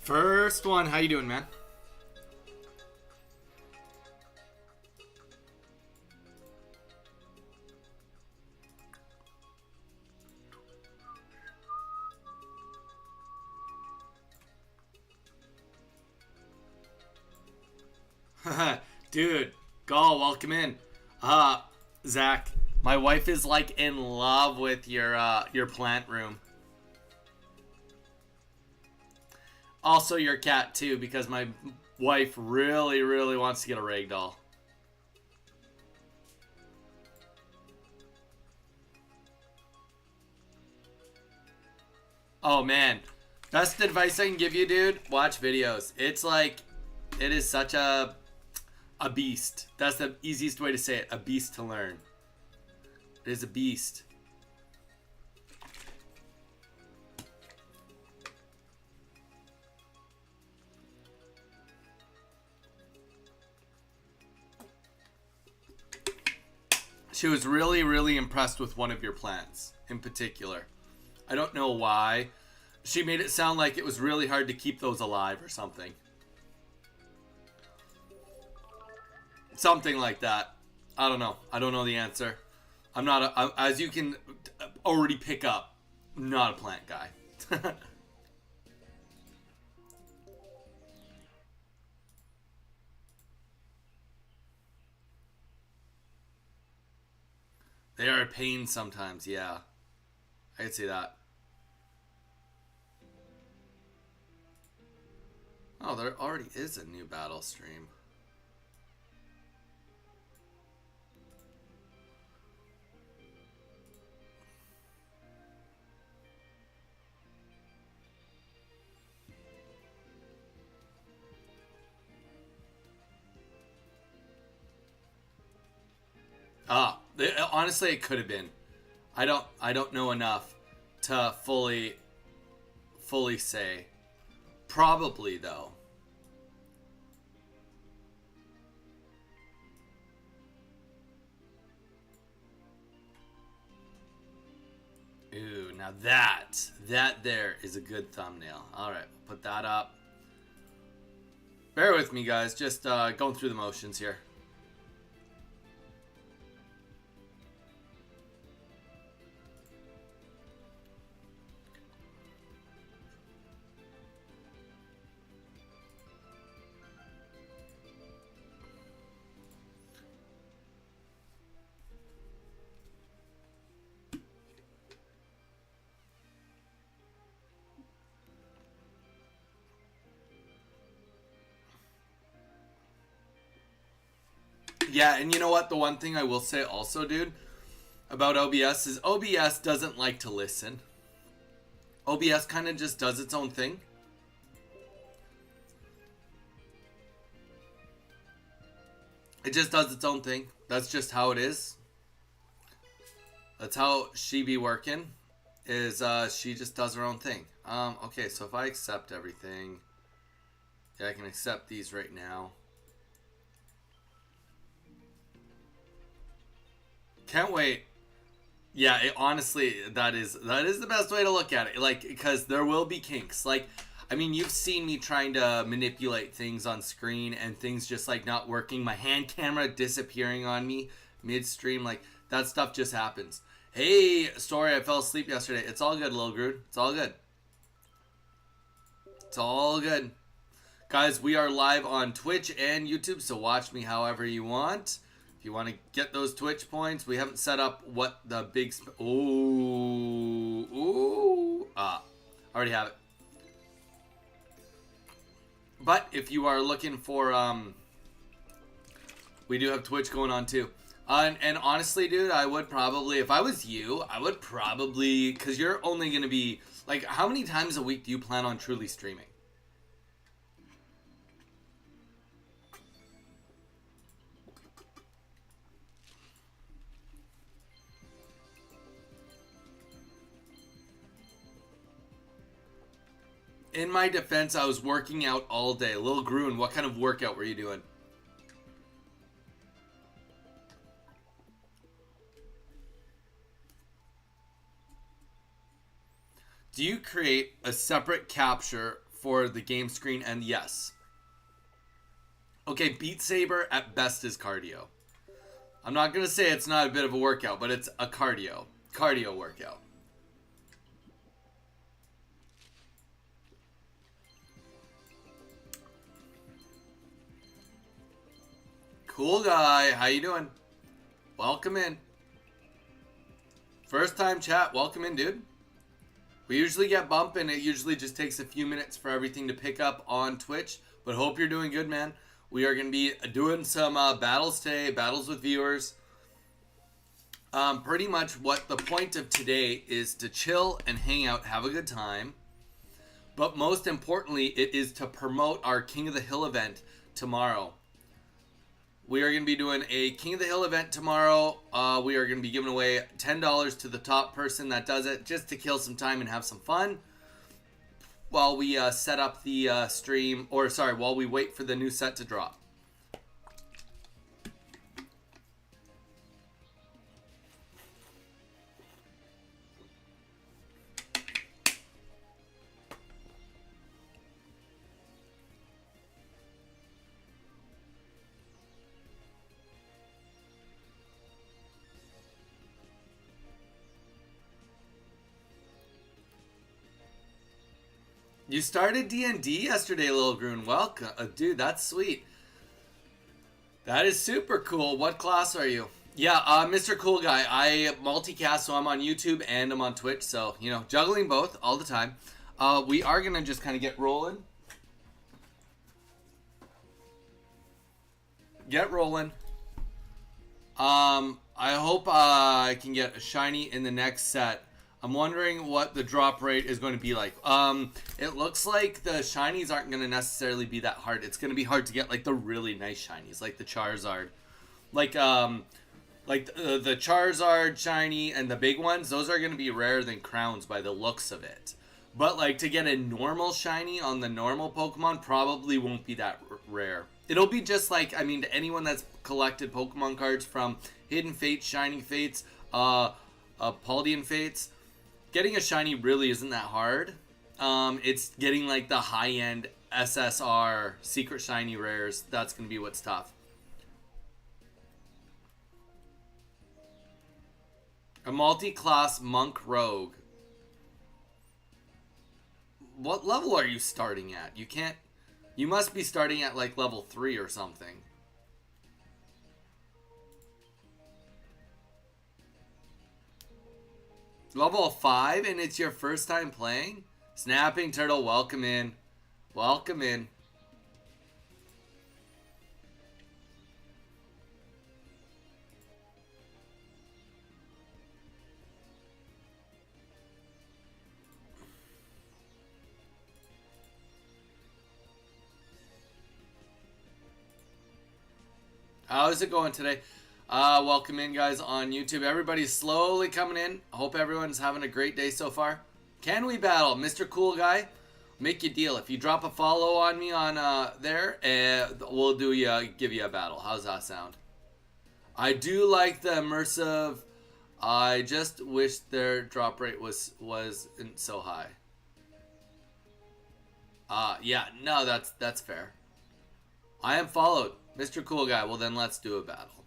First one. How you doing, man? Dude, go, welcome in. Zach, my wife is like in love with your plant room. Also your cat too, because my wife really, really wants to get a ragdoll. Oh man, best advice I can give you, dude. Watch videos. It's like, it is such a beast. That's the easiest way to say it. A beast to learn. It is a beast. She was really, really impressed with one of your plants in particular. I don't know why. She made it sound like it was really hard to keep those alive or something. Something like that. I don't know. I don't know the answer. I'm not, as you can already pick up, not a plant guy. They are a pain sometimes, yeah. I can see that. Oh, there already is a new battle stream. Honestly, it could have been. I don't know enough to fully say. Probably though. Ooh, now that there is a good thumbnail. All right, we'll put that up. Bear with me, guys. Just going through the motions here. Yeah, and you know what? The one thing I will say also, dude, about OBS is OBS doesn't like to listen. OBS kind of just does its own thing. It just does its own thing. That's just how it is. That's how she be working. Is she just does her own thing. Okay, so if I accept everything, yeah, I can accept these right now. Can't wait. Yeah, honestly, that is the best way to look at it. Like, because there will be kinks. Like, I mean, you've seen me trying to manipulate things on screen and things just like not working. My hand camera disappearing on me midstream. Like, that stuff just happens. Hey, sorry, I fell asleep yesterday. It's all good, Lil Groot. It's all good. It's all good. Guys, we are live on Twitch and YouTube, so watch me however you want. If you want to get those Twitch points, we haven't set up what the big... already have it. But if you are looking for... we do have Twitch going on too. And honestly, dude, I would probably... If I was you, I would probably... Because you're only going to be... Like, how many times a week do you plan on truly streaming? In my defense, I was working out all day. Lil Gruen, what kind of workout were you doing? Do you create a separate capture for the game screen, and yes. Okay, Beat Saber at best is cardio. I'm not going to say it's not a bit of a workout, but it's a cardio workout. Cool guy, how you doing? Welcome in. First time chat, welcome in, dude. We usually get bumping. It usually just takes a few minutes for everything to pick up on Twitch, but hope you're doing good, man. We are going to be doing some battles today, battles with viewers. Pretty much what the point of today is to chill and hang out, have a good time. But most importantly, it is to promote our King of the Hill event tomorrow. We are going to be doing a King of the Hill event tomorrow. We are going to be giving away $10 to the top person that does it, just to kill some time and have some fun while we set up the stream, or sorry, while we wait for the new set to drop. You started D&D yesterday, Lil Groon. Welcome. Dude, that's sweet. That is super cool. What class are you? Yeah, Mr. Cool Guy. I multicast, so I'm on YouTube and I'm on Twitch. So, you know, juggling both all the time. We are going to just kind of get rolling. Get rolling. I hope I can get a shiny in the next set. I'm wondering what the drop rate is going to be like. It looks like the shinies aren't going to necessarily be that hard. It's going to be hard to get like the really nice shinies, like the Charizard. Like the Charizard shiny and the big ones, those are going to be rarer than crowns by the looks of it. But like to get a normal shiny on the normal Pokemon probably won't be that rare. It'll be just like, I mean, to anyone that's collected Pokemon cards from Hidden Fates, Shining Fates, Paldean Fates, getting a shiny really isn't that hard. It's getting like the high-end SSR secret shiny rares. That's going to be what's tough. A multi-class monk rogue. What level are you starting at? You must be starting at like level 3 or something. Level 5 and it's your first time playing? Snapping Turtle, welcome in. Welcome in. How's it going today? Welcome in, guys, on YouTube. Everybody's slowly coming in. I hope everyone's having a great day so far. Can we battle? Mr. Cool Guy, make you a deal. If you drop a follow on me on there, we'll give you a battle. How's that sound? I do like the immersive. I just wish their drop rate wasn't so high. Yeah, no, that's fair. I am followed. Mr. Cool Guy, well then let's do a battle.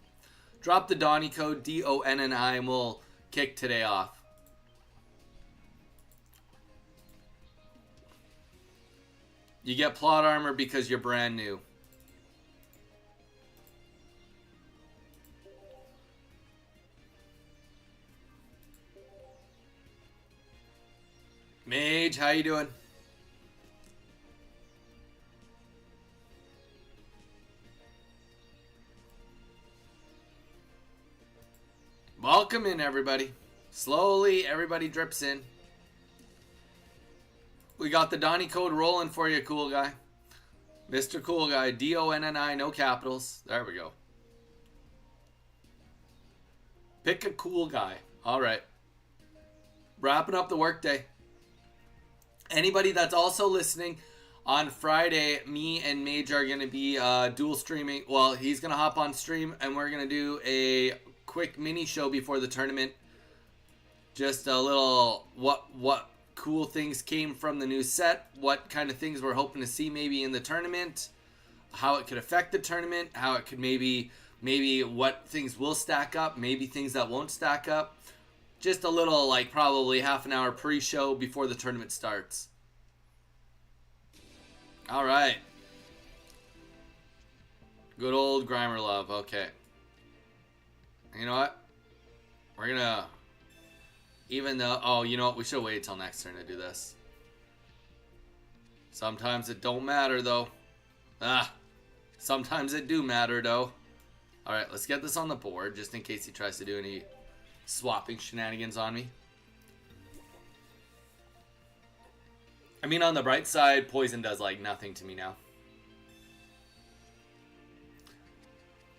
Drop the Donny code, DONNI, and we'll kick today off. You get plot armor because you're brand new. Mage, how you doing? Welcome in, everybody. Slowly, everybody drips in. We got the Donny code rolling for you, Cool Guy. Mr. Cool Guy, DONNI, no capitals. There we go. Pick a cool guy. All right. Wrapping up the workday. Anybody that's also listening, on Friday, me and Mage are going to be dual streaming. Well, he's going to hop on stream, and we're going to do a quick mini show before the tournament. Just a little what cool things came from the new set, what kind of things we're hoping to see maybe in the tournament, how it could affect the tournament, how it could maybe what things will stack up, maybe things that won't stack up. Just a little, like, probably half an hour pre-show before the tournament starts. All right. Good old Grimer love. Okay. You know what? We're gonna... Even though... Oh, you know what? We should wait till next turn to do this. Sometimes it don't matter, though. Sometimes it do matter, though. Alright, let's get this on the board, just in case he tries to do any swapping shenanigans on me. I mean, on the bright side, poison does, like, nothing to me now.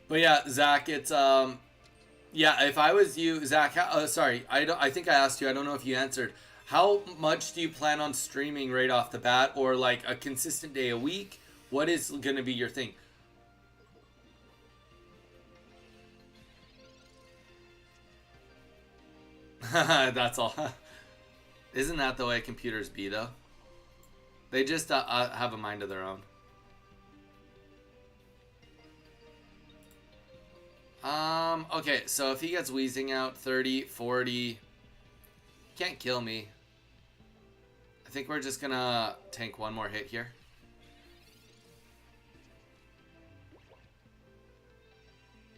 But yeah, Zach, it's, yeah, if I was you, Zach, sorry, I think I asked you, I don't know if you answered. How much do you plan on streaming right off the bat, or, like, a consistent day a week? What is going to be your thing? That's all. Isn't that the way computers be, though? They just have a mind of their own. Okay, so if he gets wheezing out 30, 40, can't kill me. I think we're just gonna tank one more hit here.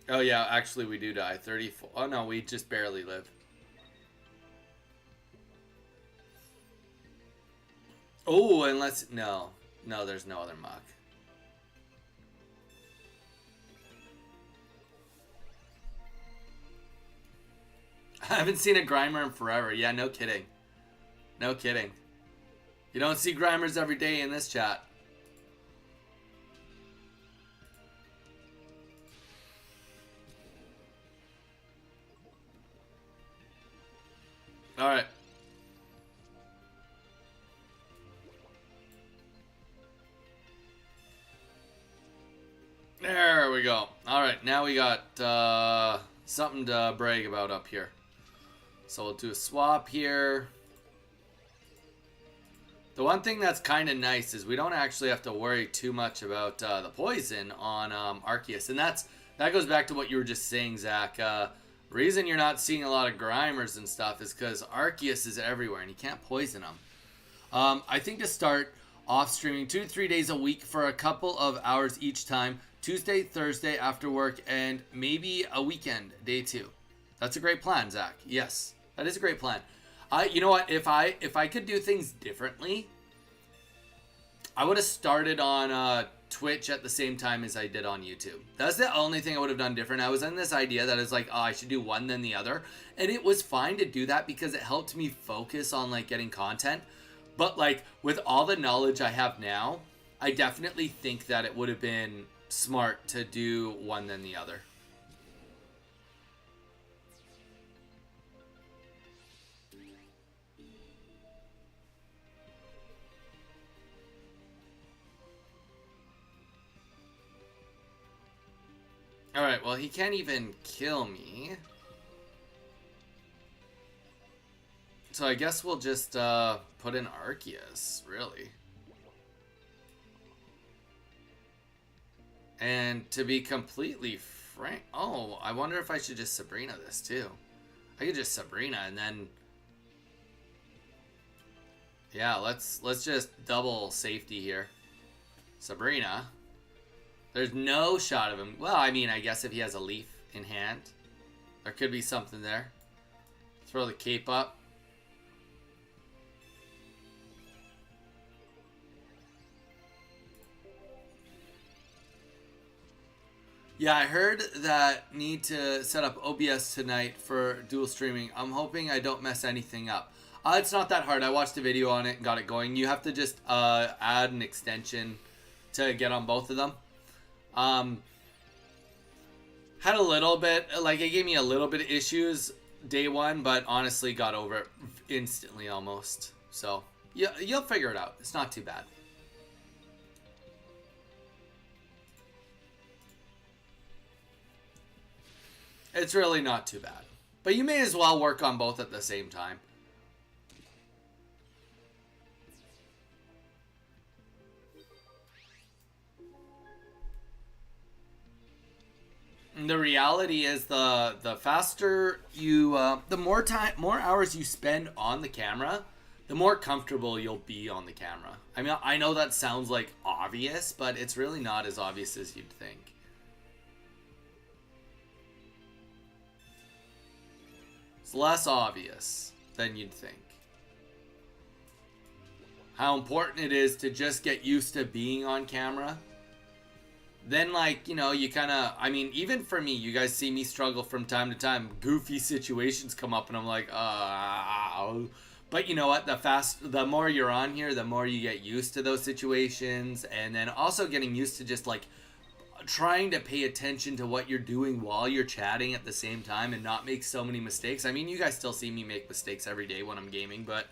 Oh yeah, actually we do die. 34. Oh no, we just barely live. Oh, unless... No. No, there's no other muck. I haven't seen a Grimer in forever. Yeah, no kidding. No kidding. You don't see Grimers every day in this chat. Alright. There we go. Alright, now we got something to brag about up here. So we'll do a swap here. The one thing that's kind of nice is we don't actually have to worry too much about the poison on Arceus. And that goes back to what you were just saying, Zach. Reason you're not seeing a lot of Grimers and stuff is because Arceus is everywhere and you can't poison them. I think to start off streaming 2 to 3 days a week for a couple of hours each time. Tuesday, Thursday after work, and maybe a weekend, day 2. That's a great plan, Zach. Yes, that is a great plan. You know what? If I could do things differently, I would have started on Twitch at the same time as I did on YouTube. That's the only thing I would have done different. I was in this idea that is like, oh, I should do one then the other, and it was fine to do that because it helped me focus on like getting content. But like with all the knowledge I have now, I definitely think that it would have been smart to do one then the other. Alright, well, he can't even kill me. So I guess we'll just put in Arceus, really. And to be completely frank... Oh, I wonder if I should just Sabrina this, too. I could just Sabrina and then... Yeah, let's just double safety here. Sabrina. There's no shot of him. Well, I mean, I guess if he has a leaf in hand, there could be something there. Throw the cape up. Yeah, I heard that need to set up OBS tonight for dual streaming. I'm hoping I don't mess anything up. It's not that hard. I watched a video on it and got it going. You have to just add an extension to get on both of them. Had a little bit, like it gave me a little bit of issues day one, but honestly got over it instantly almost. So yeah, you'll figure it out. It's not too bad. It's really not too bad. But you may as well work on both at the same time. The reality is the faster you the more hours you spend on the camera, the more comfortable you'll be on the camera. I mean, I know that sounds like obvious, but it's really not as obvious as you'd think. It's less obvious than you'd think. How important it is to just get used to being on camera. Then, like, you know, you kind of, I mean, even for me, you guys see me struggle from time to time. Goofy situations come up and I'm like, but you know what? The more you're on here, the more you get used to those situations. And then also getting used to just like trying to pay attention to what you're doing while you're chatting at the same time and not make so many mistakes. I mean, you guys still see me make mistakes every day when I'm gaming, but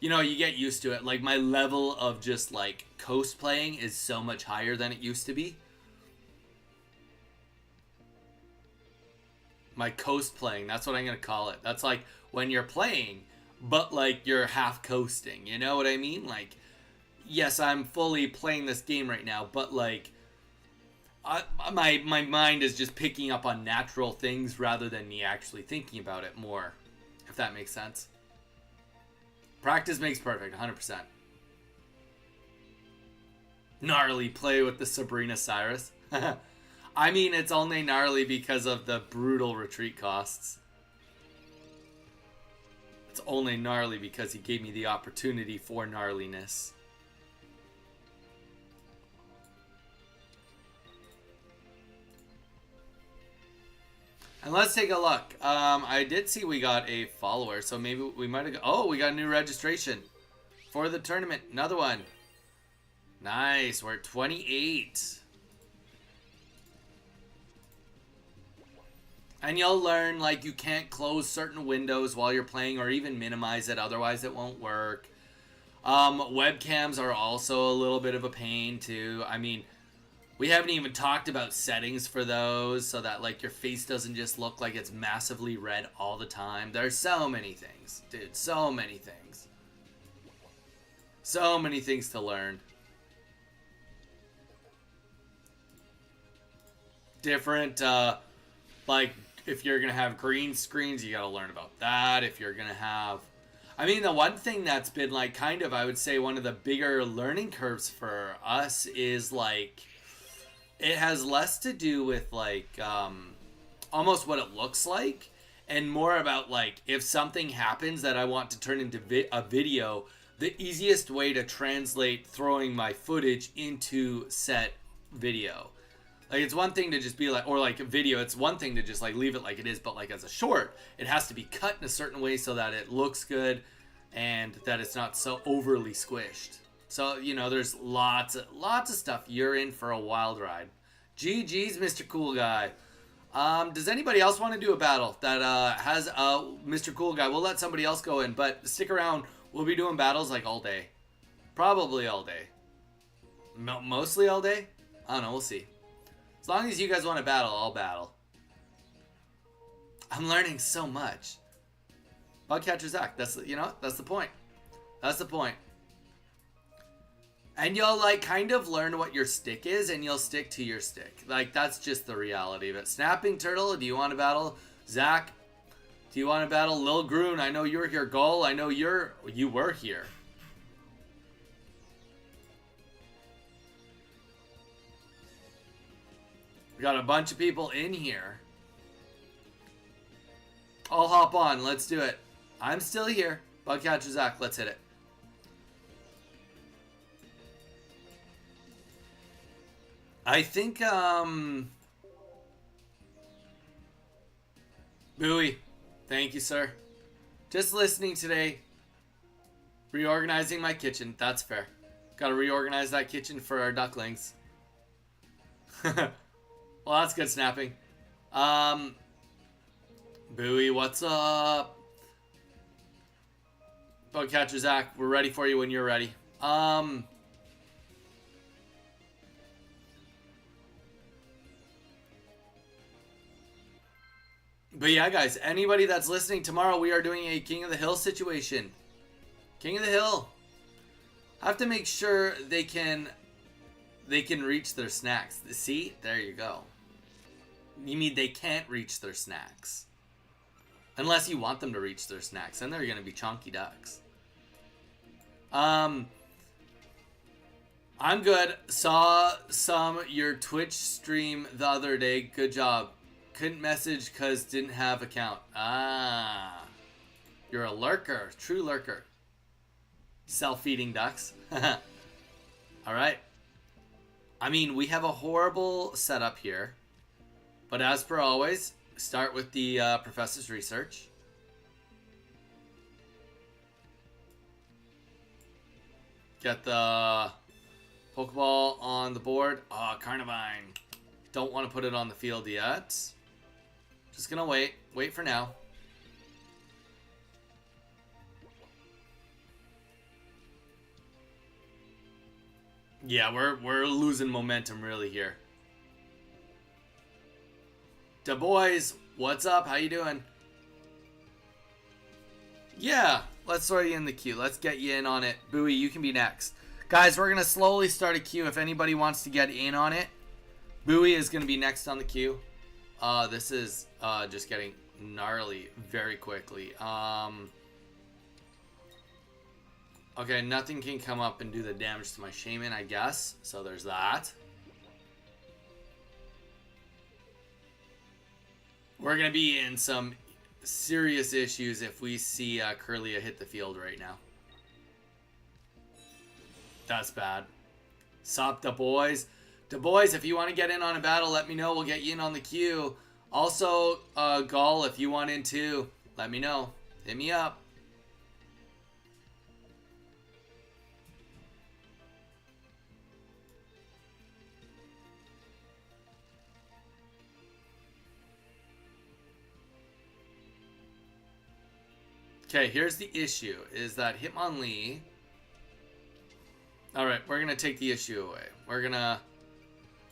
you know, you get used to it. Like, my level of just like coast playing is so much higher than it used to be. My coast playing, that's what I'm gonna call it. That's like when you're playing, but like you're half coasting, you know what I mean? Like, yes, I'm fully playing this game right now, but like my mind is just picking up on natural things rather than me actually thinking about it more, if that makes sense. Practice makes perfect, 100%. Gnarly play with the Sabrina Cyrus. I mean, it's only gnarly because of the brutal retreat costs. It's only gnarly because he gave me the opportunity for gnarliness. And let's take a look. I did see we got a follower, so maybe we might have... Oh, we got a new registration for the tournament. Another one. Nice. We're at 28. And you'll learn, like, you can't close certain windows while you're playing or even minimize it, otherwise it won't work. Webcams are also a little bit of a pain, too. I mean, we haven't even talked about settings for those so that, like, your face doesn't just look like it's massively red all the time. There's so many things, dude. So many things. So many things to learn. Different, like... If you're going to have green screens, you got to learn about that. If you're going to have... I mean, the one thing that's been, like, kind of, I would say, one of the bigger learning curves for us is, like... It has less to do with, like, almost what it looks like. And more about, like, if something happens that I want to turn into a video, the easiest way to translate throwing my footage into set video. Like, it's one thing to just be like, or like a video, it's one thing to just like leave it like it is, but like as a short, it has to be cut in a certain way so that it looks good and that it's not so overly squished. So, you know, there's lots of stuff. You're in for a wild ride. GG's, Mr. Cool Guy. Does anybody else want to do a battle that has Mr. Cool Guy? We'll let somebody else go in, but stick around. We'll be doing battles like all day. Probably all day. Mostly all day? I don't know, we'll see. As long as you guys want to battle, I'll battle. I'm learning so much. Bugcatcher Zach, that's, you know, that's the point. That's the point. And you'll, like, kind of learn what your stick is, and you'll stick to your stick. Like, that's just the reality of it. Snapping Turtle, do you want to battle? Zach, do you want to battle? Lil Groon, I know you're here. Gull, I know you were here. We got a bunch of people in here. I'll hop on. Let's do it. I'm still here. Bugcatcher Zach, let's hit it. I think, Bowie, thank you, sir. Just listening today. Reorganizing my kitchen. That's fair. Gotta reorganize that kitchen for our ducklings. Well, that's good snapping. Bowie, what's up? Bugcatcher Zach, we're ready for you when you're ready. But yeah, guys, anybody that's listening, tomorrow we are doing a King of the Hill situation. King of the Hill. I have to make sure they can reach their snacks. See? There you go. You mean they can't reach their snacks? Unless you want them to reach their snacks, then they're gonna be chonky ducks. I'm good. Saw your Twitch stream the other day. Good job. Couldn't message because didn't have account. Ah. You're a lurker. True lurker. Self-feeding ducks. Alright. I mean, we have a horrible setup here. But as per always, start with the professor's research. Get the Pokeball on the board. Oh, Carnivine. Don't want to put it on the field yet. Just gonna wait. Wait for now. Yeah, we're losing momentum really here. Da boys, what's up? How you doing? Yeah, let's throw you in the queue. Let's get you in on it. Bowie, you can be next. Guys, we're going to slowly start a queue. If anybody wants to get in on it, Bowie is going to be next on the queue. This is just getting gnarly very quickly. Okay, nothing can come up and do the damage to my Shaman, I guess. So there's that. We're going to be in some serious issues if we see Kirlia hit the field right now. That's bad. Sup, da boys. Da boys, if you want to get in on a battle, let me know. We'll get you in on the queue. Also, Gall, if you want in too, let me know. Hit me up. Okay, here's the issue, is that Hitmonlee... Alright, we're going to take the issue away. We're going to...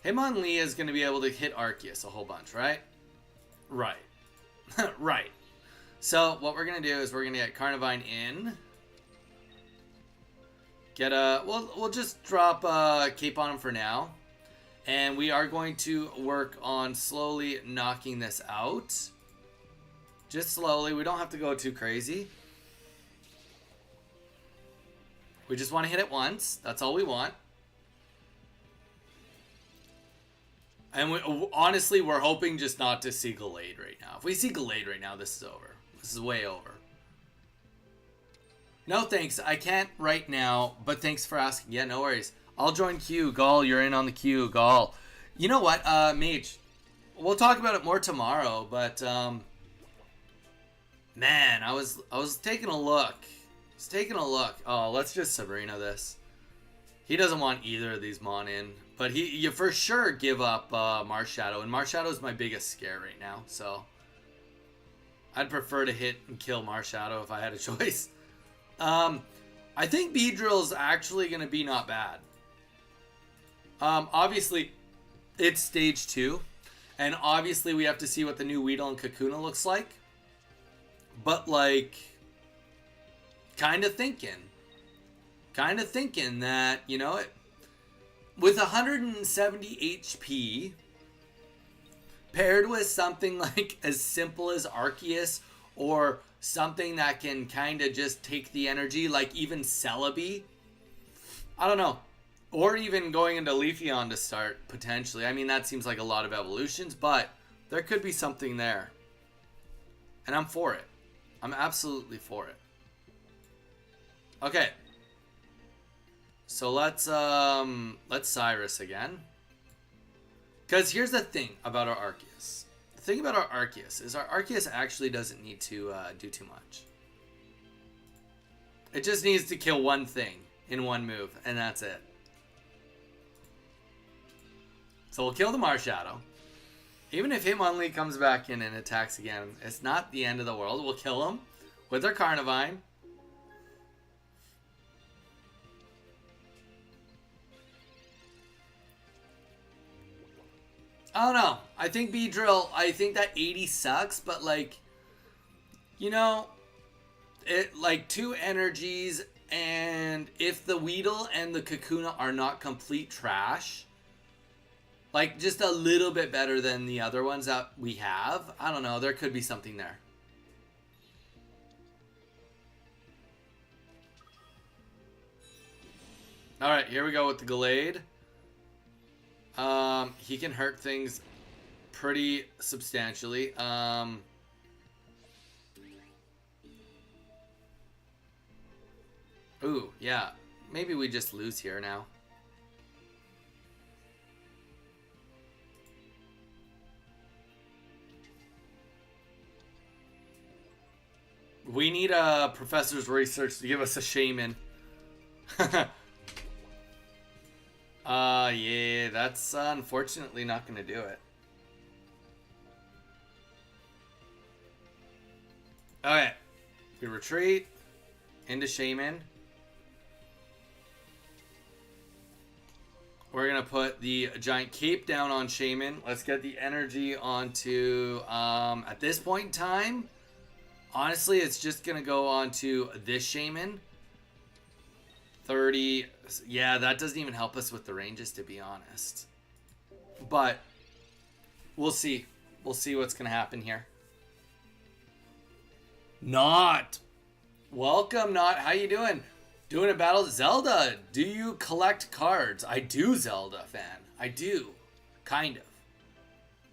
Hitmonlee is going to be able to hit Arceus a whole bunch, right? Right. Right. So, what we're going to do is we're going to get Carnivine in. Get a... We'll just drop a Cape on him for now. And we are going to work on slowly knocking this out. Just slowly. We don't have to go too crazy. We just want to hit it once. That's all we want. And honestly, we're hoping just not to see Gallade right now. If we see Gallade right now, this is over. This is way over. No thanks. I can't right now, but thanks for asking. Yeah, no worries. I'll join queue. Gall, you're in on the queue. Gall. You know what, Mage? We'll talk about it more tomorrow, but... Man, I was taking a look. Oh, let's just Sabrina this. He doesn't want either of these Mon in. But you for sure give up Marshadow. And Marshadow is my biggest scare right now. So I'd prefer to hit and kill Marshadow if I had a choice. I think Beedrill is actually going to be not bad. Obviously, it's stage 2. And obviously, we have to see what the new Weedle and Kakuna looks like. But, like, kind of thinking that, you know, with 170 HP, paired with something like as simple as Arceus, or something that can kind of just take the energy, like even Celebi, I don't know. Or even going into Leafeon to start, potentially. I mean, that seems like a lot of evolutions, but there could be something there. And I'm for it. I'm absolutely for it. Okay. So let's Cyrus again. Because here's the thing about our Arceus. The thing about our Arceus is our Arceus actually doesn't need to do too much. It just needs to kill one thing in one move, and that's it. So we'll kill the Marshadow. Even if Hitmonlee comes back in and attacks again, it's not the end of the world. We'll kill him with our Carnivine. I don't know. I think Beedrill, I think that 80 sucks, but like, you know, it like 2 energies, and if the Weedle and the Kakuna are not complete trash, Like, just a little bit better than the other ones that we have. I don't know. There could be something there. Alright, here we go with the Gallade. He can hurt things pretty substantially. Ooh, yeah. Maybe we just lose here now. We need a professor's research to give us a shaman. Yeah, that's unfortunately not going to do it. Okay, we retreat into shaman. We're going to put the giant cape down on shaman. Let's get the energy onto, at this point in time, honestly, it's just going to go on to this shaman. 30. Yeah, that doesn't even help us with the ranges, to be honest. But we'll see. We'll see what's going to happen here. Not. Welcome, Not. How you doing? Doing a battle. Zelda, do you collect cards? I do, Zelda fan. I do. Kind of.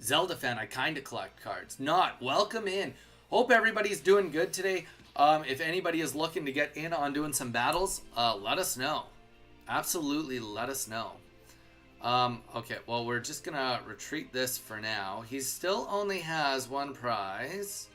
Zelda fan, I kind of collect cards. Not. Welcome in. Hope everybody's doing good today. If anybody is looking to get in on doing some battles, let us know. Absolutely let us know. Okay, well, we're just going to retreat this for now. He still only has one prize.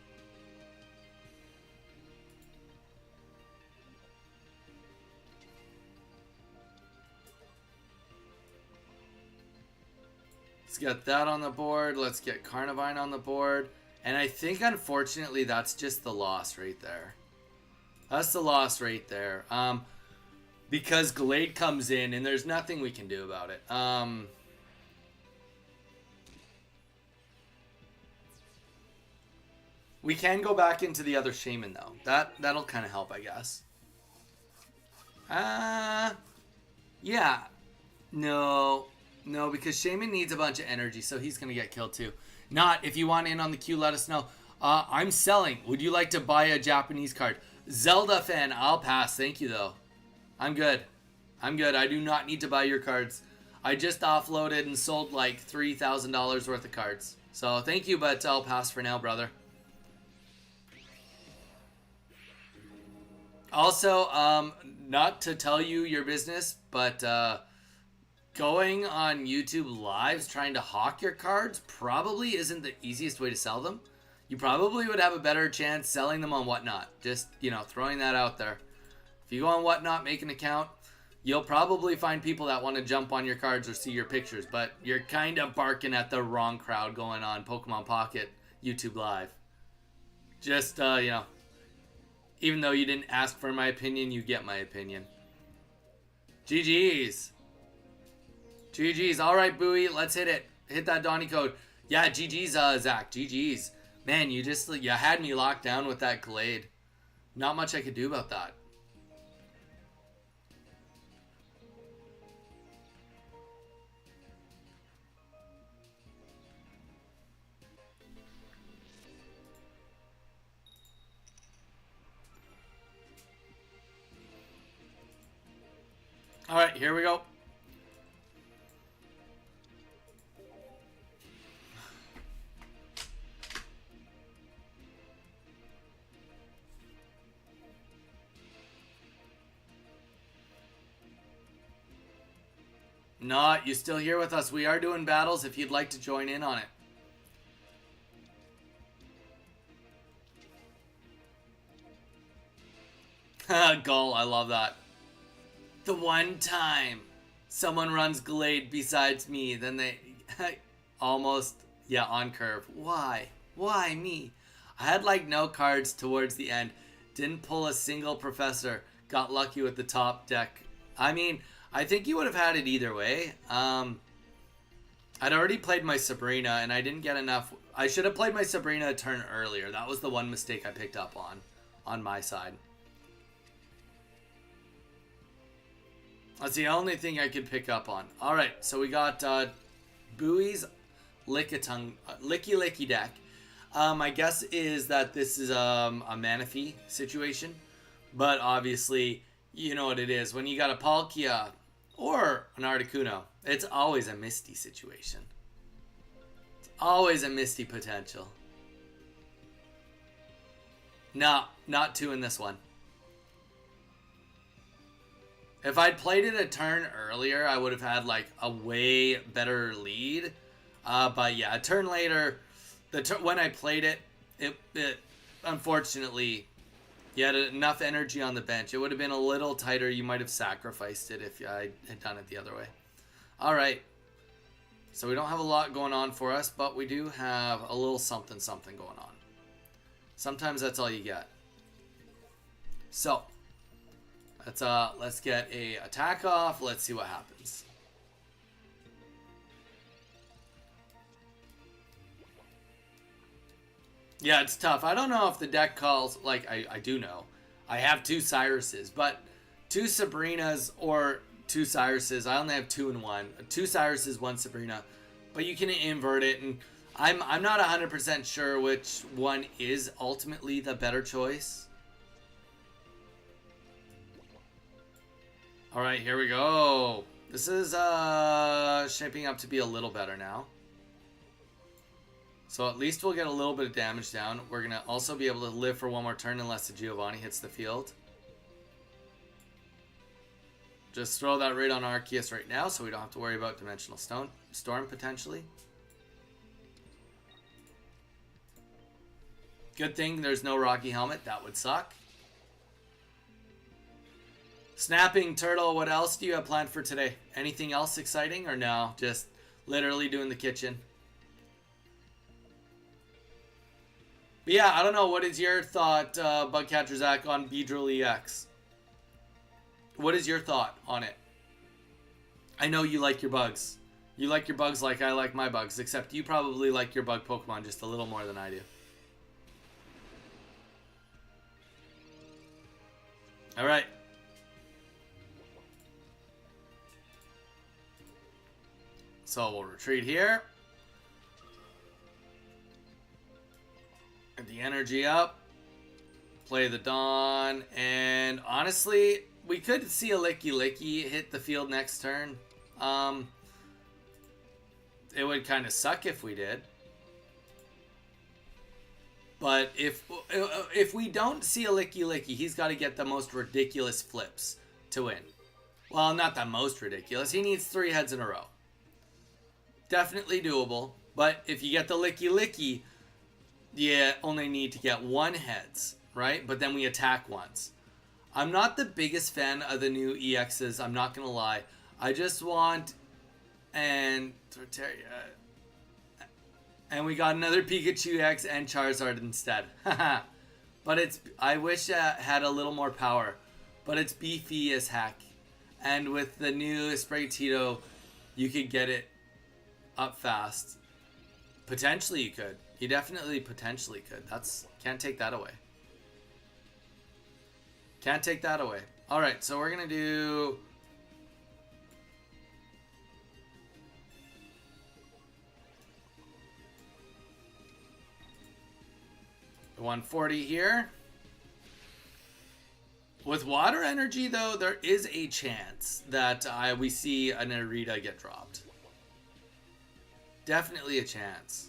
Let's get that on the board. Let's get Carnivine on the board. And I think, unfortunately, that's just the loss right there. That's the loss right there. Because Gallade comes in, and there's nothing we can do about it. We can go back into the other Shaman, though. That'll kind of help, I guess. Yeah. No, because Shaman needs a bunch of energy, so he's going to get killed, too. Not, if you want in on the queue, let us know. I'm selling. Would you like to buy a Japanese card? Zelda fan, I'll pass. Thank you, though. I'm good. I do not need to buy your cards. I just offloaded and sold like $3,000 worth of cards. So thank you, but I'll pass for now, brother. Also, not to tell you your business, but going on YouTube lives trying to hawk your cards probably isn't the easiest way to sell them. You probably would have a better chance selling them on Whatnot. Just, throwing that out there. If you go on Whatnot, make an account, you'll probably find people that want to jump on your cards or see your pictures, but you're kind of barking at the wrong crowd going on Pokemon Pocket YouTube Live. Just, even though you didn't ask for my opinion, you get my opinion. GG's. All right, Bowie, let's hit it. Hit that Donny code. Yeah, GG's, Zach. GG's. Man, you had me locked down with that Gallade. Not much I could do about that. All right, here we go. Not, you still here with us. We are doing battles if you'd like to join in on it. Gull, I love that. The one time someone runs Gallade besides me, then they almost, on curve. Why? Why me? I had like no cards towards the end. Didn't pull a single professor. Got lucky with the top deck. I mean, I think you would have had it either way. I'd already played my Sabrina and I didn't get enough. I should have played my Sabrina a turn earlier. That was the one mistake I picked up on my side. That's the only thing I could pick up on. All right, so we got Bowie's Licky Licky deck. My guess is that this is a Manaphy situation, but obviously, you know what it is. When you got a Palkia or an Articuno, it's always a Misty situation. It's always a Misty potential. No, not 2 in this one. If I'd played it a turn earlier, I would have had like a way better lead. But yeah, a turn later, when I played it, it unfortunately, you had enough energy on the bench. It would have been a little tighter. You might have sacrificed it if I had done it the other way. All right. So we don't have a lot going on for us, but we do have a little something going on. Sometimes that's all you get. So let's get a attack off. Let's see what happens. Yeah, it's tough. I don't know if the deck calls, like, I do know. I have 2 Cyruses, but 2 Sabrinas or 2 Cyruses. I only have 2 in 1. 2 Cyruses, 1 Sabrina. But you can invert it, and I'm not 100% sure which one is ultimately the better choice. Alright, here we go. This is shaping up to be a little better now. So at least we'll get a little bit of damage down. We're going to also be able to live for 1 more turn unless the Giovanni hits the field. Just throw that right on Arceus right now so we don't have to worry about Dimensional Storm potentially. Good thing there's no Rocky Helmet. That would suck. Snapping Turtle, what else do you have planned for today? Anything else exciting or no? Just literally doing the kitchen. But yeah, I don't know. What is your thought, Bugcatcher Zach, on Beedrill EX? What is your thought on it? I know you like your bugs. You like your bugs like I like my bugs, except you probably like your bug Pokemon just a little more than I do. Alright. So we'll retreat here. Get the energy up. Play the Dawn. And honestly, we could see a Licky Licky hit the field next turn. It would kind of suck if we did. But if we don't see a Licky Licky, he's got to get the most ridiculous flips to win. Well, not the most ridiculous. He needs 3 heads in a row. Definitely doable. But if you get the Licky Licky, you only need to get 1 heads, right? But then we attack once. I'm not the biggest fan of the new EXs. I'm not going to lie. I just want... And we got another Pikachu X and Charizard instead. But I wish it had a little more power. But it's beefy as heck. And with the new Spraytito, you could get it up fast. Potentially you could. You definitely potentially could. Can't take that away. Can't take that away. Alright, so we're going to do... the 140 here. With water energy, though, there is a chance that we see an Irida get dropped. Definitely a chance.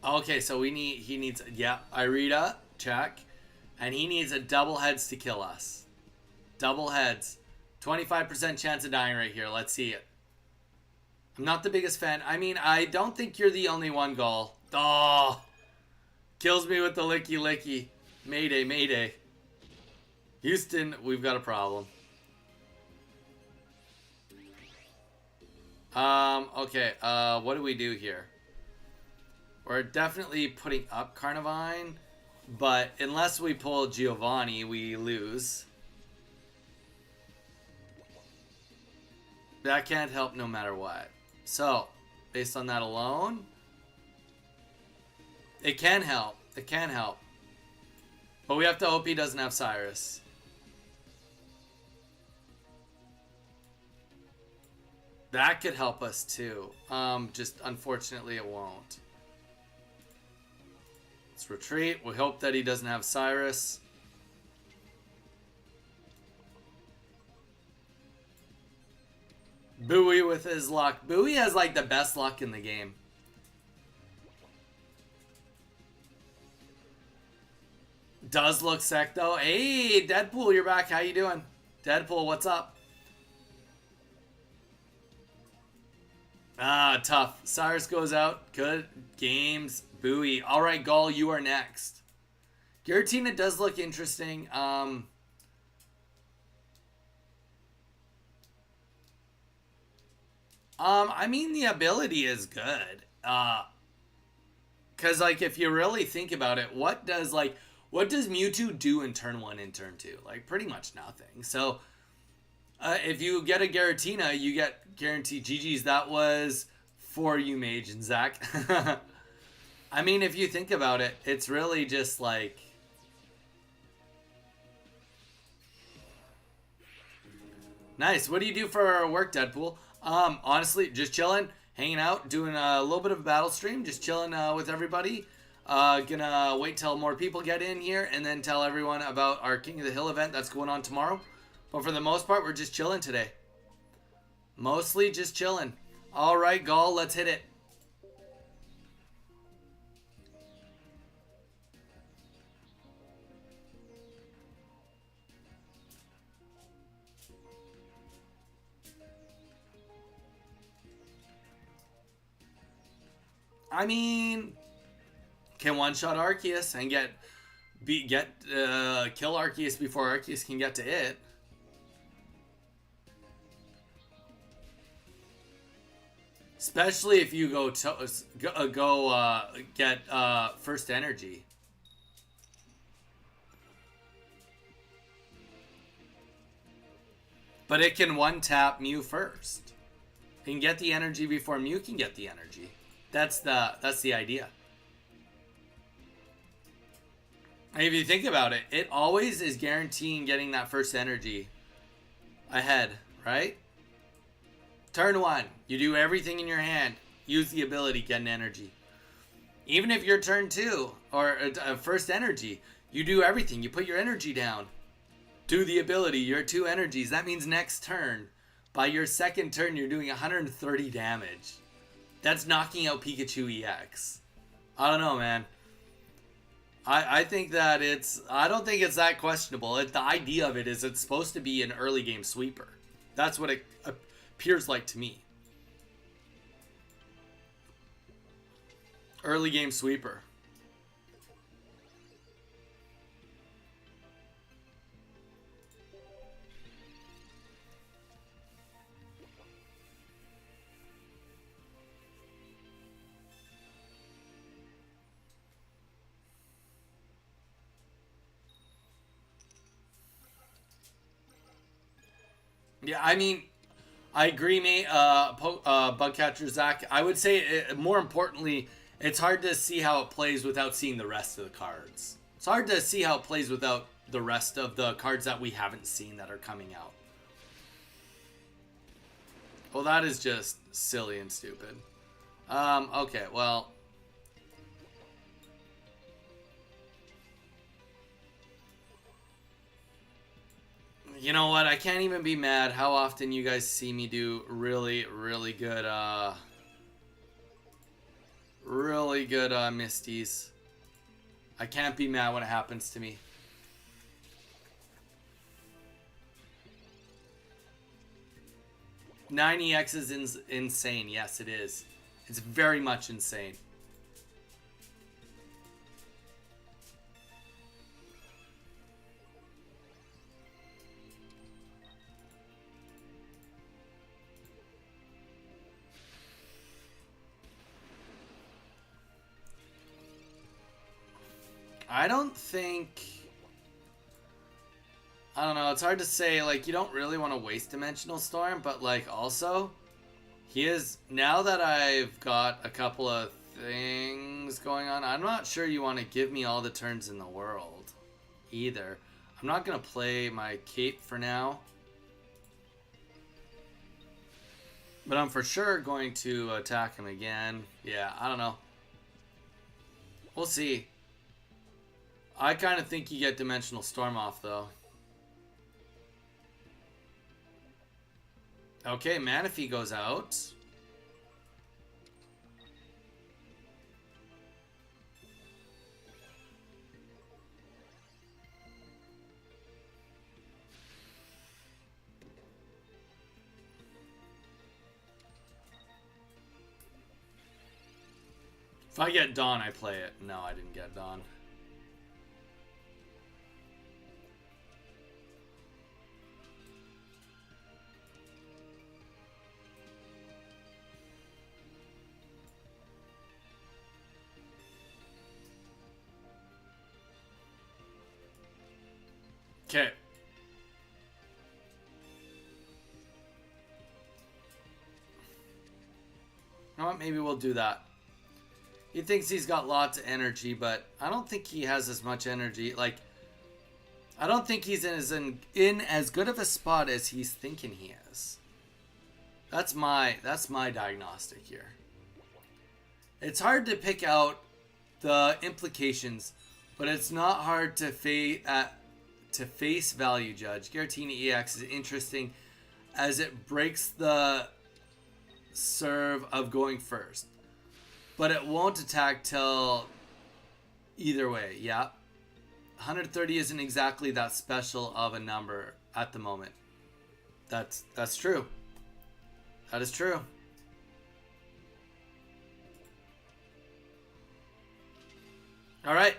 Okay, so he needs, yeah, Irida, check. And he needs a double heads to kill us. Double heads. 25% chance of dying right here. Let's see it. I'm not the biggest fan. I mean, I don't think you're the only one, Gall. Oh, kills me with the Licky Licky. Mayday, mayday. Houston, we've got a problem. Okay, what do we do here? We're definitely putting up Carnivine, but unless we pull Giovanni, we lose. That can't help no matter what. So, based on that alone, it can help. It can help. But we have to hope he doesn't have Cyrus. That could help us too. Just unfortunately it won't. Let's retreat. We hope that he doesn't have Cyrus. Bowie with his luck. Bowie has like the best luck in the game. Does look sick though. Hey, Deadpool, you're back. How you doing? Deadpool, what's up? Ah, tough. Cyrus goes out. Good games. Bowie. All right, Gall, you are next. Giratina does look interesting. I mean, the ability is good. Cause like if you really think about it, what does Mewtwo do in turn 1 and turn 2? Like pretty much nothing. So if you get a Giratina, you get guaranteed GG's. That was for you, Mage and Zach. I mean, if you think about it, it's really just like... Nice. What do you do for work, Deadpool? Honestly, just chilling, hanging out, doing a little bit of a battle stream, just chilling with everybody. Gonna wait till more people get in here and then tell everyone about our King of the Hill event that's going on tomorrow. But for the most part, we're just chilling today. Mostly just chilling. All right, Gall, let's hit it. I mean, can one-shot Arceus and kill Arceus before Arceus can get to it. Especially if you get first energy. But it can one-tap Mew first. It can get the energy before Mew can get the energy. That's the idea. And if you think about it, it always is guaranteeing getting that first energy ahead, right? Turn 1, you do everything in your hand. Use the ability, get an energy. Even if you're turn 2 or first energy, you do everything. You put your energy down. Do the ability, your 2 energies. That means next turn, by your second turn, you're doing 130 damage. That's knocking out Pikachu EX. I don't know, man. I think that I don't think it's that questionable. The idea of it is it's supposed to be an early game sweeper. That's what it appears like to me. Early game sweeper. Yeah, I mean, I agree, mate. Bugcatcher Zach. I would say, more importantly, it's hard to see how it plays without seeing the rest of the cards. It's hard to see how it plays without the rest of the cards that we haven't seen that are coming out. Well, that is just silly and stupid. Okay, well... You know what? I can't even be mad how often you guys see me do really good, Misties. I can't be mad when it happens to me. $9EX is insane. Yes, it is. It's very much insane. I don't know, it's hard to say, like, you don't really want to waste Dimensional Storm, but, like, also, now that I've got a couple of things going on, I'm not sure you want to give me all the turns in the world, either. I'm not going to play my Cape for now. But I'm for sure going to attack him again. Yeah, I don't know. We'll see. I kind of think you get Dimensional Storm off, though. Okay, Manaphy goes out. If I get Dawn, I play it. No, I didn't get Dawn. Okay. You know what? Maybe we'll do that. He thinks he's got lots of energy, but I don't think he has as much energy. Like, I don't think he's in as good of a spot as he's thinking he is. That's my diagnostic here. It's hard to pick out the implications, but it's not hard to face value judge. Giratina EX is interesting as it breaks the serve of going first, but it won't attack till either way. Yeah, 130 isn't exactly that special of a number at the moment. That's true. That is true. All right.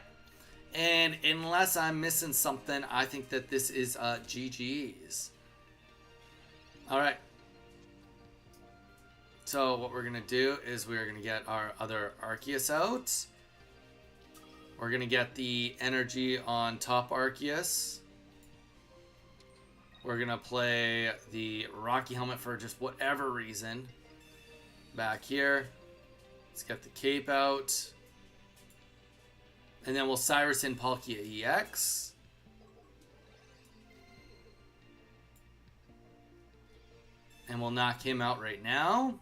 And unless I'm missing something, I think that this is GG's. All right. So what we're going to do is we're going to get our other Arceus out. We're going to get the energy on top Arceus. We're going to play the Rocky Helmet for just whatever reason. Back here. Let's get the cape out. And then we'll Cyrus in Palkia EX. And we'll knock him out right now.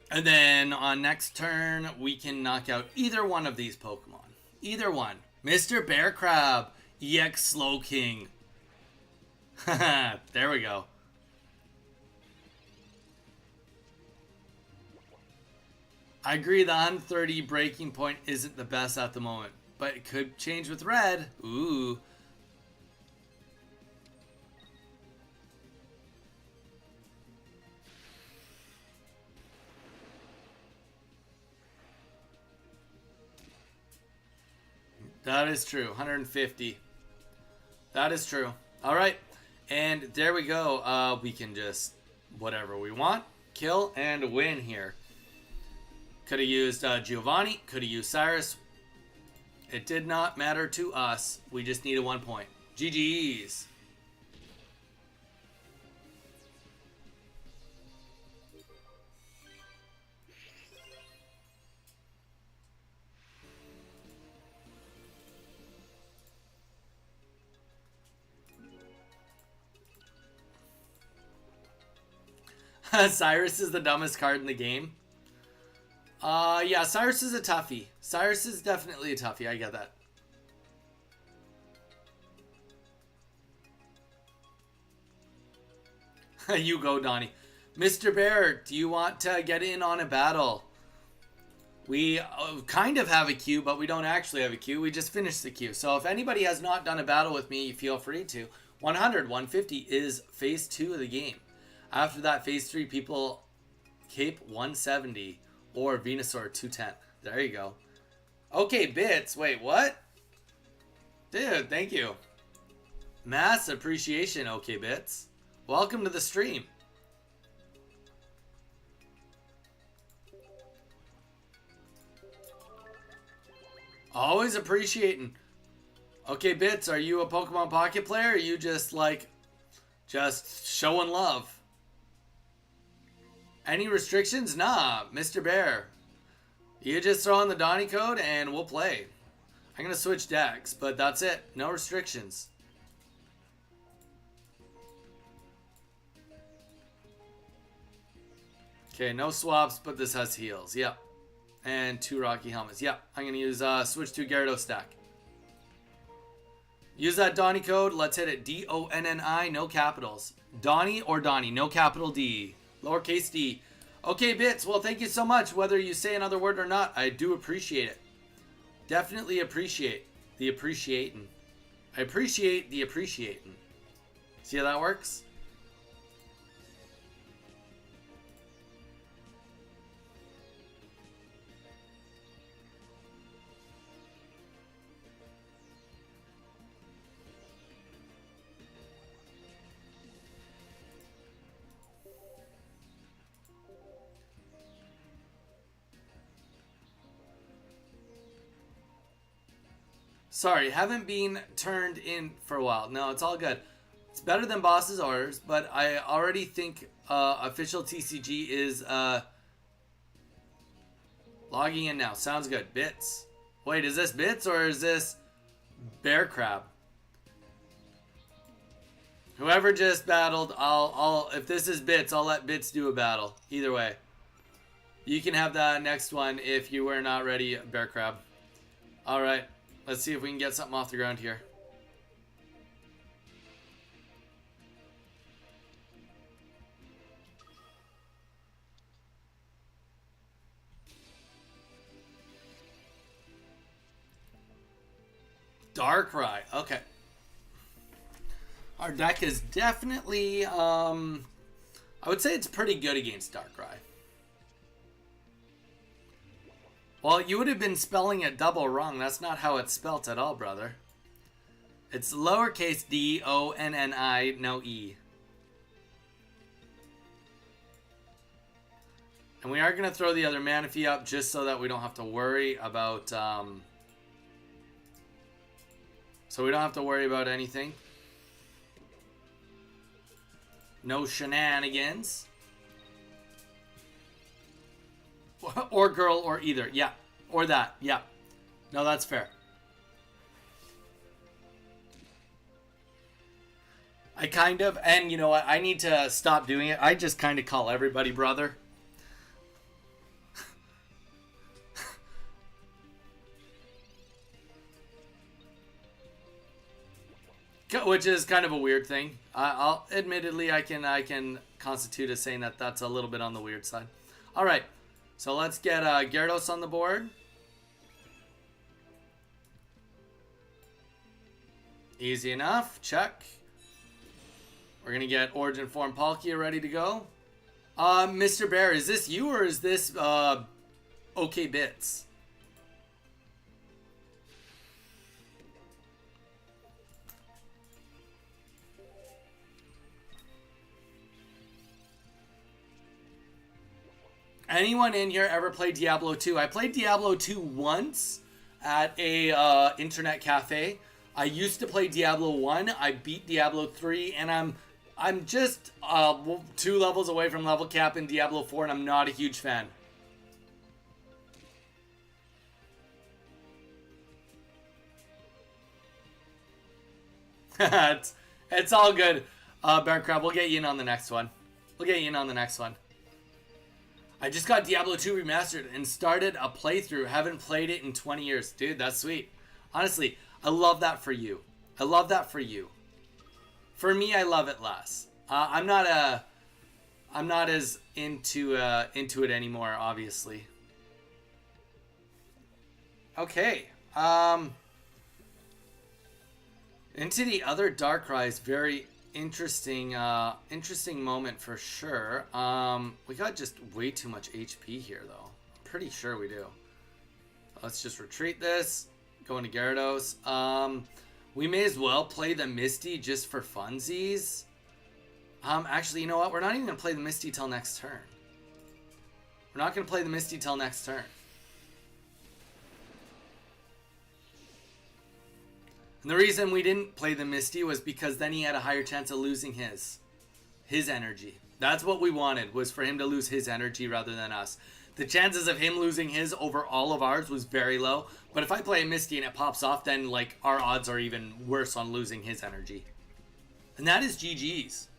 And then on next turn, we can knock out either one of these Pokemon. Either one. Mr. Bear Crab, EX Slowking. There we go. I agree the 130 breaking point isn't the best at the moment, but it could change with red. Ooh. That is true. 150. That is true. All right. And there we go. We can just whatever we want. Kill and win here. Could have used Giovanni. Could have used Cyrus. It did not matter to us. We just needed 1 point. GG's. Cyrus is the dumbest card in the game. Yeah, Cyrus is a toughie. Cyrus is definitely a toughie. I get that. You go, Donnie. Mr. Bear, do you want to get in on a battle? We kind of have a queue, but we don't actually have a queue. We just finished the queue. So if anybody has not done a battle with me, feel free to. 100, 150 is phase 2 of the game. After that, phase 3, people Cape 170 or Venusaur 210. There you go. Okay, Bits. Wait, what? Dude, thank you. Mass appreciation, okay, Bits. Welcome to the stream. Always appreciating. Okay, Bits, are you a Pokemon Pocket player? Or are you just like, just showing love? Any restrictions? Nah, Mr. Bear. You just throw in the Donny code and we'll play. I'm going to switch decks, but that's it. No restrictions. Okay, no swaps, but this has heals. Yep. And 2 Rocky Helmets. Yep. I'm going to use switch to Gyarados stack. Use that Donny code. Let's hit it. D-O-N-N-I, no capitals. Donny or Donny, no capital D. Lowercase d. Okay, Bits. Well, thank you so much. Whether you say another word or not, I do appreciate it. Definitely appreciate the appreciating. I appreciate the appreciating. See how that works? Sorry, haven't been turned in for a while. No, it's all good. It's better than boss's orders, but I already think official TCG is logging in now. Sounds good. Bits. Wait, is this Bits or is this Bear Crab? Whoever just battled, I'll if this is Bits, I'll let Bits do a battle. Either way. You can have that next one if you were not ready, Bear Crab. Alright. Let's see if we can get something off the ground here. Darkrai. Okay. Our deck is definitely, I would say it's pretty good against Darkrai. Well, you would have been spelling it double wrong. That's not how it's spelt at all, brother. It's lowercase D-O-N-N-I, no E. And we are going to throw the other Manaphy up just so that we don't have to worry about, anything. No shenanigans. Or girl, or either. Yeah. Or that. Yeah. No, that's fair. I kind of, and you know what? I need to stop doing it. I just kind of call everybody brother. Which is kind of a weird thing. I'll admittedly I can constitute as saying that that's a little bit on the weird side. All right. So let's get Gyarados on the board. Easy enough. Check. We're going to get Origin Form Palkia ready to go. Mr. Bear, is this you or is this OK Bits? Anyone in here ever played Diablo 2? I played Diablo 2 once at a internet cafe. I used to play Diablo 1. I beat Diablo 3, and I'm just 2 levels away from level cap in Diablo 4, and I'm not a huge fan. It's all good, Bear Crab. We'll get you in on the next one. I just got Diablo 2 Remastered and started a playthrough. Haven't played it in 20 years. Dude, that's sweet. Honestly, I love that for you. For me, I love it less. I'm not as into it anymore, obviously. Okay. Into the other Darkrai's very interesting moment for sure. We got just way too much HP here though. I'm pretty sure we do. Let's just retreat this. Go into Gyarados. We may as well play the Misty just for funsies. Actually, you know what? We're not even gonna play the Misty till next turn. And the reason we didn't play the Misty was because then he had a higher chance of losing his energy. That's what we wanted, was for him to lose his energy rather than us. The chances of him losing his over all of ours was very low. But if I play a Misty and it pops off, then like our odds are even worse on losing his energy. And that is GG's.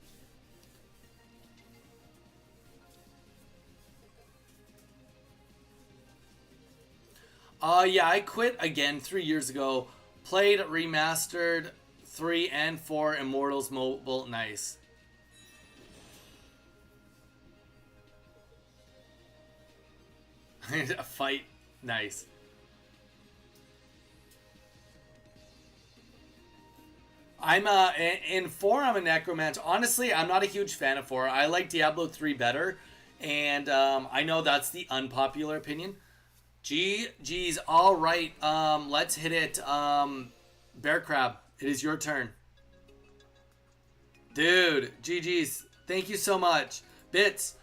Yeah, I quit again 3 years ago. Played remastered 3 and 4 Immortals Mobile. Nice. A fight. Nice. I'm in 4 I'm a necromancer. Honestly, I'm not a huge fan of 4. I like Diablo 3 better. And I know that's the unpopular opinion. GG's. All right. Let's hit it. Bear Crab, it is your turn. Dude, GG's. Thank you so much. Bits.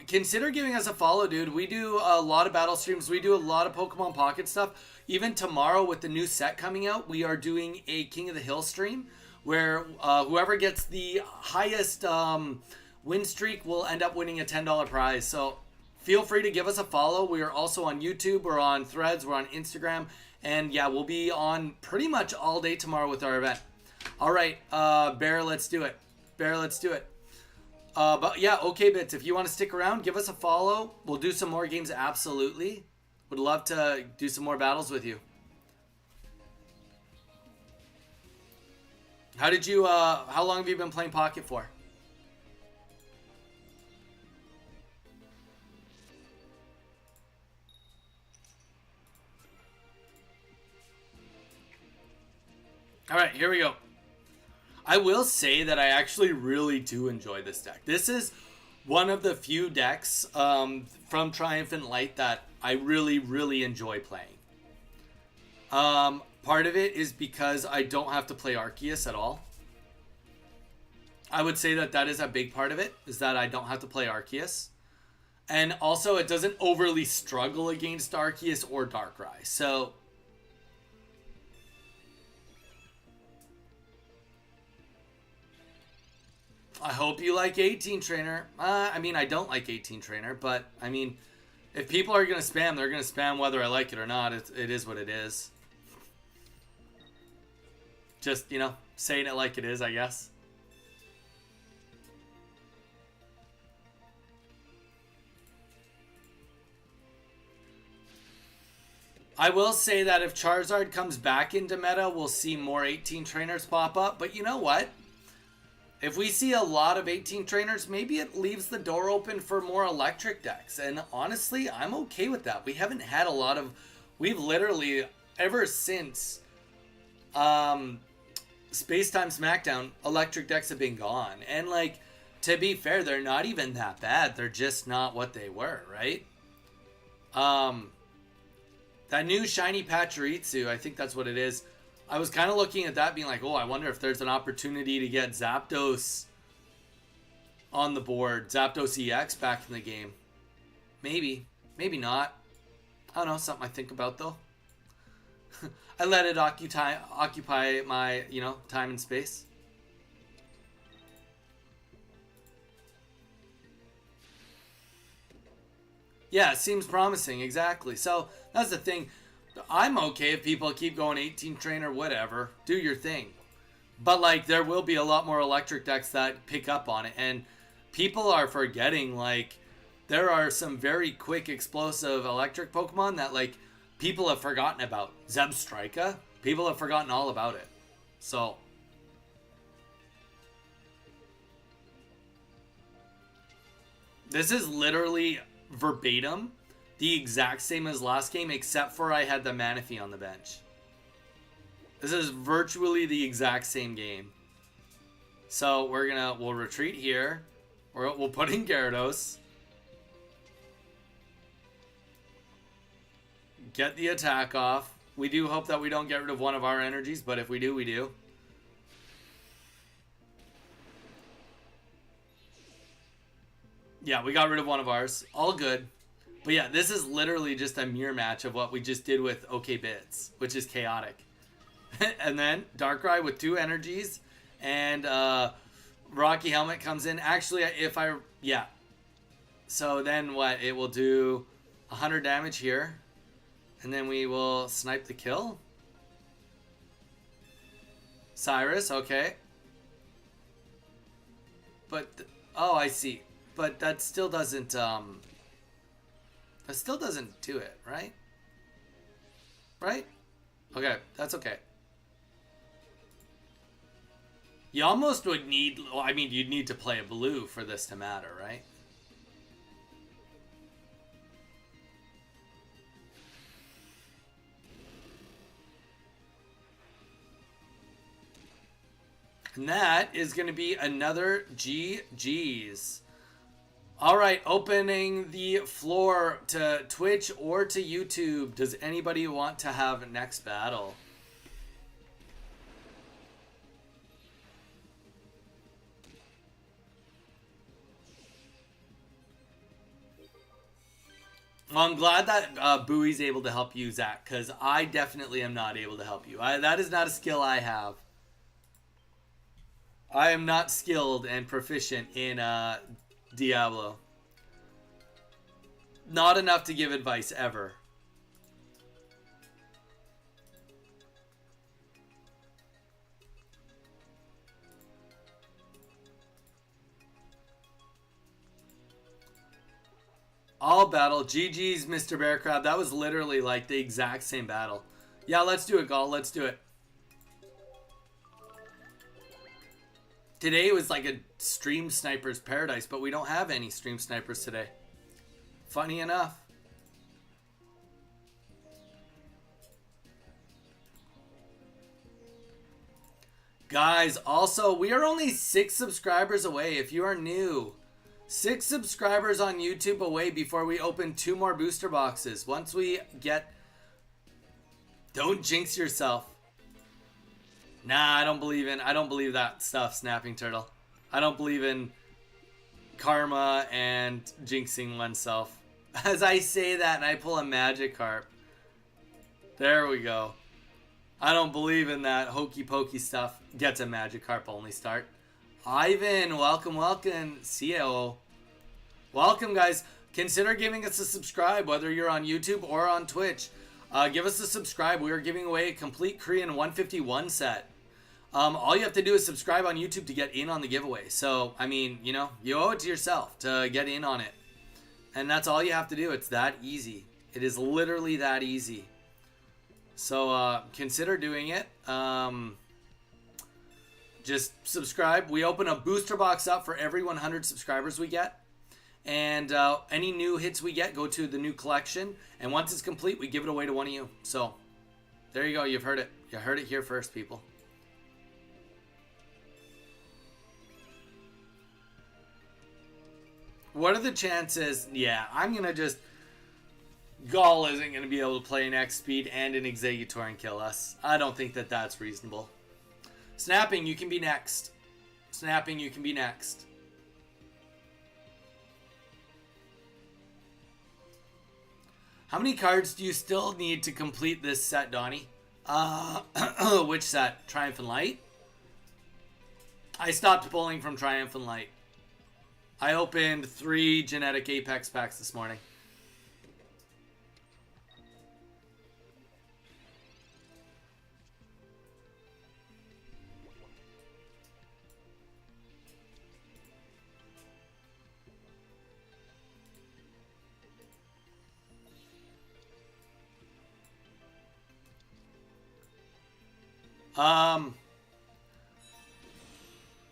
Consider giving us a follow, dude. We do a lot of battle streams. We do a lot of Pokemon Pocket stuff. Even tomorrow with the new set coming out, we are doing a King of the Hill stream where whoever gets the highest win streak will end up winning a $10 prize. So feel free to give us a follow. We are also on YouTube. We're on Threads. We're on Instagram. And yeah, we'll be on pretty much all day tomorrow with our event. All right, Bear, let's do it. Bear, let's do it. But yeah, okay, Bits, if you want to stick around, give us a follow. We'll do some more games, absolutely. Would love to do some more battles with you. How long have you been playing Pocket for? All right, here we go. I will say that I actually really do enjoy this deck. This is one of the few decks from Triumphant Light that I really, really enjoy playing. Part of it is because I don't have to play Arceus at all. I would say that that is a big part of it, is that I don't have to play Arceus. And also, it doesn't overly struggle against Arceus or Darkrai. So I hope you like 18 Trainer. I mean, I don't like 18 Trainer, but I mean, if people are going to spam, they're going to spam whether I like it or not. It is what it is. Just, you know, saying it like it is, I guess. I will say that if Charizard comes back into meta, we'll see more 18 Trainers pop up. But you know what? If we see a lot of 18 Trainers, maybe it leaves the door open for more electric decks. And honestly, I'm okay with that. We haven't had a lot of... We've literally, ever since Space Time Smackdown, electric decks have been gone. And, like, to be fair, they're not even that bad. They're just not what they were, right? That new shiny Pachirisu, I think that's what it is. I was kind of looking at that being like, oh, I wonder if there's an opportunity to get Zapdos on the board. Zapdos EX back in the game. Maybe. Maybe not. I don't know. Something I think about, though. I let it occupy my, you know, time and space. Yeah, it seems promising. Exactly. So, that's the thing. I'm okay if people keep going 18 Trainer, whatever. Do your thing. But, like, there will be a lot more electric decks that pick up on it. And people are forgetting, like, there are some very quick, explosive electric Pokemon that, like, people have forgotten about. Zebstrika, people have forgotten all about it. So, this is literally verbatim the exact same as last game, except for I had the Manaphy on the bench. This is virtually the exact same game. So we'll retreat here. We'll put in Gyarados. Get the attack off. We do hope that we don't get rid of one of our energies, but if we do, we do. Yeah, we got rid of one of ours. All good. But yeah, this is literally just a mirror match of what we just did with OK Bits, which is chaotic. And then Darkrai with 2 energies, and Rocky Helmet comes in. Actually, So then what? It will do 100 damage here. And then we will snipe the kill. Cyrus, okay. But, oh, I see. But that still doesn't, that still doesn't do it, right? Right? Okay, that's okay. You almost would need, well, I mean, you'd need to play a blue for this to matter, right? And that is going to be another GG's. All right, opening the floor to Twitch or to YouTube. Does anybody want to have next battle? Well, I'm glad that Bowie's able to help you, Zach, because I definitely am not able to help you. That is not a skill I have. I am not skilled and proficient in Diablo. Not enough to give advice ever. All battle. GG's, Mr. Bearcrab. That was literally like the exact same battle. Yeah, let's do it, Gall. Let's do it. Today was like a stream sniper's paradise, but we don't have any stream snipers today. Funny enough. Guys, also, we are only 6 subscribers away. If you are new, 6 subscribers on YouTube away before we open 2 more booster boxes. Once we get... Don't jinx yourself. Nah, I don't believe that stuff, Snapping Turtle. I don't believe in karma and jinxing oneself. As I say that and I pull a Magikarp. There we go. I don't believe in that hokey pokey stuff. Gets a Magikarp only start. Ivan, welcome, welcome. CEO. Welcome, guys. Consider giving us a subscribe, whether you're on YouTube or on Twitch. Give us a subscribe. We are giving away a complete Korean 151 set. All you have to do is subscribe on YouTube to get in on the giveaway. So, I mean, you know, you owe it to yourself to get in on it. And that's all you have to do. It's that easy. It is literally that easy. So, consider doing it. Just subscribe. We open a booster box up for every 100 subscribers we get. And any new hits we get go to the new collection. And once it's complete, we give it away to one of you. So, there you go. You've heard it. You heard it here first, people. What are the chances? Yeah, I'm going to just... Gall isn't going to be able to play an X-Speed and an Exeggutor and kill us. I don't think that that's reasonable. Snapping, you can be next. Snapping, you can be next. How many cards do you still need to complete this set, Donnie? Which set? Triumphant Light? I stopped pulling from Triumphant Light. I opened 3 Genetic Apex packs this morning.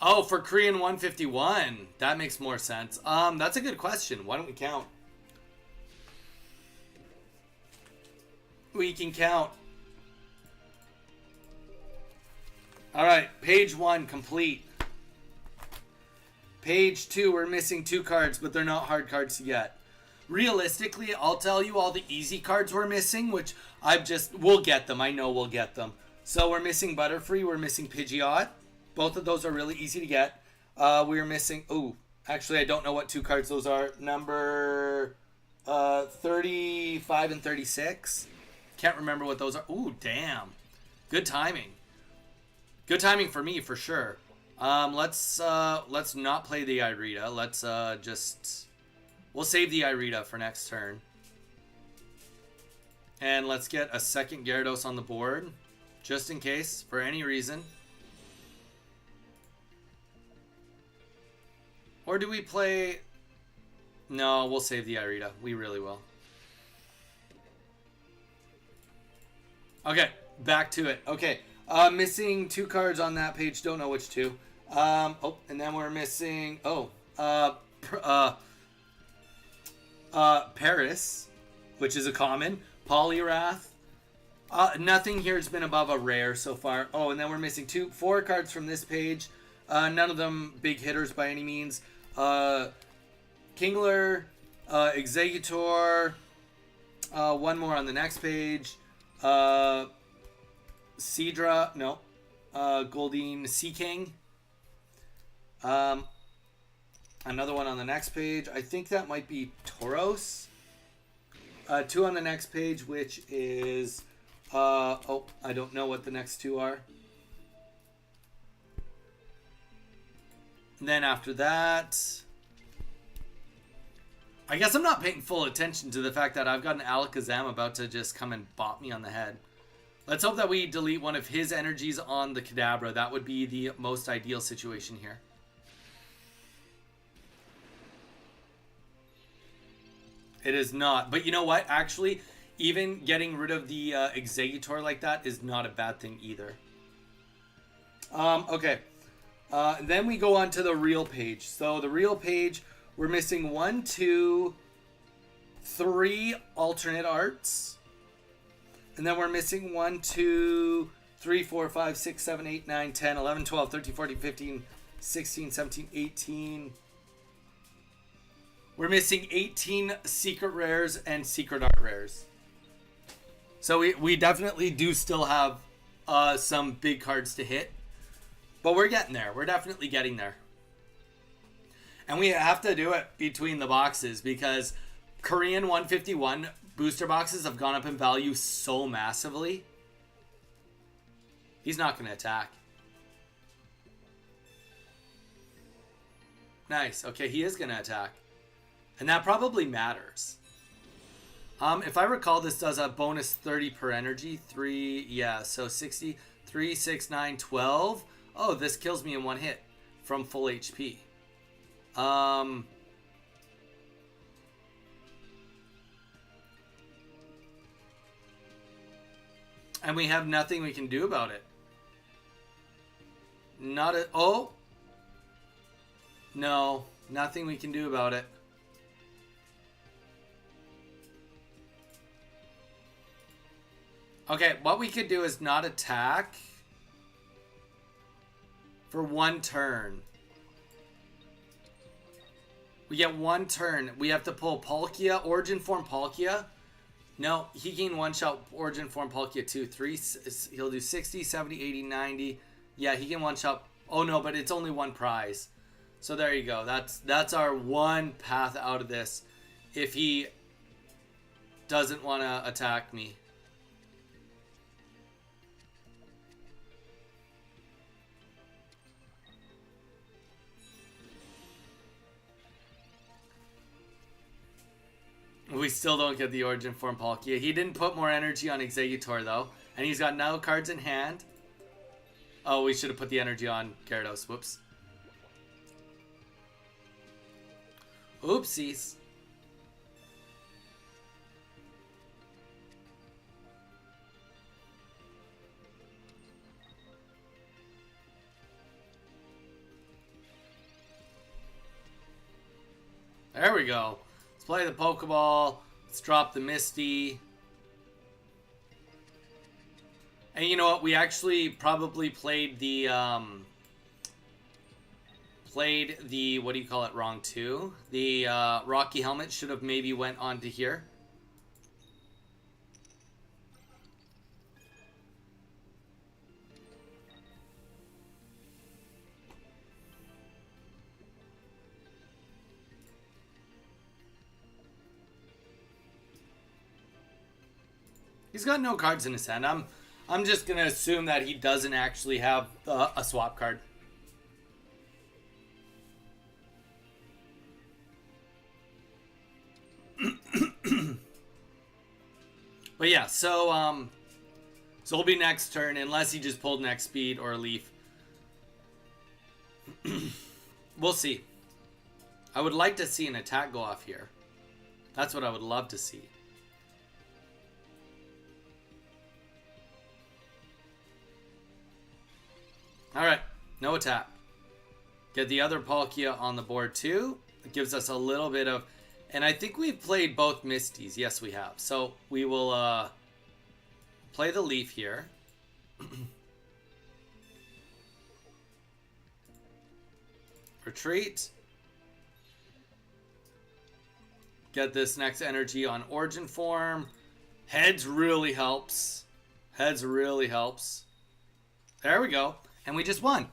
Oh, for Korean 151. That makes more sense. That's a good question. Why don't we count? We can count. All right, page 1 complete. Page 2, we're missing 2 cards, but they're not hard cards to get. Realistically, I'll tell you all the easy cards we're missing, which we'll get them. I know we'll get them. So we're missing Butterfree, we're missing Pidgeot. Both of those are really easy to get. We're missing, actually I don't know what 2 cards those are. Number 35 and 36. Can't remember what those are. Ooh, damn. Good timing. Good timing for me, for sure. Let's not play the Irida. Let's just We'll save the Irida for next turn. And let's get a second Gyarados on the board, just in case, for any reason. Or do we play... No, we'll save the Irida. We really will. Okay, back to it. Okay, missing 2 cards on that page. Don't know which 2. Oh, and then we're missing... Oh, Paris, which is a common. Poliwrath. Nothing here has been above a rare so far. Oh, and then we're missing 4 cards from this page. None of them big hitters by any means. Kingler, Exeggutor, 1 more on the next page. Seadra, no. Goldeen Seaking. Another one on the next page. I think that might be Tauros. 2 on the next page, which is... oh, I don't know what the next 2 are. And then after that... I guess I'm not paying full attention to the fact that I've got an Alakazam about to just come and bop me on the head. Let's hope that we delete one of his energies on the Kadabra. That would be the most ideal situation here. It is not. But you know what? Actually, even getting rid of the Exeggutor like that is not a bad thing either. Okay. Then we go on to the real page. So the real page, we're missing 1, 2, 3 alternate arts. And then we're missing 1, 2, 3, 4, 5, 6, 7, 8, 9, 10, 11, 12, 13, 14, 15, 16, 17, 18... We're missing 18 secret rares and secret art rares. So we definitely do still have some big cards to hit. But we're getting there. We're definitely getting there. And we have to do it between the boxes because Korean 151 booster boxes have gone up in value so massively. He's not going to attack. Nice. Okay, he is going to attack. And that probably matters. If I recall, this does a bonus 30 per energy. 3, yeah, so 60. 3, 6, 9, 12. Oh, this kills me in 1 hit from full HP. And we have nothing we can do about it. Not a... Oh! No, nothing we can do about it. Okay, what we could do is not attack for 1 turn. We get 1 turn. We have to pull Palkia, Origin Form Palkia. No, he can one-shot Origin Form Palkia too. 3, he'll do 60, 70, 80, 90. Yeah, he can one-shot. Oh no, but it's only 1 prize. So there you go. That's our 1 path out of this. If he doesn't want to attack me. We still don't get the Origin Form Palkia. He didn't put more energy on Exeggutor, though. And he's got no cards in hand. Oh, we should have put the energy on Gyarados. Whoops. Oopsies. There we go. Let's play the Pokeball. Let's drop the Misty. And you know what? We actually probably played the what do you call it, wrong too. The Rocky Helmet should have maybe went on to here. He's got no cards in his hand. I'm just gonna assume that he doesn't actually have a swap card. But yeah, so it'll be next turn unless he just pulled next speed or a leaf. We'll see. I would like to see an attack go off here. That's what I would love to see. Alright, no attack. Get the other Palkia on the board too. It gives us a little bit of... And I think we've played both Misties. Yes, we have. So we will play the Leaf here. Retreat. Get this next energy on Origin Form. Heads really helps. Heads really helps. There we go. And we just won.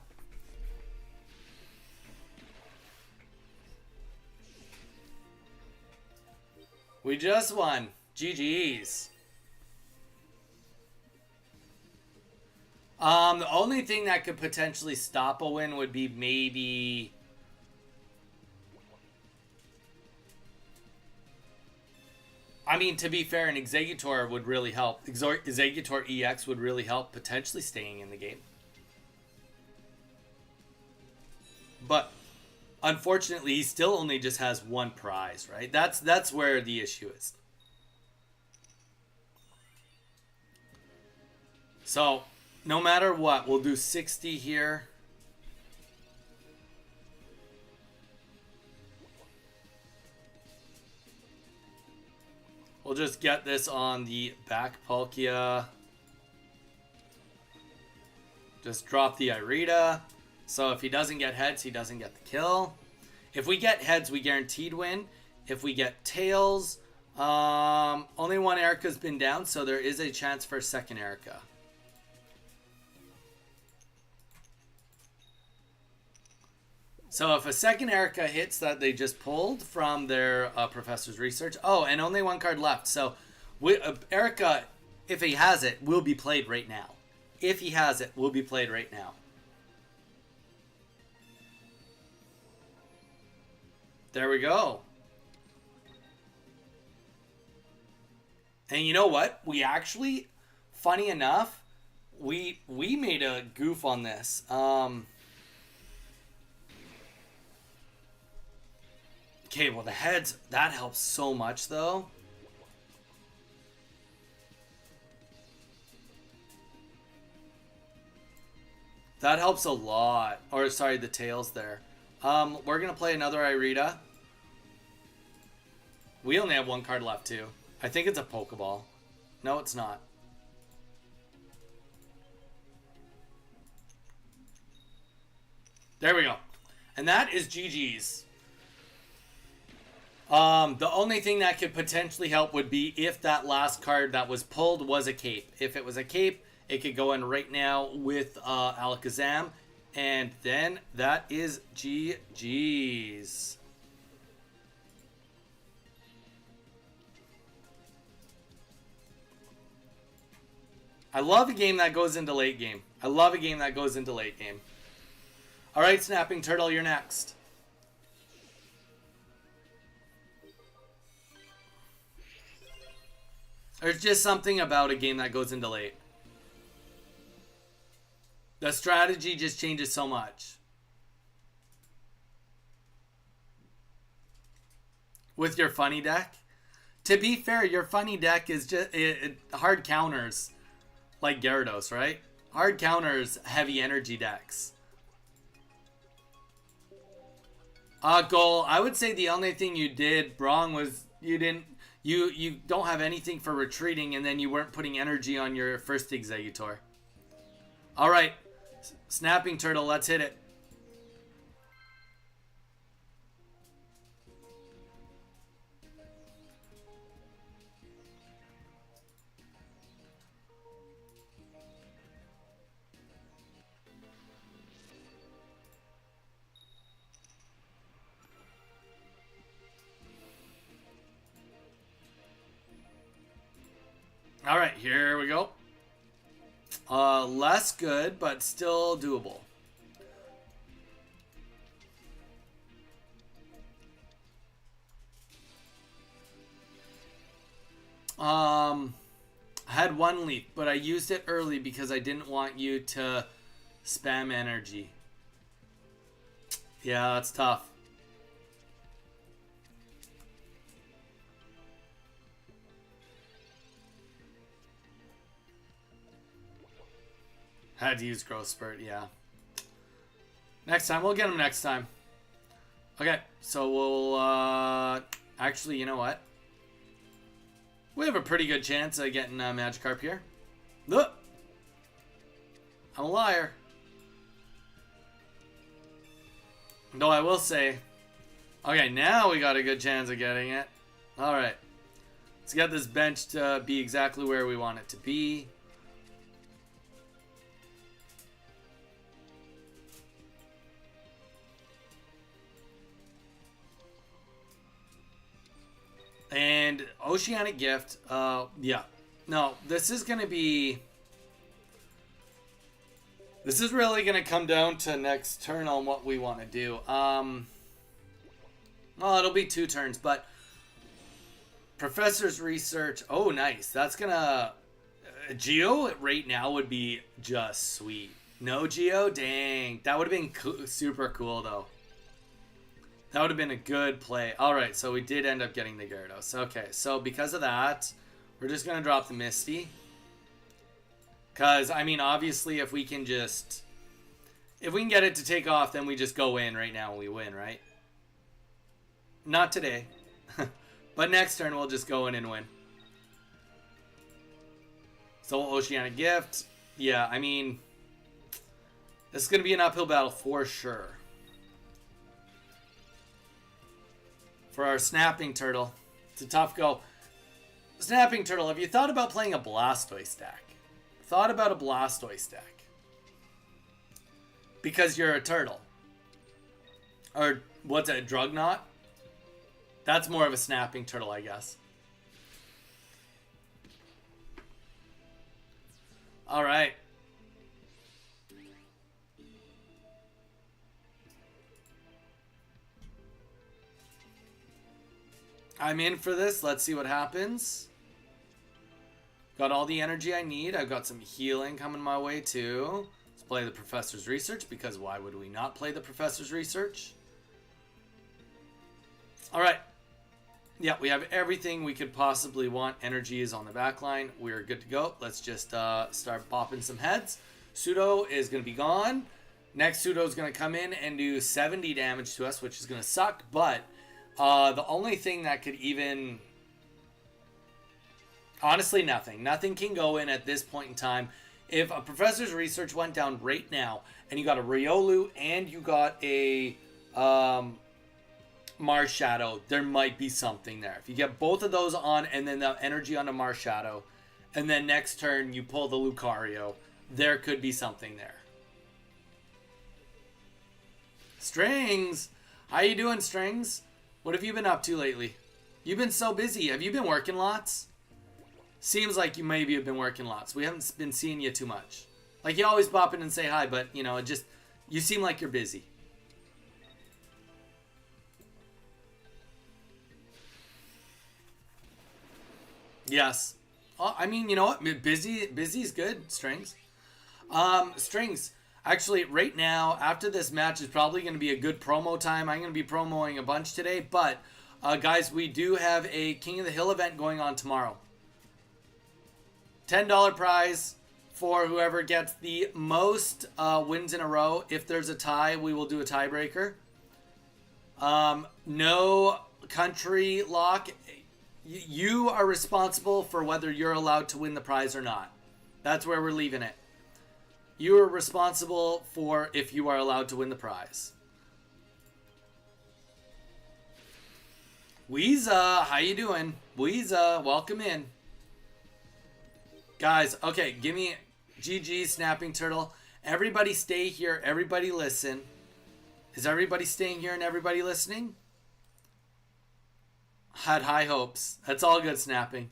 We just won. GG's. The only thing that could potentially stop a win would be maybe... I mean, to be fair, an Exeggutor would really help. Exeggutor EX would really help potentially staying in the game. But unfortunately, he still only just has one prize, right? That's where the issue is. So, no matter what, we'll do 60 here. We'll just get this on the back Palkia. Just drop the Irida. So if he doesn't get heads, he doesn't get the kill. If we get heads, we guaranteed win. If we get tails, only one Erica's been down, so there is a chance for a second Erica. So if a second Erica hits that they just pulled from their professor's research. Oh, and only one card left. So Erica, if he has it, will be played right now. If he has it, will be played right now. There we go. And you know what? We actually, funny enough, we made a goof on this. Okay, well the heads, that helps so much though. That helps a lot. Or sorry, the tails there. We're going to play another Irida. We only have one card left, too. I think it's a Pokeball. No, it's not. There we go. And that is GG's. The only thing that could potentially help would be if that last card that was pulled was a Cape. If it was a Cape, it could go in right now with Alakazam. And then that is GG's. I love a game that goes into late game. I love a game that goes into late game. Alright, Snapping Turtle, you're next. There's just something about a game that goes into late. The strategy just changes so much. With your funny deck? To be fair, your funny deck is just hard counters. Like Gyarados, right? Hard counters heavy energy decks. Goal, I would say the only thing you did wrong was you don't have anything for retreating, and then you weren't putting energy on your first Exeggutor. Alright. Snapping Turtle, let's hit it. Alright, here we go. Less good, but still doable. I had one leaf, but I used it early because I didn't want you to spam energy. Yeah, that's tough. Had to use growth spurt, yeah. Next time, we'll get him next time. Okay, so we'll, actually, you know what? We have a pretty good chance of getting Magikarp here. Look! I'm a liar. Though I will say... Okay, now we got a good chance of getting it. Alright. Let's get this bench to be exactly where we want it to be. And Oceanic Gift, yeah. No, this is going to be... This is really going to come down to next turn on what we want to do. Well, it'll be 2 turns, but... Professor's Research, oh, nice. That's going to... Geo right now would be just sweet. No Geo? Dang. That would have been super cool, though. That would have been a good play. Alright, so we did end up getting the Gyarados. Okay, so because of that, we're just going to drop the Misty. Because, I mean, obviously, if we can just... If we can get it to take off, then we just go in right now and we win, right? Not today. But next turn, we'll just go in and win. So, Oceanic Gift. Yeah, I mean... This is going to be an uphill battle for sure. For our Snapping Turtle. It's a tough go. Snapping Turtle, have you thought about playing a Blastoise deck? Thought about a Blastoise deck? Because you're a turtle. Or, what's it, Drugnot? That's more of a Snapping Turtle, I guess. Alright. I'm in for this. Let's see what happens. Got all the energy I need. I've got some healing coming my way too. Let's play the Professor's Research, because why would we not play the Professor's Research? Alright. Yeah, we have everything we could possibly want. Energy is on the back line. We're good to go. Let's just start popping some heads. Pseudo is going to be gone. Next Pseudo is going to come in and do 70 damage to us, which is going to suck, but... the only thing that could even... Honestly, nothing. Nothing can go in at this point in time. If a Professor's Research went down right now, and you got a Riolu, and you got a Marshadow, there might be something there. If you get both of those on, and then the energy on a Marshadow, and then next turn you pull the Lucario, there could be something there. Strings! How you doing, Strings? What have you been up to lately? You've been so busy. Have you been working lots? Seems like you maybe have been working lots. We haven't been seeing you too much. Like, you always pop in and say hi, but, you know, it just... You seem like you're busy. Yes. Oh, I mean, you know what? Busy's good, Strings. Strings... Actually, right now, after this match is probably going to be a good promo time. I'm going to be promoting a bunch today. But, guys, we do have a King of the Hill event going on tomorrow. $10 prize for whoever gets the most wins in a row. If there's a tie, we will do a tiebreaker. No country lock. You are responsible for whether you're allowed to win the prize or not. That's where we're leaving it. You are responsible for if you are allowed to win the prize. Weeza, how you doing? Weeza, welcome in. Guys, okay, give me GG, Snapping Turtle. Everybody stay here. Everybody listen. Is everybody staying here and everybody listening? Had high hopes. That's all good, Snapping.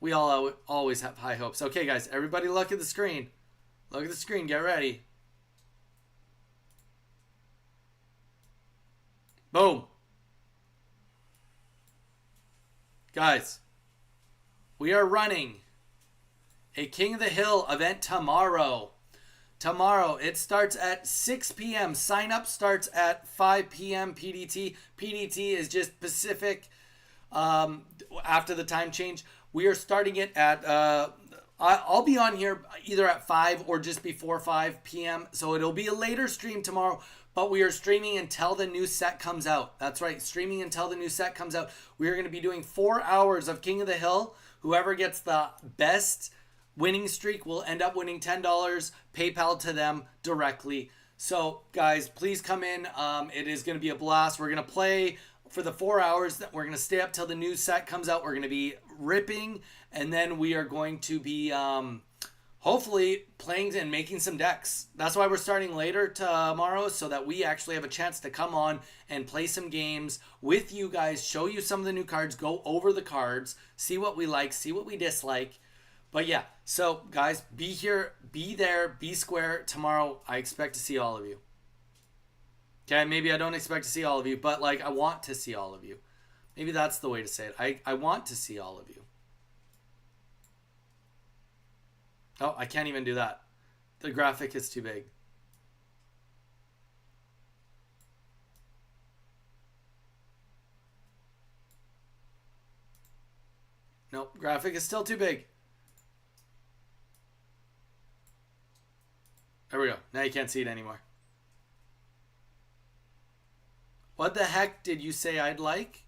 We all always have high hopes. Okay, guys, everybody look at the screen. Look at the screen. Get ready. Boom. Guys, we are running A King of the Hill event tomorrow. Tomorrow, it starts at 6 p.m. Sign up starts at 5 p.m. PDT. PDT is just Pacific. After the time change, we are starting it at. I'll be on here either at 5 or just before 5 p.m. So it'll be a later stream tomorrow, but we are streaming until the new set comes out. That's right, streaming until the new set comes out. We are going to be doing 4 hours of King of the Hill. Whoever gets the best winning streak will end up winning $10 PayPal to them directly. So guys, please come in. It is going to be a blast. We're going to play for the 4 hours. That we're going to stay up till the new set comes out. We're going to be ripping, and then we are going to be hopefully playing and making some decks. That's why we're starting later tomorrow, so that we actually have a chance to come on and play some games with you guys, show you some of the new cards, go over the cards, see what we like, see what we dislike. But yeah, so guys, be here, be there, be square tomorrow. I expect to see all of you. Okay, maybe I don't expect to see all of you, but like I want to see all of you. Maybe that's the way to say it. I want to see all of you. Oh, I can't even do that. The graphic is too big. Nope, graphic is still too big. There we go. Now you can't see it anymore. What the heck did you say I'd like?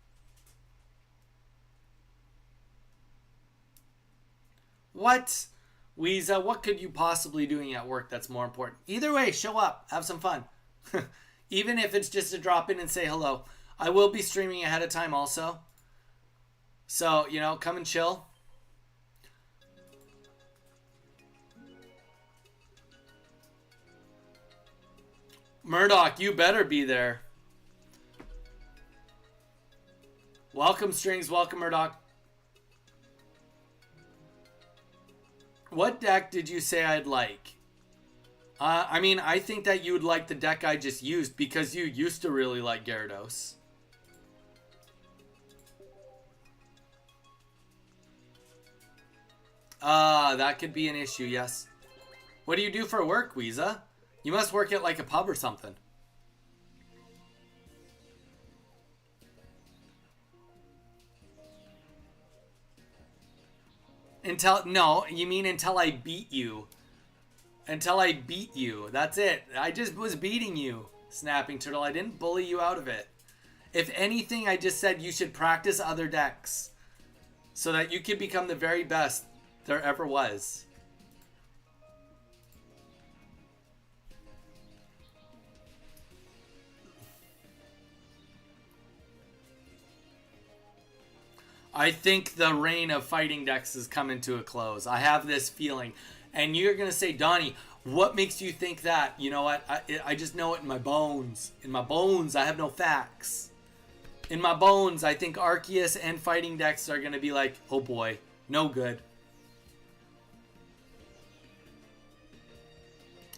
What? Weeza, what could you possibly doing at work that's more important? Either way, show up. Have some fun. Even if it's just to drop in and say hello. I will be streaming ahead of time also. So, you know, come and chill. Murdoch, you better be there. Welcome, Strings. Welcome, Murdoch. What deck did you say I'd like? I mean, I think that you would like the deck I just used because you used to really like Gyarados. That could be an issue, yes. What do you do for work, Weeza? You must work at like a pub or something. No, you mean until I beat you. Until I beat you. That's it. I just was beating you, Snapping Turtle. I didn't bully you out of it. If anything, I just said you should practice other decks so that you could become the very best there ever was. I think the reign of fighting decks is coming to a close. I have this feeling. And you're going to say, Donnie, what makes you think that? You know what? I just know it in my bones. In my bones, I have no facts. In my bones, I think Arceus and fighting decks are going to be like, oh boy, no good.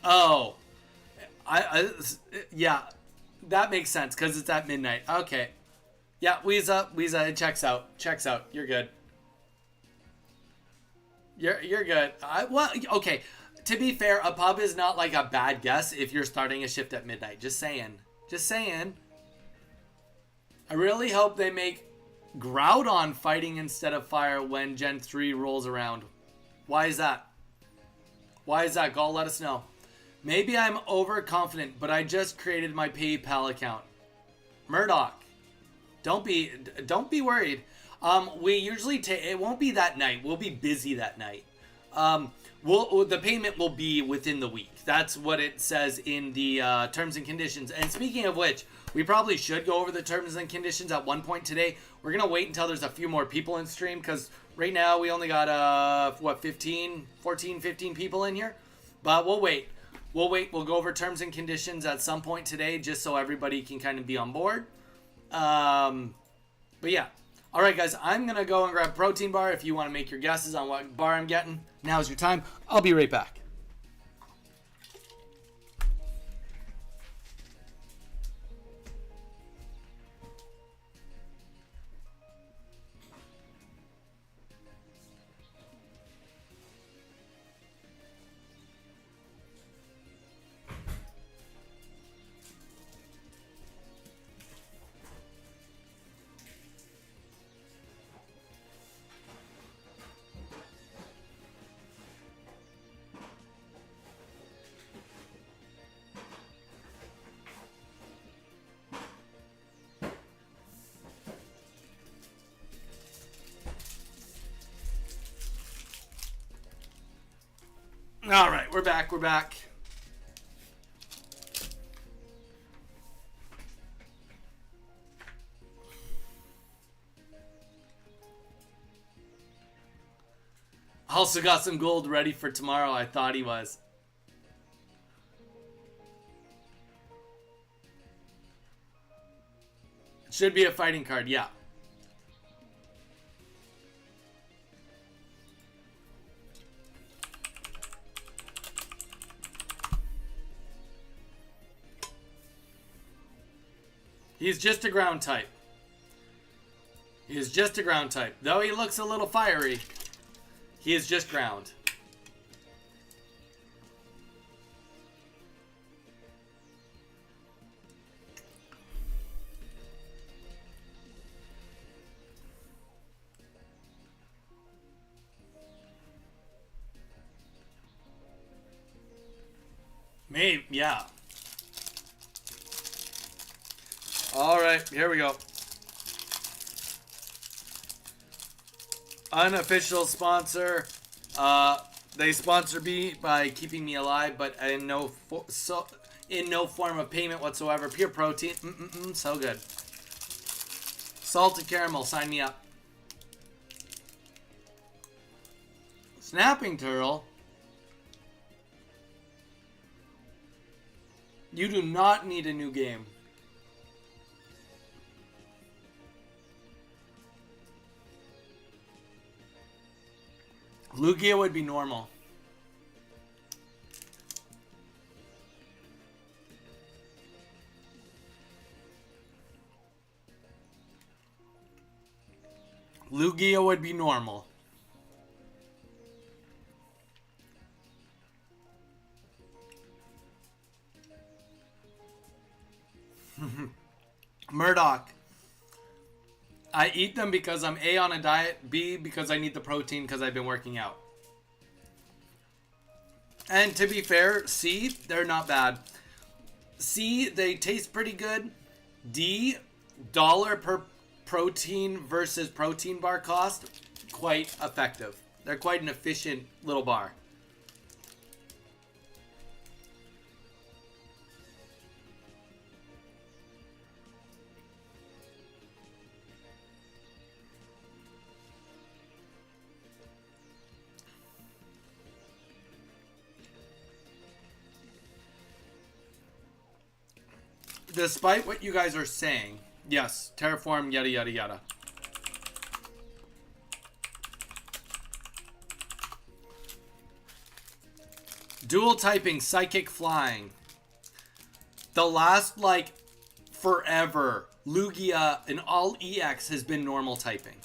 Oh. Yeah, that makes sense because it's at midnight. Okay. Yeah, Weeza, it checks out. Checks out. You're good. You're good. Well, okay. To be fair, a pub is not like a bad guess if you're starting a shift at midnight. Just saying. Just saying. I really hope they make Groudon fighting instead of fire when Gen 3 rolls around. Why is that? Why is that? Gall, let us know. Maybe I'm overconfident, but I just created my PayPal account. Murdoch. Don't be worried. We usually it won't be that night. We'll be busy that night. The payment will be within the week. That's what it says in the terms and conditions. And speaking of which, we probably should go over the terms and conditions at one point today. We're gonna wait until there's a few more people in stream because right now we only got 14, 15 people in here. But we'll wait. We'll go over terms and conditions at some point today just so everybody can kind of be on board. But yeah. All right, guys, I'm going to go and grab a protein bar. If you want to make your guesses on what bar I'm getting, now's your time. I'll be right back. All right, we're back. We're back. Also got some gold ready for tomorrow. I thought he was. It should be a fighting card, yeah. He's just a ground type. He is just a ground type. Though he looks a little fiery, he is just ground. Maybe, yeah. All right, here we go. Unofficial sponsor. They sponsor me by keeping me alive, but in no form of payment whatsoever. Pure protein. So good. Salted caramel. Sign me up. Snapping turtle. You do not need a new game. Lugia would be normal. Lugia would be normal. Murdoch. I eat them because I'm A, on a diet, B, because I need the protein because I've been working out. And to be fair, C, they're not bad. C, they taste pretty good. D, dollar per protein versus protein bar cost, quite effective. They're quite an efficient little bar. Despite what you guys are saying, yes, terraform, yada, yada, yada. Dual typing, psychic flying. The last, like, forever, Lugia and all EX has been normal typing.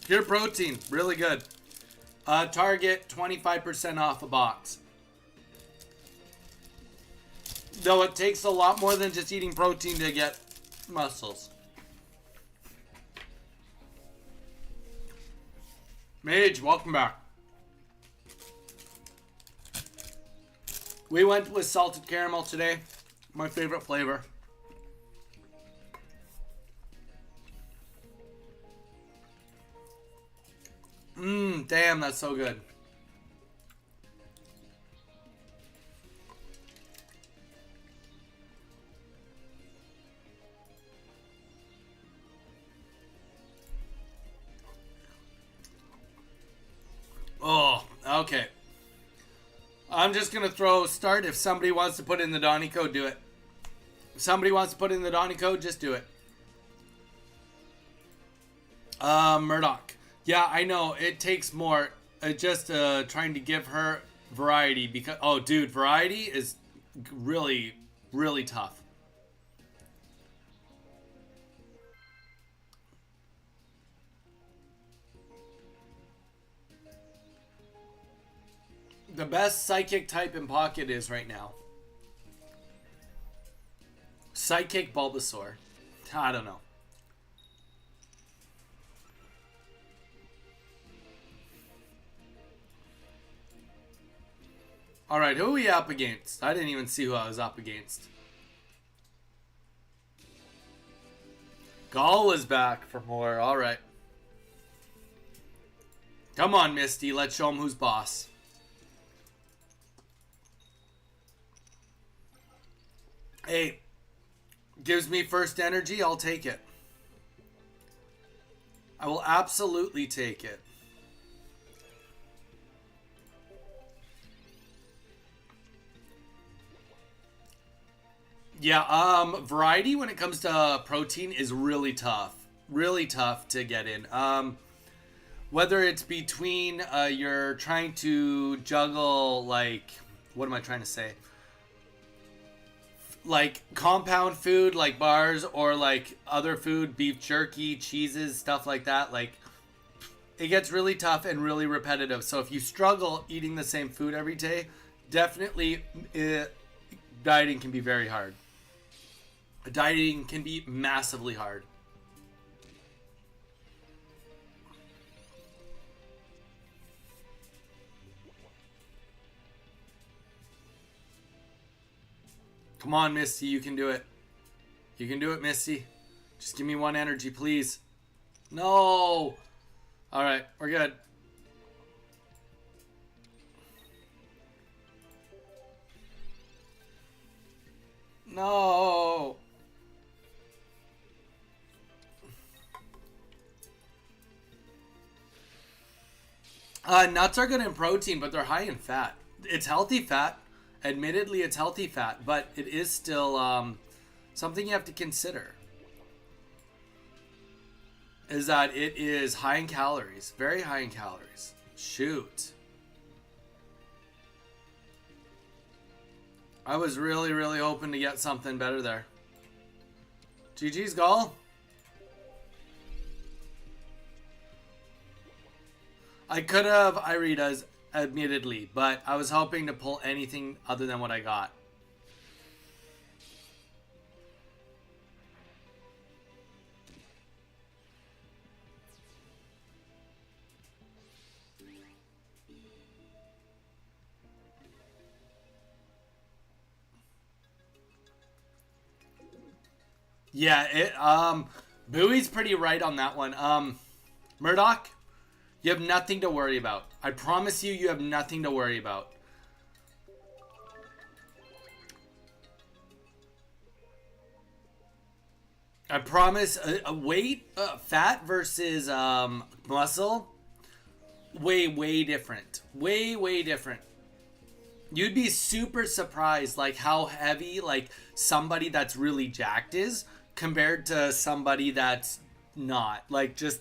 Pure protein, really good. Target 25% off a box. Though it takes a lot more than just eating protein to get muscles. Mage, welcome back. We went with salted caramel today. My favorite flavor. Damn, that's so good. Oh, okay. I'm just gonna throw start. If somebody wants to put in the Donny code, do it. If somebody wants to put in the Donny code, just do it. Murdoch. Yeah, I know. It takes more. Just trying to give her variety because... Oh, dude, variety is really, really tough. The best psychic type in Pocket is right now. Psychic Bulbasaur. I don't know. Alright, who are we up against? I didn't even see who I was up against. Gall is back for more. Alright. Come on, Misty. Let's show him who's boss. Hey. Gives me first energy. I'll take it. I will absolutely take it. Yeah, variety when it comes to protein is really tough. Really tough to get in. Whether it's between you're trying to juggle, like, what am I trying to say? Like compound food, like bars, or like other food, beef jerky, cheeses, stuff like that. Like, it gets really tough and really repetitive. So if you struggle eating the same food every day, definitely dieting can be very hard. Dieting can be massively hard. Come on, Misty, you can do it. You can do it, Misty. Just give me one energy, please. No! Alright, we're good. No! Nuts are good in protein, but they're high in fat. It's healthy fat. Admittedly, it's healthy fat, but it is still something you have to consider. Is that it is high in calories. Very high in calories. Shoot. I was really, really hoping to get something better there. GG's, Gall. I could have Irita's, admittedly, but I was hoping to pull anything other than what I got. Yeah, Bowie's pretty right on that one. Murdoch, you have nothing to worry about. I promise you, you have nothing to worry about. I promise, weight, fat versus muscle, way different. Way different. You'd be super surprised, like, how heavy, like, somebody that's really jacked is compared to somebody that's not. Like, just,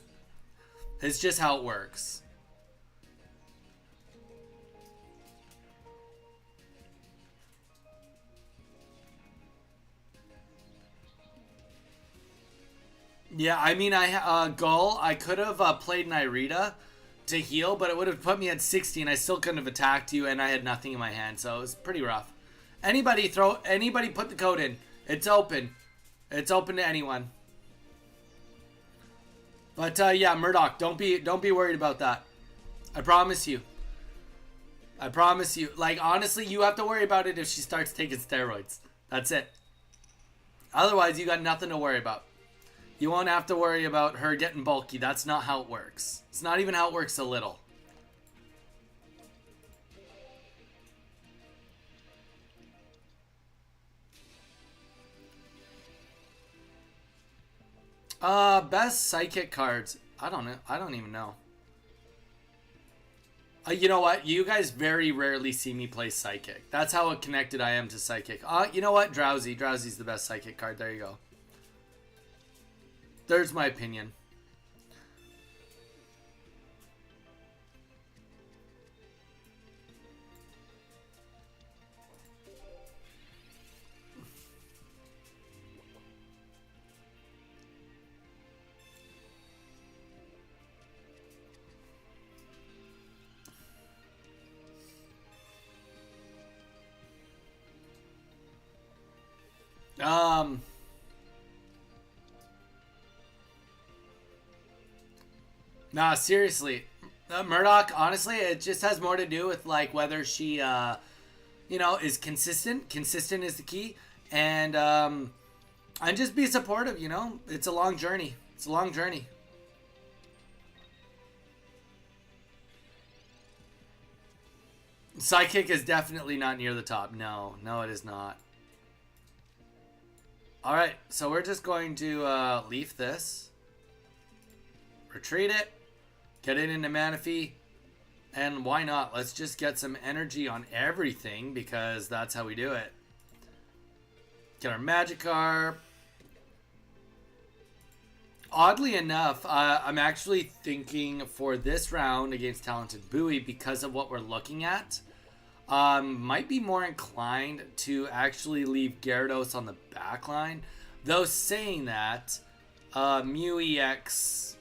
it's just how it works. Yeah, I mean, Gull, I could have played Nyrita to heal, but it would have put me at 60 and I still couldn't have attacked you and I had nothing in my hand, so it was pretty rough. Anybody put the code in. It's open. It's open to anyone. But yeah, Murdoch, don't be worried about that. I promise you. I promise you. Like, honestly, you have to worry about it if she starts taking steroids. That's it. Otherwise, you got nothing to worry about. You won't have to worry about her getting bulky. That's not how it works. It's not even how it works a little. Best psychic cards. I don't know. I don't even know. You know what? You guys very rarely see me play psychic. That's how connected I am to psychic. You know what? Drowsy. Drowsy's the best psychic card. There you go. There's my opinion. Nah, seriously. Murdoch, honestly, it just has more to do with like whether she is consistent. Consistent is the key. And just be supportive, It's a long journey. It's a long journey. Psychic is definitely not near the top. No, no, it is not. Alright, so we're just going to leaf this. Retreat it. Get it into Manaphy. And why not? Let's just get some energy on everything because that's how we do it. Get our Magikarp. Oddly enough, I'm actually thinking for this round against Talented Bowie, because of what we're looking at, might be more inclined to actually leave Gyarados on the back line. Though saying that, Mew EX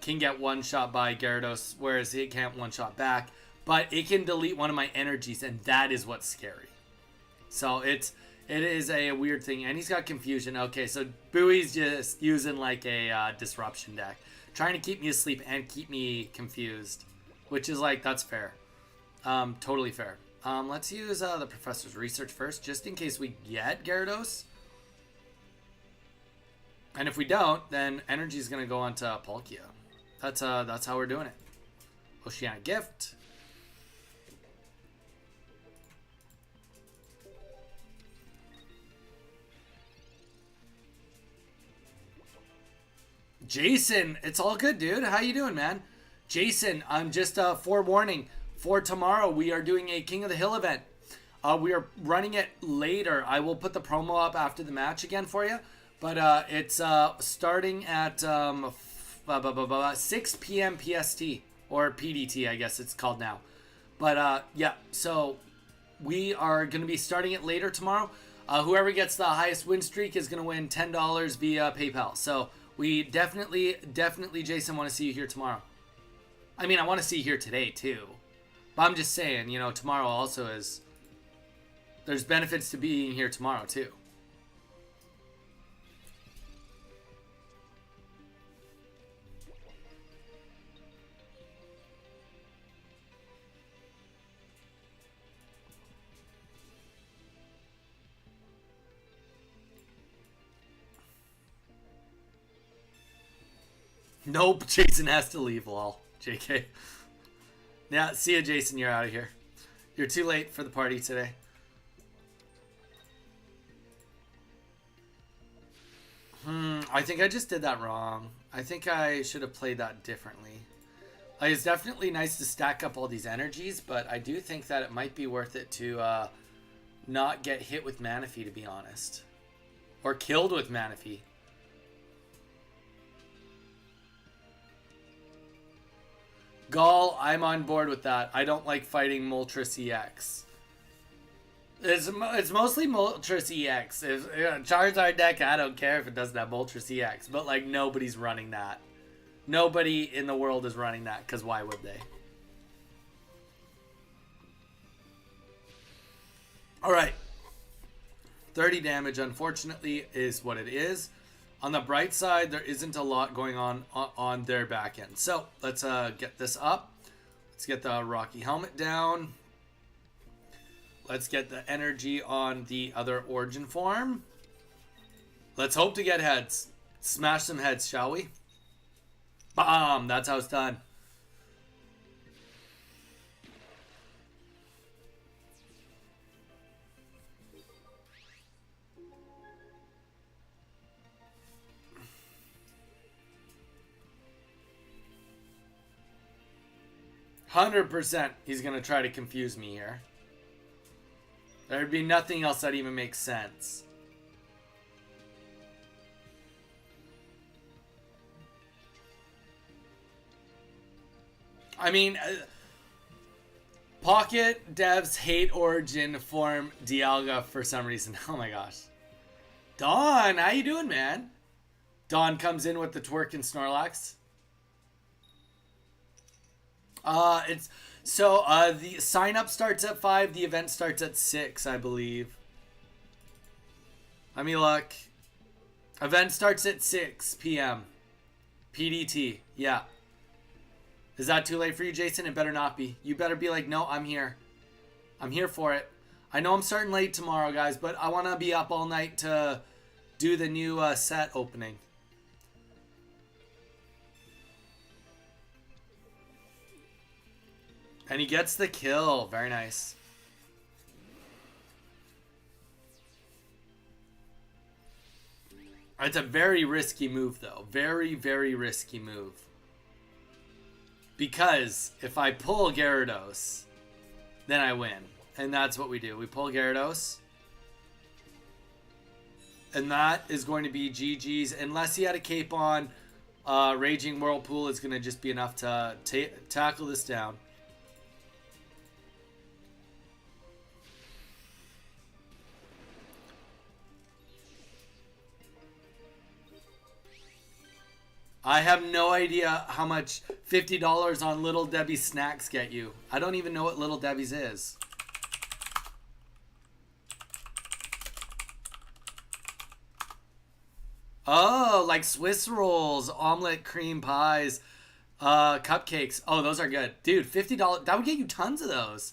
can get one-shot by Gyarados, whereas it can't one-shot back. But it can delete one of my energies, and that is what's scary. So it is a weird thing. And he's got Confusion. Okay, so Bowie's just using like a disruption deck. Trying to keep me asleep and keep me confused. Which is like, that's fair. Totally fair. Let's use the Professor's Research first, just in case we get Gyarados. And if we don't, then energy's going to go onto Palkia. That's how we're doing it. Oceanic Gift. Jason, it's all good, dude. How you doing, man? Jason, I'm just forewarning. For tomorrow, we are doing a King of the Hill event. We are running it later. I will put the promo up after the match again for you. But it's starting at 6 p.m. PST. Or PDT, I guess it's called now. But yeah, so we are going to be starting it later tomorrow. Whoever gets the highest win streak is going to win $10 via PayPal. So we definitely, Jason, want to see you here tomorrow. I mean, I want to see you here today, too. But I'm just saying, tomorrow also is... There's benefits to being here tomorrow, too. Nope, Jason has to leave, lol. JK. Yeah, see ya, Jason. You're out of here. You're too late for the party today. I think I just did that wrong. I think I should have played that differently. It's definitely nice to stack up all these energies, but I do think that it might be worth it to not get hit with Manaphy, to be honest. Or killed with Manaphy. Gall, I'm on board with that. I don't like fighting Moltres EX. It's mostly Moltres EX. If Charizard deck, I don't care if it doesn't have Moltres EX. But like, nobody's running that. Nobody in the world is running that, because why would they? Alright. 30 damage, unfortunately, is what it is. On the bright side, there isn't a lot going on their back end. So, let's get this up. Let's get the Rocky Helmet down. Let's get the energy on the other Origin form. Let's hope to get heads. Smash some heads, shall we? Bam! That's how it's done. 100% he's going to try to confuse me here. There'd be nothing else that even makes sense. I mean, Pocket devs hate Origin form Dialga for some reason. Oh my gosh. Dawn, how you doing, man? Dawn comes in with the twerk and Snorlax. The sign up starts at 5, the event starts at 6, I believe. Let me look. Event starts at 6 p.m. PDT, yeah. Is that too late for you, Jason? It better not be. You better be like, no, I'm here. I'm here for it. I know I'm starting late tomorrow, guys, but I want to be up all night to do the new set opening. And he gets the kill. Very nice. It's a very risky move, though. Very, very risky move. Because if I pull Gyarados, then I win. And that's what we do. We pull Gyarados. And that is going to be GG's. Unless he had a cape on, Raging Whirlpool is going to just be enough to tackle this down. I have no idea how much $50 on Little Debbie's snacks get you. I don't even know what Little Debbie's is. Oh, like Swiss rolls, omelet cream pies, cupcakes. Oh, those are good. Dude, $50. That would get you tons of those.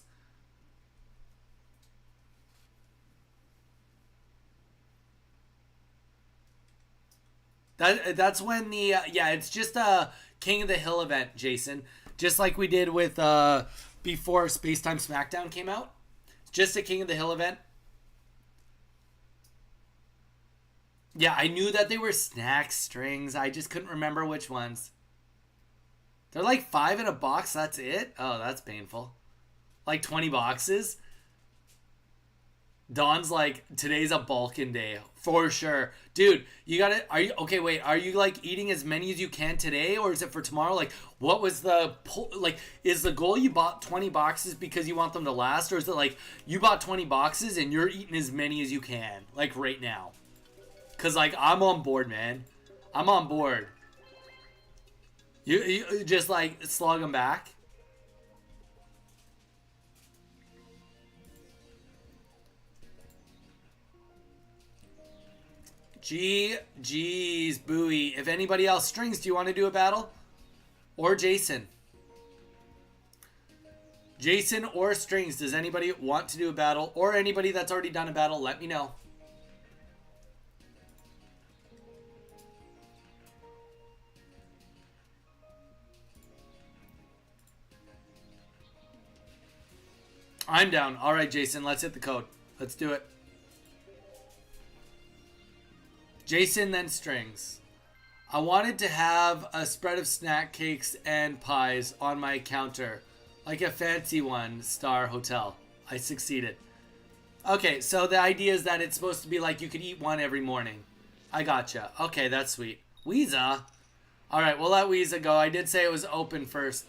That's when the yeah, it's just a King of the Hill event, Jason. Just like we did with before Space Time Smackdown came out. It's just a King of the Hill event. Yeah, I knew that they were snack strings. I just couldn't remember which ones. They're like 5 in a box, that's it? Oh, that's painful. Like 20 boxes? Don's like, today's a Balkan day. For sure. Dude, you gotta, okay, wait, are you like eating as many as you can today, or is it for tomorrow? Like, what was the, like, is the goal you bought 20 boxes because you want them to last, or is it like, you bought 20 boxes and you're eating as many as you can, like right now? Because, like, I'm on board, man. I'm on board. You just, like, slog them back. GG's, Bowie. If anybody else, Strings, do you want to do a battle? Or Jason? Jason or Strings, does anybody want to do a battle? Or anybody that's already done a battle, let me know. I'm down. All right, Jason, let's hit the code. Let's do it. Jason, then Strings. I wanted to have a spread of snack cakes and pies on my counter, like a fancy one star hotel. I succeeded. Okay, so the idea is that it's supposed to be like you could eat one every morning. I gotcha. Okay, that's sweet. Weeza. All right, we'll let Weeza go. I did say it was open first.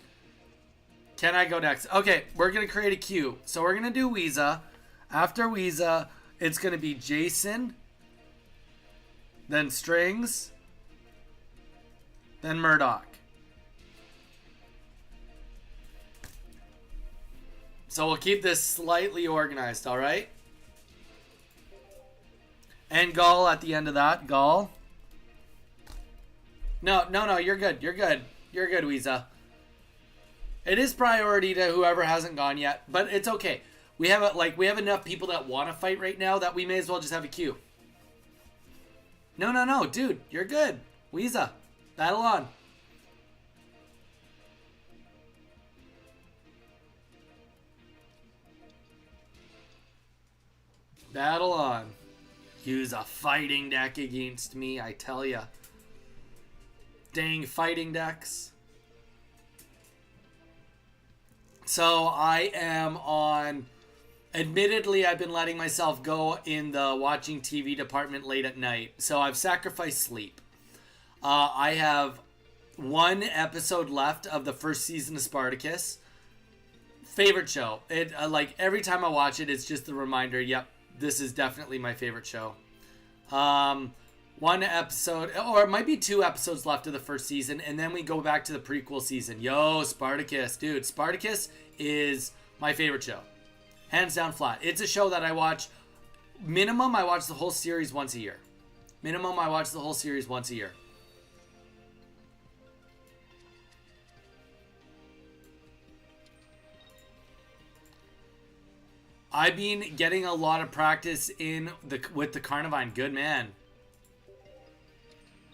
Can I go next? Okay, we're going to create a queue. So we're going to do Weeza. After Weeza, it's going to be Jason, then Strings, then Murdoch. So we'll keep this slightly organized, all right? And Gall at the end of that. Gall. No, you're good. You're good. You're good, Weeza. It is priority to whoever hasn't gone yet, but it's okay. We have enough people that want to fight right now that we may as well just have a queue. No, dude, you're good. Weeza, battle on. Battle on. Use a fighting deck against me, I tell ya. Dang fighting decks. So I am on, admittedly, I've been letting myself go in the watching TV department late at night. So I've sacrificed sleep. I have one episode left of the first season of Spartacus. Favorite show. It like every time I watch it, it's just a reminder, yep, this is definitely my favorite show. One episode, or it might be 2 episodes left of the first season, and then we go back to the prequel season. Yo, Spartacus. Dude, Spartacus is my favorite show. Hands down flat. It's a show that I watch, minimum I watch the whole series once a year. Minimum I watch the whole series once a year. I've been getting a lot of practice in the with the Carnivine. Good man.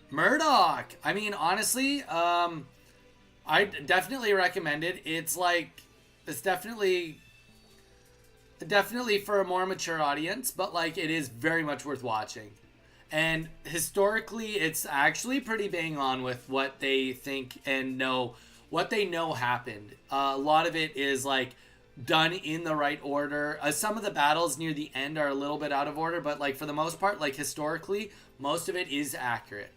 Murdoch. I mean, honestly, I definitely recommend it. It's like, it's definitely for a more mature audience, but like it is very much worth watching. And historically, it's actually pretty bang on with what they think and know, what they know happened. A lot of it is like done in the right order. Some of the battles near the end are a little bit out of order, but like for the most part, like historically, most of it is accurate.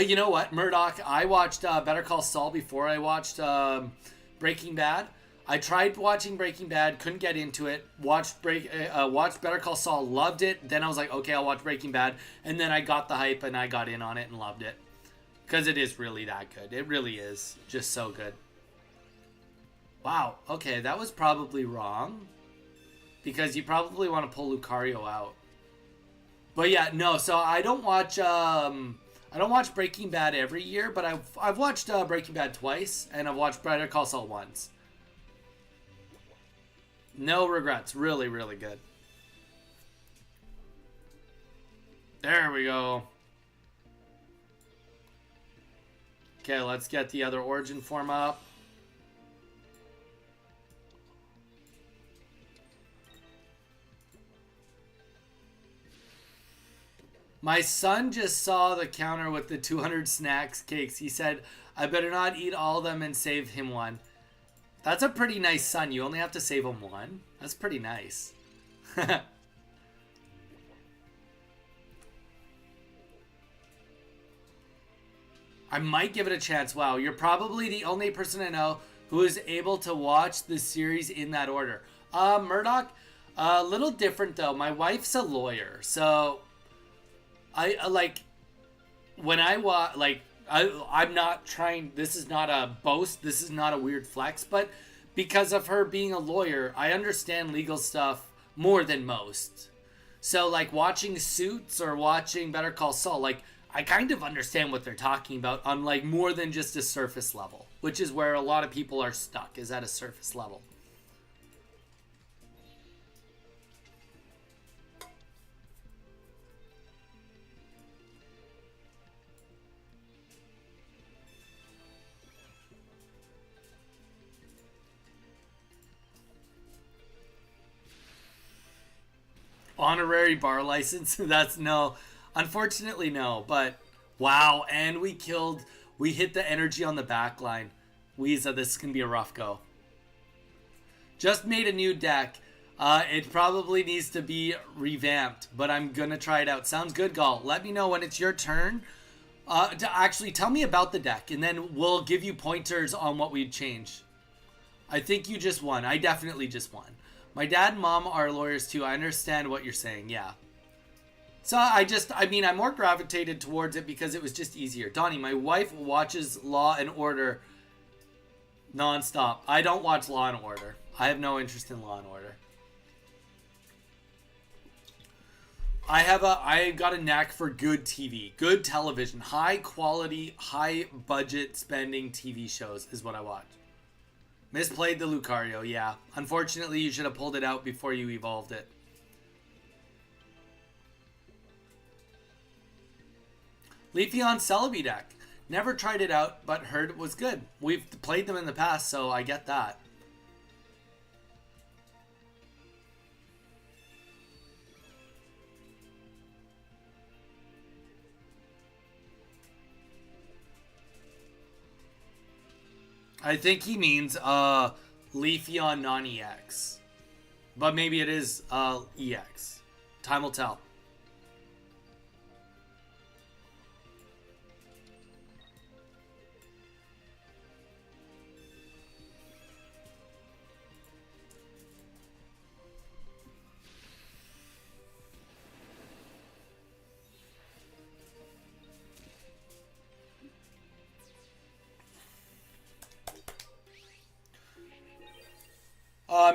You know what, Murdoch? I watched Better Call Saul before I watched Breaking Bad. I tried watching Breaking Bad, couldn't get into it. Watched Better Call Saul, loved it. Then I was like, okay, I'll watch Breaking Bad, and then I got the hype and I got in on it and loved it because it is really that good. It really is just so good. Wow. Okay, that was probably wrong because you probably want to pull Lucario out. But yeah, no. So I don't watch Breaking Bad every year, but I've watched Breaking Bad twice, and I've watched Better Call Saul once. No regrets. Really, really good. There we go. Okay, let's get the other origin form up. My son just saw the counter with the 200 snacks cakes. He said, I better not eat all of them and save him one. That's a pretty nice son. You only have to save him one. That's pretty nice. I might give it a chance. Wow, you're probably the only person I know who is able to watch the series in that order. Murdoch, a little different though. My wife's a lawyer, so I like when I watch like I'm not trying. This is not a boast. This is not a weird flex, but because of her being a lawyer, I understand legal stuff more than most. So like watching Suits or watching Better Call Saul, like I kind of understand what they're talking about on like more than just a surface level, which is where a lot of people are stuck, is at a surface level. Honorary bar license? That's no. Unfortunately, no. But wow, and we hit the energy on the back line. Weeza, this can be a rough go. Just made a new deck. It probably needs to be revamped, but I'm gonna try it out. Sounds good, Gall. Let me know when it's your turn. To actually tell me about the deck, and then we'll give you pointers on what we'd change. I think you just won. I definitely just won. My dad and mom are lawyers too. I understand what you're saying. Yeah. So I mean, I more gravitated towards it because it was just easier. Donnie, my wife watches Law and Order nonstop. I don't watch Law and Order. I have no interest in Law and Order. I got a knack for good TV, good television, high quality, high budget spending TV shows is what I watch. Misplayed the Lucario, yeah. Unfortunately, you should have pulled it out before you evolved it. Leafeon Celebi deck. Never tried it out, but heard it was good. We've played them in the past, so I get that. I think he means Leafeon non-EX. But maybe it is EX. Time will tell.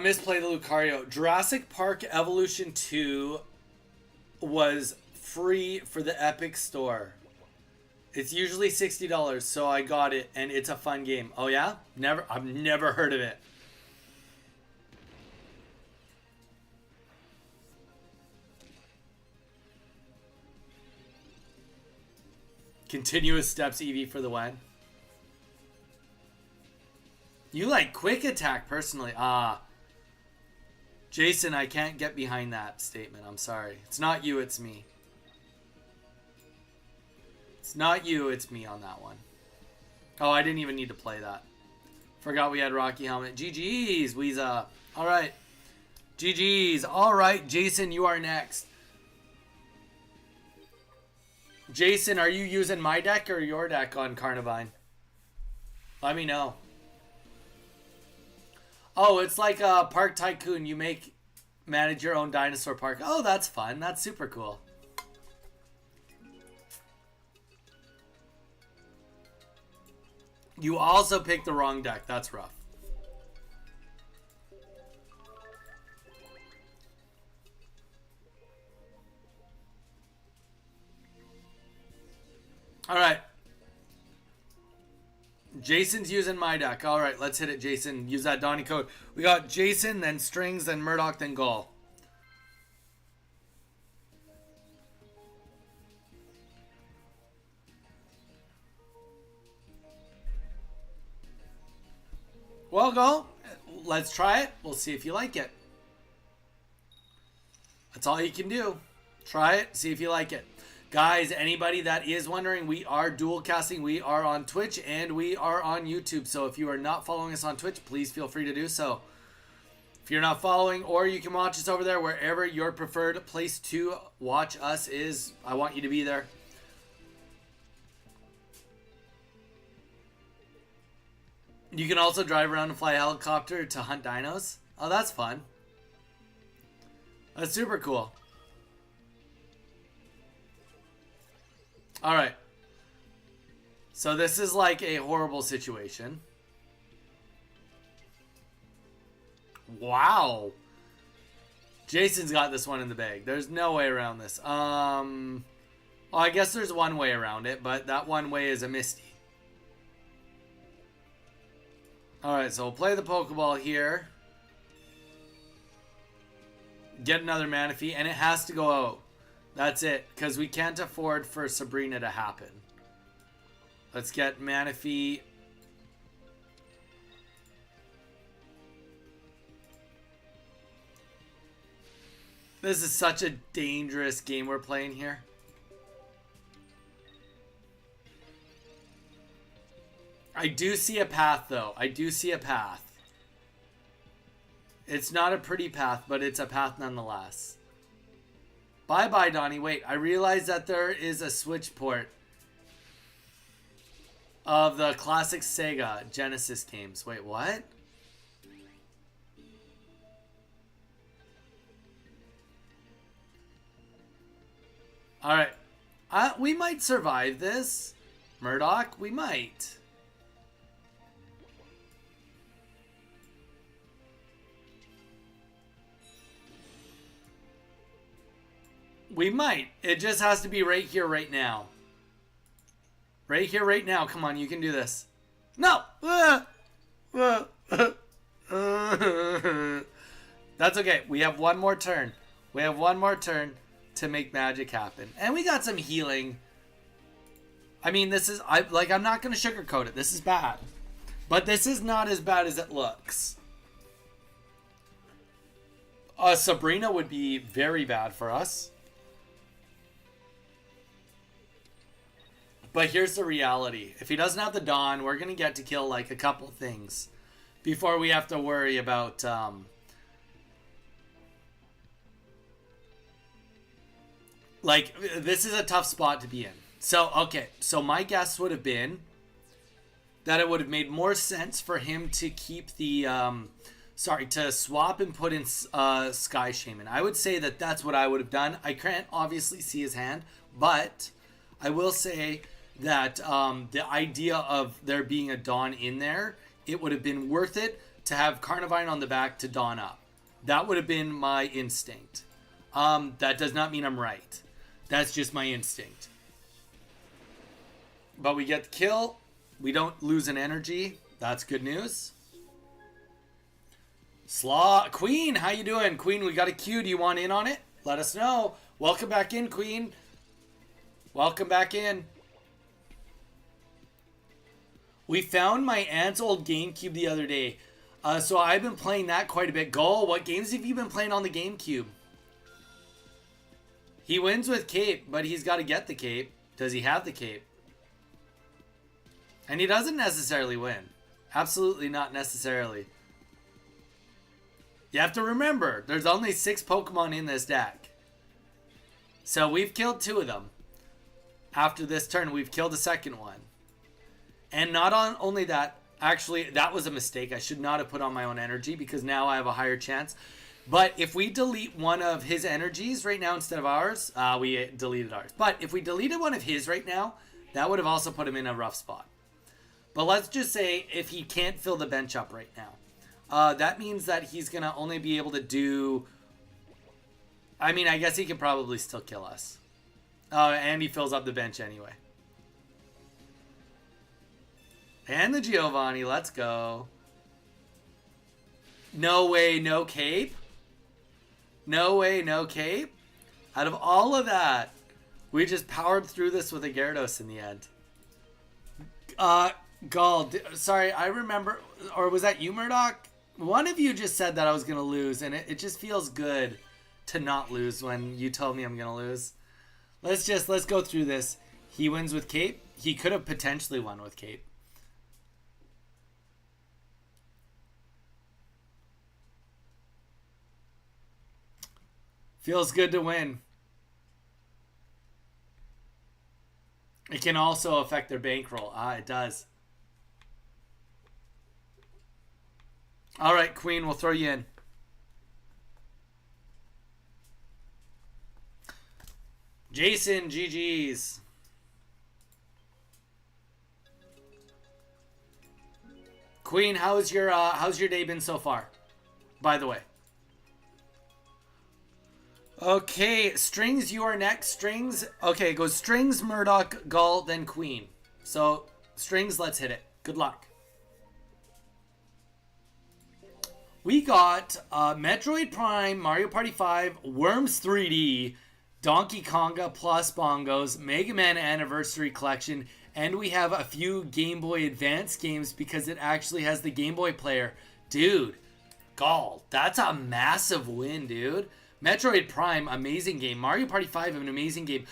Misplay the Lucario. Jurassic Park Evolution 2 was free for the Epic Store. It's usually $60, so I got it, and it's a fun game. Oh yeah? I've never heard of it. Continuous steps, Eevee for the win. You like quick attack personally. Jason, I can't get behind that statement. I'm sorry. It's not you, it's me. It's not you, it's me on that one. Oh, I didn't even need to play that. Forgot we had Rocky Helmet. GG's, Weeza. Alright. GG's. Alright, Jason, you are next. Jason, are you using my deck or your deck on Carnivine? Let me know. Oh, it's like a Park Tycoon. You manage your own dinosaur park. Oh, that's fun. That's super cool. You also picked the wrong deck. That's rough. All right. Jason's using my deck. All right, let's hit it, Jason. Use that Donnie code. We got Jason, then Strings, then Murdoch, then Gall. Well, go. Let's try it. We'll see if you like it. That's all you can do. Try it, see if you like it. Guys, anybody that is wondering, we are dual casting. We are on Twitch and we are on YouTube. So if you are not following us on Twitch, please feel free to do so. If you're not following, or you can watch us over there, wherever your preferred place to watch us is, I want you to be there. You can also drive around and fly a helicopter to hunt dinos. Oh, that's fun. That's super cool. Alright. So this is like a horrible situation. Wow. Jason's got this one in the bag. There's no way around this. Well, I guess there's one way around it, but that one way is a Misty. Alright, so we'll play the Pokeball here. Get another Manaphy, and it has to go out. That's it, because we can't afford for Sabrina to happen. Let's get Manaphy. This is such a dangerous game we're playing here. I do see a path, though. I do see a path. It's not a pretty path, but it's a path nonetheless. Bye-bye, Donnie. Wait, I realize that there is a Switch port of the classic Sega Genesis games. Wait, what? Alright. We might survive this. Murdoch, we might. We might. It just has to be right here, right now. Right here, right now. Come on, you can do this. No! That's okay. We have one more turn. We have one more turn to make magic happen. And we got some healing. I mean, this is... I'm not going to sugarcoat it. This is bad. But this is not as bad as it looks. Sabrina would be very bad for us. But here's the reality. If he doesn't have the Dawn, we're going to get to kill like a couple things before we have to worry about like this is a tough spot to be in. So, okay. So my guess would have been that it would have made more sense for him to keep the to swap and put in Sky Shaman. I would say that that's what I would have done. I can't obviously see his hand, but I will say that the idea of there being a Dawn in there, it would have been worth it to have Carnivine on the back to Dawn up. That would have been my instinct. That does not mean I'm right. That's just my instinct. But we get the kill. We don't lose an energy. That's good news. Queen, how you doing? Queen, we got a queue. Do you want in on it? Let us know. Welcome back in, Queen. Welcome back in. We found my aunt's old GameCube the other day. So I've been playing that quite a bit. Gull, what games have you been playing on the GameCube? He wins with cape, but he's got to get the cape. Does he have the cape? And he doesn't necessarily win. Absolutely not necessarily. You have to remember, there's only 6 Pokemon in this deck. So we've killed 2 of them. After this turn, we've killed a second one. And not only that, actually, that was a mistake. I should not have put on my own energy because now I have a higher chance. But if we delete one of his energies right now instead of ours, we deleted ours. But if we deleted one of his right now, that would have also put him in a rough spot. But let's just say if he can't fill the bench up right now, that means that he's going to only be able to do... I mean, I guess he can probably still kill us. And he fills up the bench anyway. And the Giovanni, let's go. No way, no cape. No way, no cape. Out of all of that, we just powered through this with a Gyarados in the end. Gull, sorry, I remember, or was that you, Murdoch? One of you just said that I was going to lose, and it just feels good to not lose when you told me I'm going to lose. Let's go through this. He wins with cape. He could have potentially won with cape. Feels good to win. It can also affect their bankroll. It does. All right, Queen, we'll throw you in. Jason, GG's. Queen, how's your day been so far? By the way. Okay, Strings, you are next. Strings, okay, it goes Strings, Murdoch, Gull, then Queen. So, Strings, let's hit it. Good luck. We got Metroid Prime, Mario Party 5, Worms 3D, Donkey Konga plus Bongos, Mega Man Anniversary Collection, and we have a few Game Boy Advance games because it actually has the Game Boy player. Dude, Gull, that's a massive win, dude. Metroid Prime, amazing game. Mario Party 5, an amazing game.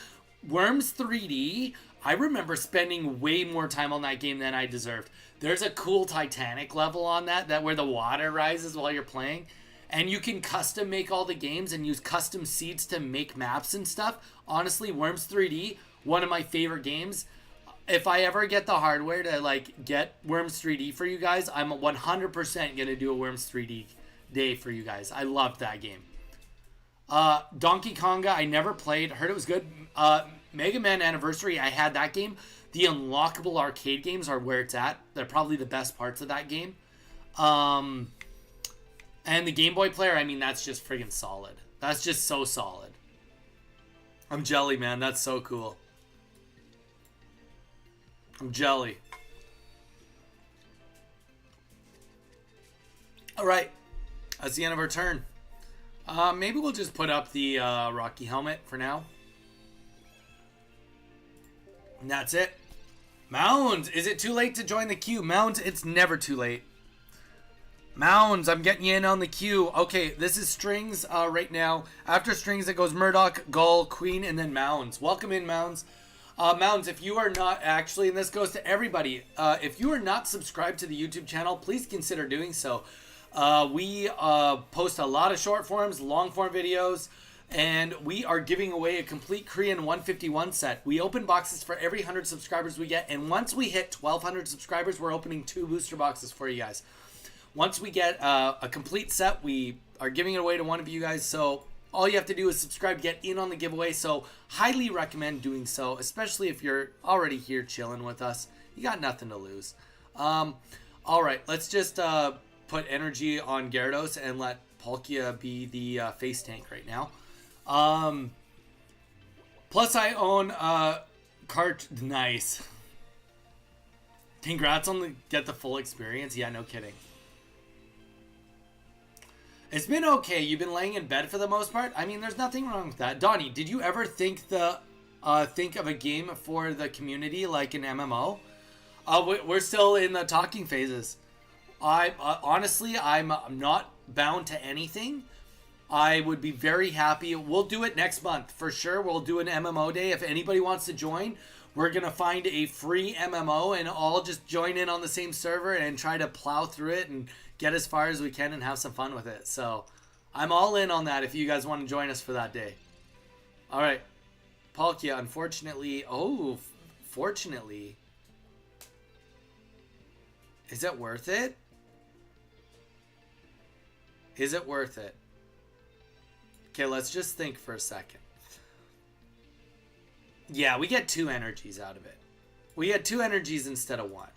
Worms 3D, I remember spending way more time on that game than I deserved. There's a cool Titanic level on that where the water rises while you're playing. And you can custom make all the games and use custom seeds to make maps and stuff. Honestly, Worms 3D, one of my favorite games. If I ever get the hardware to get Worms 3D for you guys, I'm 100% going to do a Worms 3D day for you guys. I loved that game. Donkey Konga, I never played. Heard it was good. Mega Man Anniversary, I had that game. The unlockable arcade games are where it's at. They're probably the best parts of that game. And the Game Boy player, I mean, that's just friggin' solid. That's just so solid. I'm jelly, man. That's so cool. I'm jelly. All right. That's the end of our turn. Maybe we'll just put up the Rocky helmet for now. And that's it. Mounds, is it too late to join the queue? Mounds, it's never too late. Mounds, I'm getting you in on the queue. Okay, this is Strings right now. After Strings, it goes Murdoch, Gull, Queen, and then Mounds. Welcome in, Mounds. Mounds, if you are not actually, and this goes to everybody, if you are not subscribed to the YouTube channel, please consider doing so. We post a lot of short forms, long form videos, and we are giving away a complete Korean 151 set. We open boxes for every 100 subscribers we get, and once we hit 1,200 subscribers, we're opening 2 booster boxes for you guys. Once we get a complete set, we are giving it away to one of you guys, so all you have to do is subscribe, get in on the giveaway, so highly recommend doing so, especially if you're already here chilling with us. You got nothing to lose. Alright, let's just put energy on Gyarados and let Palkia be the face tank right now. Plus I own cart. Nice. Congrats on the get the full experience. Yeah, no kidding. It's been okay. You've been laying in bed for the most part. I mean, there's nothing wrong with that. Donnie, did you ever think of a game for the community like an MMO? We're still in the talking phases. I honestly, I'm not bound to anything. I would be very happy. We'll do it next month for sure. We'll do an MMO day. If anybody wants to join, we're going to find a free MMO and all just join in on the same server and try to plow through it and get as far as we can and have some fun with it. So I'm all in on that if you guys want to join us for that day. All right. Palkia, unfortunately. Oh, fortunately. Is it worth it? Is it worth it? Okay, let's just think for a second. Yeah, we get 2 energies out of it. We get 2 energies instead of 1.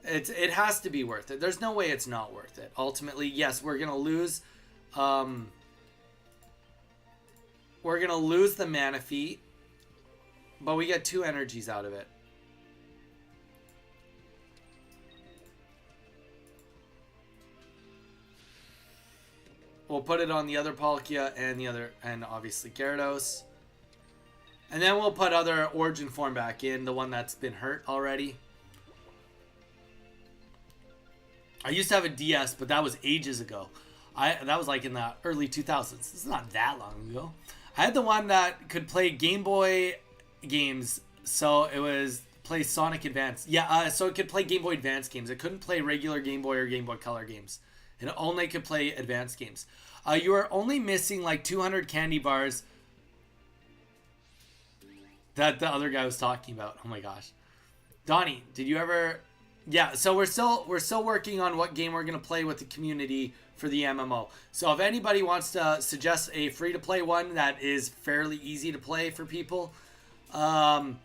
It has to be worth it. There's no way it's not worth it. Ultimately, yes, we're gonna lose. We're gonna lose the Manaphy, but we get 2 energies out of it. We'll put it on the other Palkia and obviously Gyarados. And then we'll put other Origin form back in, the one that's been hurt already. I used to have a DS, but that was ages ago. That was like in the early 2000s. It's not that long ago. I had the one that could play Game Boy games, so it was play Sonic Advance. Yeah, so it could play Game Boy Advance games. It couldn't play regular Game Boy or Game Boy Color games. It only could play advanced games. You are only missing like 200 candy bars that the other guy was talking about. Oh my gosh. Donnie, did you ever... Yeah, so we're still working on what game we're going to play with the community for the MMO. So if anybody wants to suggest a free-to-play one that is fairly easy to play for people, I'm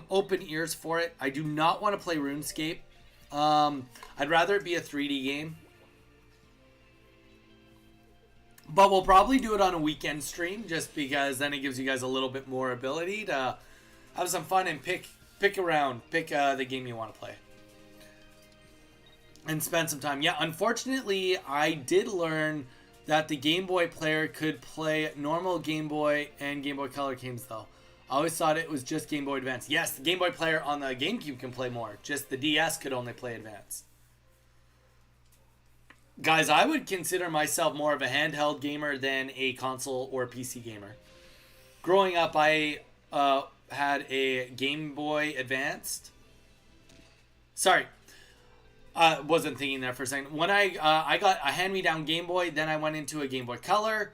open ears for it. I do not want to play RuneScape. I'd rather it be a 3D game. But we'll probably do it on a weekend stream just because then it gives you guys a little bit more ability to have some fun and pick the game you want to play. And spend some time. Yeah, unfortunately, I did learn that the Game Boy player could play normal Game Boy and Game Boy Color games though. I always thought it was just Game Boy Advance. Yes, the Game Boy player on the GameCube can play more. Just the DS could only play Advance. Guys, I would consider myself more of a handheld gamer than a console or PC gamer. Growing up, I had a Game Boy Advanced. Sorry, wasn't thinking there for a second. When I got a hand-me-down Game Boy, then I went into a Game Boy Color,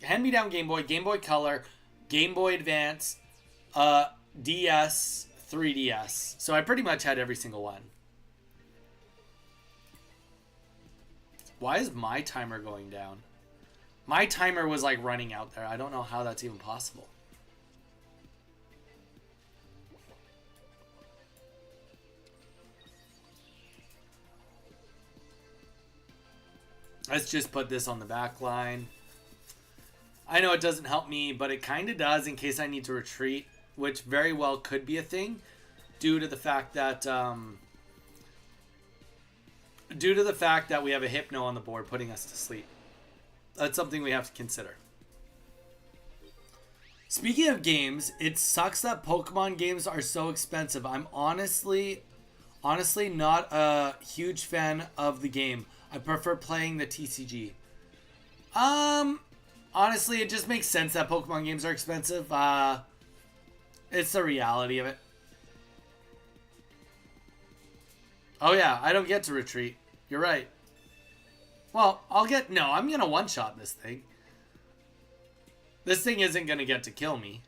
hand-me-down Game Boy Color, Game Boy Advance, DS, 3DS. So I pretty much had every single one. Why is my timer going down? My timer was like running out there. I don't know how that's even possible. Let's just put this on the back line. I know it doesn't help me, but it kind of does in case I need to retreat, which very well could be a thing due to the fact that we have a Hypno on the board putting us to sleep. That's something we have to consider. Speaking of games, it sucks that Pokemon games are so expensive. I'm honestly not a huge fan of the game. I prefer playing the TCG. Honestly, it just makes sense that Pokemon games are expensive. It's the reality of it. Oh yeah, I don't get to retreat. You're right. Well, I'm gonna one-shot this thing. This thing isn't gonna get to kill me.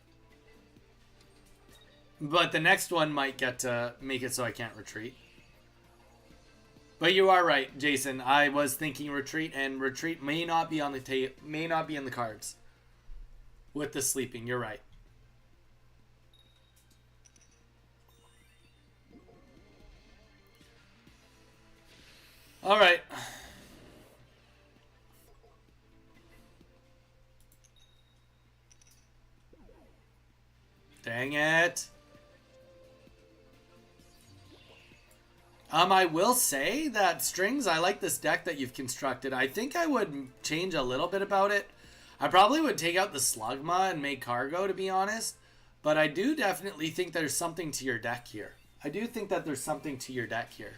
But the next one might get to make it so I can't retreat. But you are right, Jason. I was thinking retreat, and retreat may not be on the may not be in the cards. With the sleeping, you're right. All right. Dang it. I will say that Strings, I like this deck that you've constructed. I think I would change a little bit about it. I probably would take out the Slugma and make Cargo, to be honest. But I do definitely think there's something to your deck here. I do think that there's something to your deck here.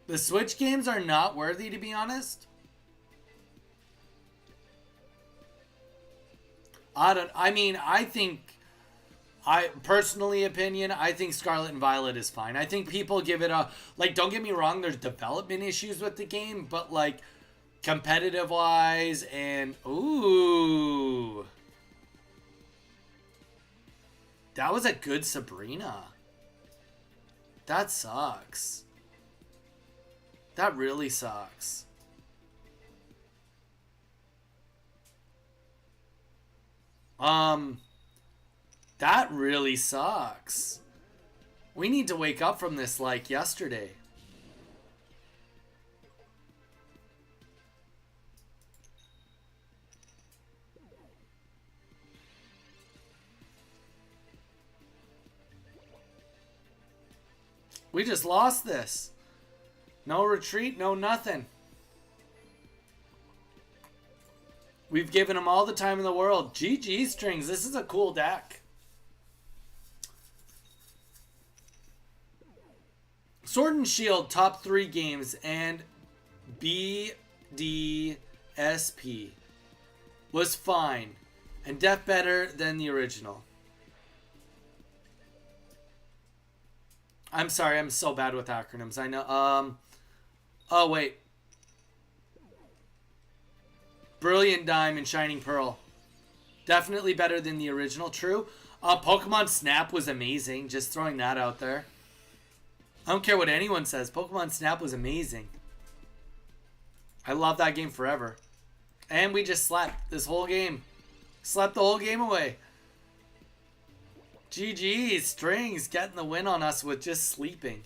The Switch games are not worthy, to be honest. I think, personally opinion, I think Scarlet and Violet is fine. I think people give it a, like, don't get me wrong, there's development issues with the game, but, like, competitive wise and, ooh. That was a good Sabrina. That sucks. That really sucks. That really sucks. We need to wake up from this like yesterday. We just lost this. No retreat, no nothing. We've given them all the time in the world. GG Strings, this is a cool deck. Sword and Shield, top 3 games, and BDSP was fine, and def better than the original. I'm sorry, I'm so bad with acronyms. I know. Oh, wait. Brilliant Dime and Shining Pearl. Definitely better than the original, true. Pokemon Snap was amazing. Just throwing that out there. I don't care what anyone says. Pokemon Snap was amazing. I love that game forever. And we just slept this whole game. Slept the whole game away. GG, Strings getting the win on us with just sleeping.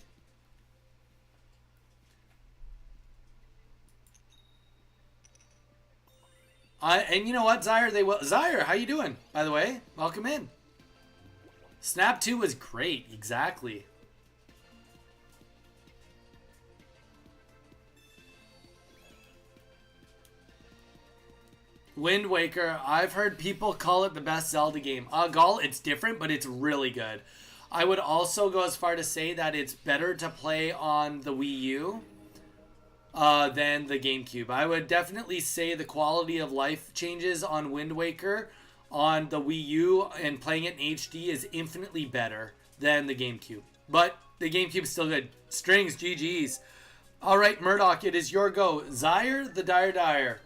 And you know what, Zyre? Zyre, how you doing? By the way, welcome in. Snap 2 was great, exactly. Wind Waker, I've heard people call it the best Zelda game. Gall, it's different, but it's really good. I would also go as far to say that it's better to play on the Wii U than the GameCube. I would definitely say the quality of life changes on Wind Waker on the Wii U and playing it in HD is infinitely better than the GameCube. But the GameCube's still good. Strings, GG's. Alright, Murdoch, it is your go. Zyre, the Dire.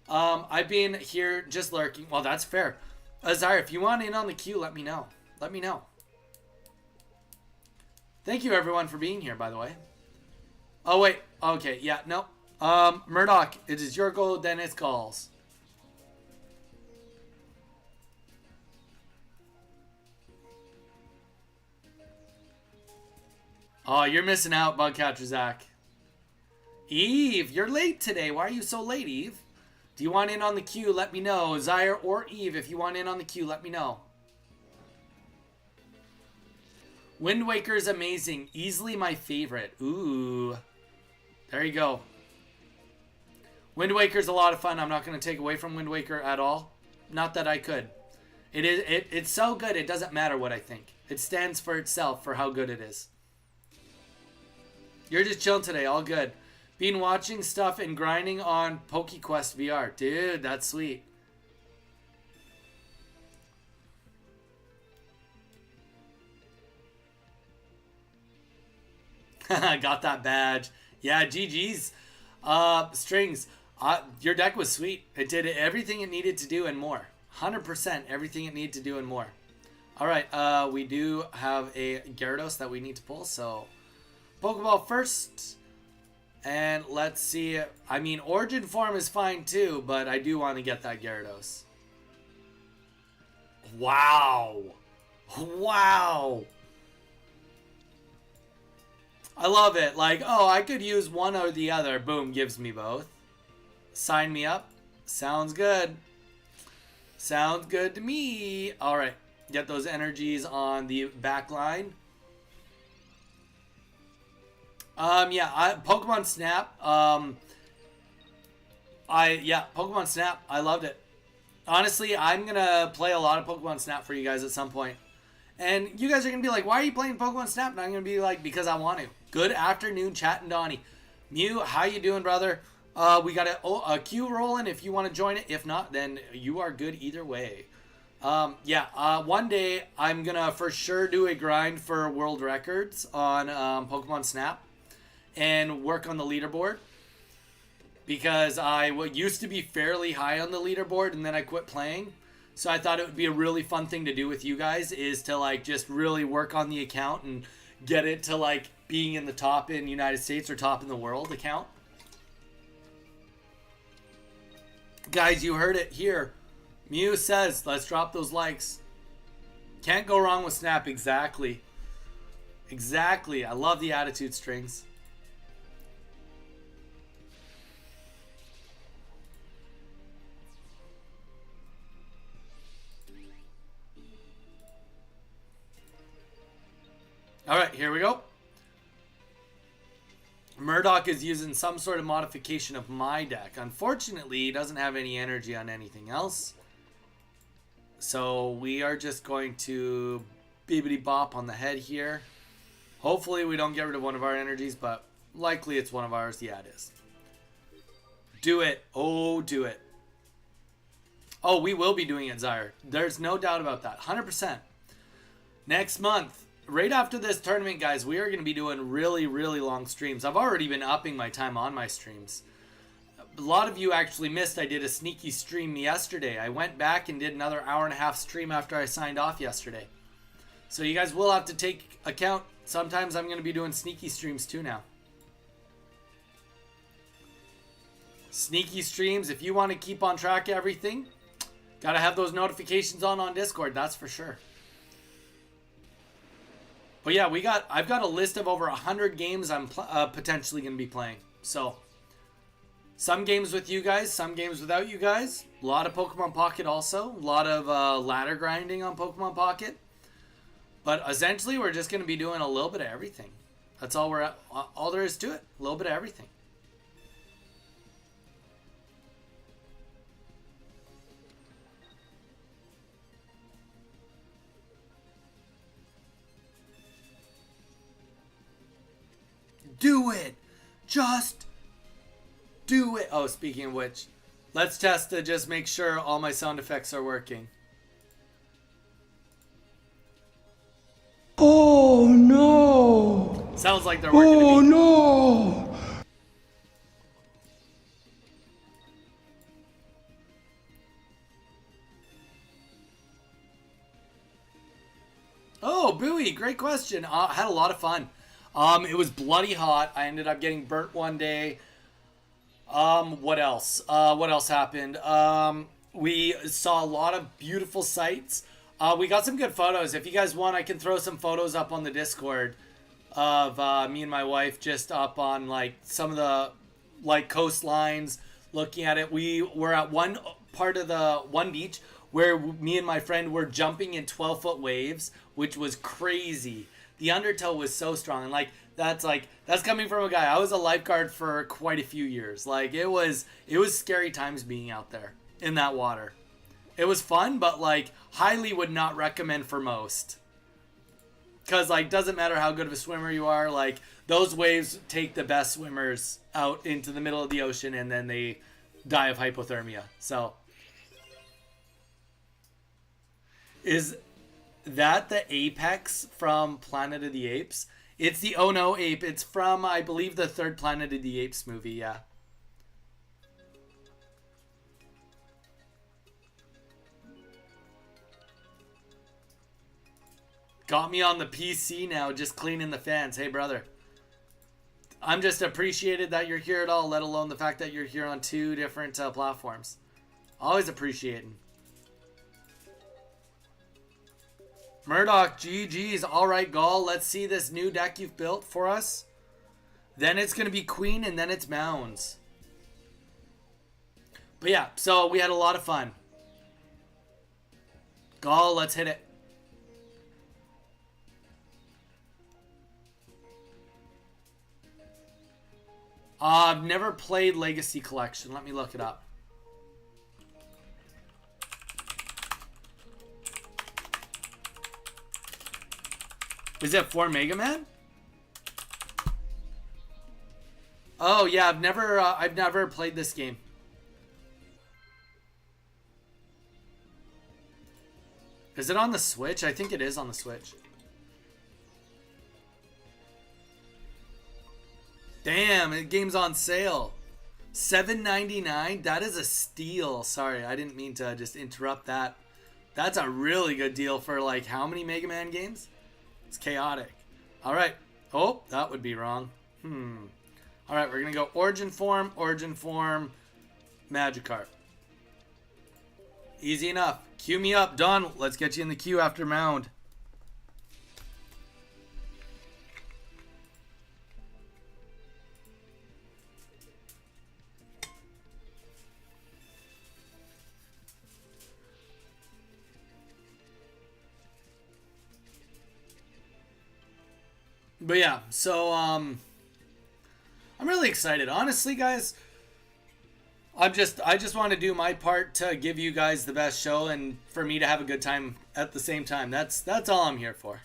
I've been here just lurking. Well, that's fair. Zyre, if you want in on the queue, let me know. Let me know. Thank you, everyone, for being here, by the way. Oh, wait. Okay, yeah, no. Murdoch, it is your go, then it's Gall's. Oh, you're missing out, Bugcatcher Zach. Eve, you're late today. Why are you so late, Eve? Do you want in on the queue? Let me know. Zyre or Eve, if you want in on the queue, let me know. Wind Waker is amazing. Easily my favorite. Ooh. There you go. Wind Waker's a lot of fun. I'm not going to take away from Wind Waker at all. Not that I could. It's so good, it doesn't matter what I think. It stands for itself for how good it is. You're just chilling today. All good. Been watching stuff and grinding on PokeQuest VR. Dude, that's sweet. Got that badge. Yeah, GG's. Strings. Your deck was sweet. It did everything it needed to do and more. 100% everything it needed to do and more. Alright, we do have a Gyarados that we need to pull, so Pokeball first. And let's see. I mean, Origin form is fine too, but I do want to get that Gyarados. Wow. Wow. I love it. Like, oh, I could use one or the other. Boom, gives me both. Sign me up. Sounds good. Sounds good to me. All right. get those energies on the back line. Pokemon Snap. Pokemon Snap. I loved it. Honestly, I'm gonna play a lot of Pokemon Snap for you guys at some point. And you guys are gonna be like, why are you playing Pokemon Snap? And I'm gonna be like, because I want to. Good afternoon, Chat and Donnie. Mew, how you doing, brother? We got a queue rolling if you want to join it. If not, then you are good either way. One day I'm gonna for sure do a grind for world records on Pokemon Snap and work on the leaderboard, because I used to be fairly high on the leaderboard and then I quit playing. So I thought it would be a really fun thing to do with you guys, is to like just really work on the account and get it to like being in the top in the United States or top in the world account. Guys, you heard it here. Mew says, let's drop those likes. Can't go wrong with Snap. Exactly. Exactly. I love the attitude strings. All right, here we go. Murdoch is using some sort of modification of my deck. Unfortunately, he doesn't have any energy on anything else. So we are just going to bibbity bop on the head here. Hopefully we don't get rid of one of our energies, but likely it's one of ours. Yeah, it is. Do it. Oh, do it. Oh, we will be doing it, Zyre. There's no doubt about that. 100%. Next month. Right after this tournament, guys, we are going to be doing really, really long streams. I've already been upping my time on my streams. A lot of you actually missed I did a sneaky stream yesterday. I went back and did another hour-and-a-half stream after I signed off yesterday. So you guys will have to take account. Sometimes I'm going to be doing sneaky streams too now. Sneaky streams, if you want to keep on track of everything, got to have those notifications on Discord, that's for sure. But yeah, I've got a list of over 100 games I'm potentially going to be playing. So, some games with you guys, some games without you guys. A lot of Pokemon Pocket also. A lot of ladder grinding on Pokemon Pocket. But essentially, we're just going to be doing a little bit of everything. That's all all there is to it. A little bit of everything. Do it! Just do it! Oh, speaking of which, let's test to just make sure all my sound effects are working. Oh no! Sounds like they're working. Oh no! Oh, Bowie, great question. Had a lot of fun. It was bloody hot. I ended up getting burnt one day. What else? What else happened? We saw a lot of beautiful sights. We got some good photos. If you guys want, I can throw some photos up on the Discord of me and my wife just up on like some of the like coastlines, looking at it. We were at one part of the one beach where me and my friend were jumping in 12-foot waves, which was crazy. The undertow was so strong, and that's coming from a guy. I was a lifeguard for quite a few years. Like it was scary times being out there in that water. It was fun, but like highly would not recommend for most. Cause like doesn't matter how good of a swimmer you are, like those waves take the best swimmers out into the middle of the ocean and then they die of hypothermia. So is that the apex from Planet of the Apes? It's the Oh No Ape. It's from, I believe, the third Planet of the Apes movie, yeah. Got me on the PC now, just cleaning the fans. Hey, brother. I'm just appreciated that you're here at all, let alone the fact that you're here on 2 different platforms. Always appreciating. Murdoch, GG's. Alright, Gall. Let's see this new deck you've built for us. Then it's going to be Queen, and then it's Mounds. But yeah, so we had a lot of fun. Gall, let's hit it. I've never played Legacy Collection. Let me look it up. Is it for Mega Man? Oh yeah, I've never played this game. Is it on the Switch? I think it is on the Switch. Damn, the game's on sale. $7.99. That is a steal. Sorry, I didn't mean to just interrupt that. That's a really good deal for like how many Mega Man games? It's chaotic. All right. Oh, that would be wrong. All right, we're gonna go Origin Form, Magikarp. Easy enough. Queue me up, Don. Let's get you in the queue after Mound. But yeah, so I'm really excited. Honestly, guys, I just want to do my part to give you guys the best show and for me to have a good time at the same time. That's all I'm here for.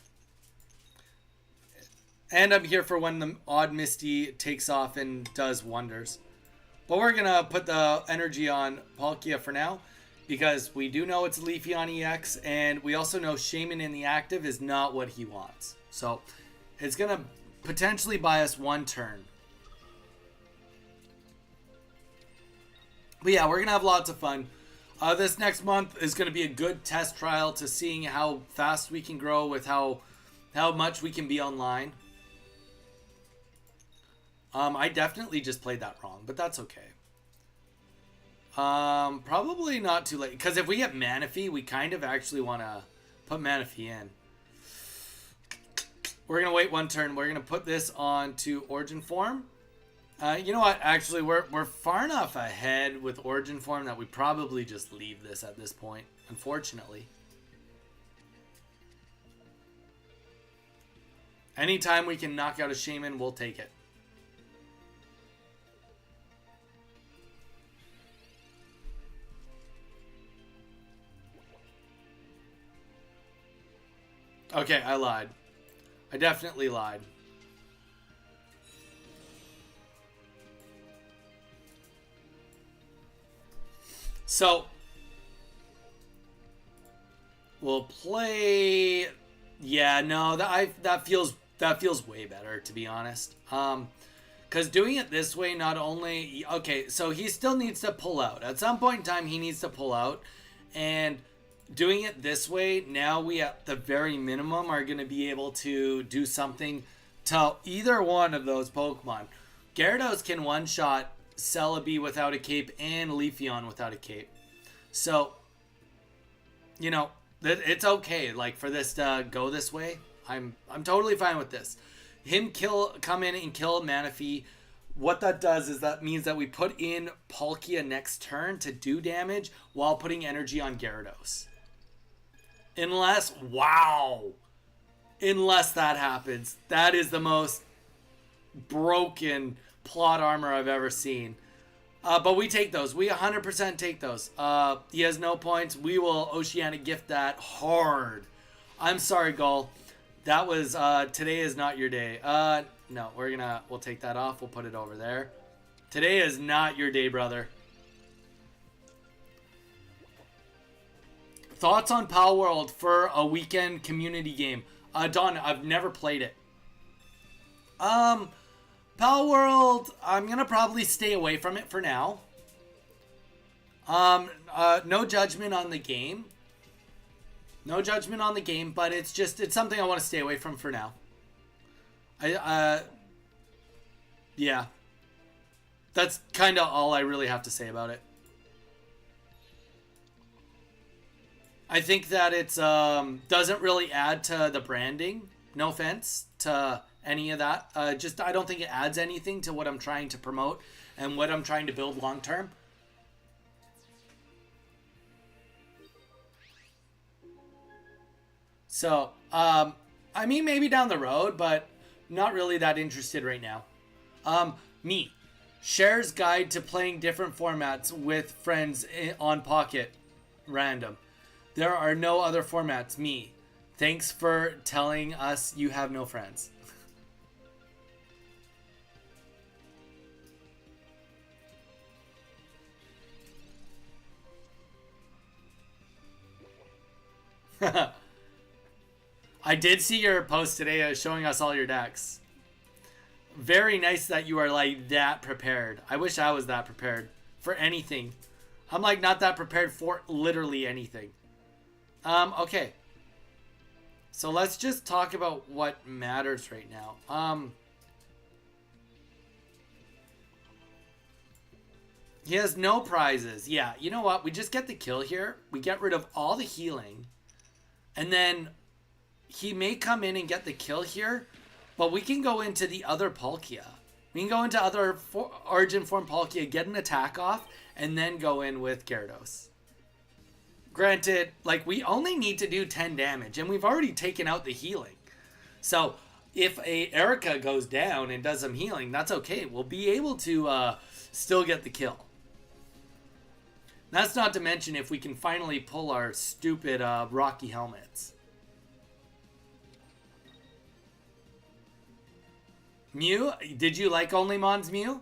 And I'm here for when the Odd Misty takes off and does wonders. But we're going to put the energy on Palkia for now because we do know it's Leafeon EX and we also know Shaman in the active is not what he wants. So it's going to potentially buy us one turn. But yeah, we're going to have lots of fun. This next month is going to be a good test trial to seeing how fast we can grow with how much we can be online. I definitely just played that wrong, but that's okay. Probably not too late. Because if we get Manaphy, we kind of actually want to put Manaphy in. We're going to wait one turn. We're going to put this on to Origin Form. You know what? Actually, we're far enough ahead with Origin Form that we probably just leave this at this point, unfortunately. Anytime we can knock out a Shaman, we'll take it. Okay, I lied. I definitely lied. So, we'll play. Yeah, no, that feels way better, to be honest. Because doing it this way, not only okay, so he still needs to pull out at some point in time. He needs to pull out, and doing it this way, now we at the very minimum are going to be able to do something to either one of those Pokemon. Gyarados can one-shot Celebi without a cape and Leafeon without a cape. So, you know, it's okay. Like, for this to go this way, I'm totally fine with this. Him come in and kill Manaphy. What that does is that means that we put in Palkia next turn to do damage while putting energy on Gyarados. Unless that happens. That is the most broken plot armor I've ever seen. But we take those. We 100% take those. He has no points. We will Oceanic Gift that hard. I'm sorry, Gull. That was, today is not your day. No, we'll take that off. We'll put it over there. Today is not your day, brother. Thoughts on Pal World for a weekend community game? Don, I've never played it. Pal World, I'm going to probably stay away from it for now. No judgment on the game. No judgment on the game, but it's something I want to stay away from for now. Yeah. That's kind of all I really have to say about it. I think that it's doesn't really add to the branding. No offense to any of that. I don't think it adds anything to what I'm trying to promote and what I'm trying to build long term. So, I mean, maybe down the road, but not really that interested right now. Me. Shares guide to playing different formats with friends on Pocket. Random. There are no other formats. Me. Thanks for telling us you have no friends. I did see your post today showing us all your decks. Very nice that you are like that prepared. I wish I was that prepared for anything. I'm like not that prepared for literally anything. Okay. So let's just talk about what matters right now. He has no prizes. Yeah, you know what? We just get the kill here. We get rid of all the healing. And then he may come in and get the kill here, but we can go into the other Palkia. We can go into other Origin Form Palkia, get an attack off, and then go in with Gyarados. Granted, like, we only need to do 10 damage, and we've already taken out the healing. So, if a Erica goes down and does some healing, that's okay. We'll be able to still get the kill. That's not to mention if we can finally pull our stupid Rocky helmets. Mew, did you like Only Mon's Mew?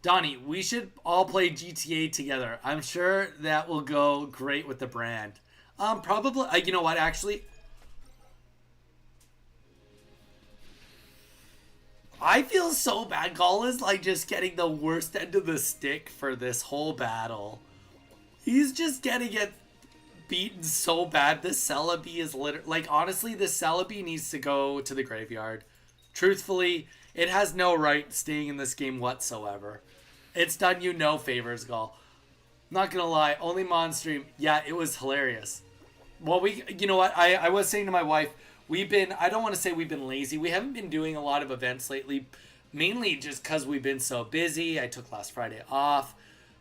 Donnie, we should all play GTA together. I'm sure that will go great with the brand. Probably, you know what, actually? I feel so bad. Gall is like just getting the worst end of the stick for this whole battle. He's just getting it beaten so bad. This Celebi is literally, like, honestly, this Celebi needs to go to the graveyard. Truthfully, it has no right staying in this game whatsoever. It's done you no favors, Gall. Not gonna lie, Only Mon stream, yeah, it was hilarious. Well, you know what, I was saying to my wife, I don't want to say we've been lazy. We haven't been doing a lot of events lately, mainly just because we've been so busy. I took last Friday off.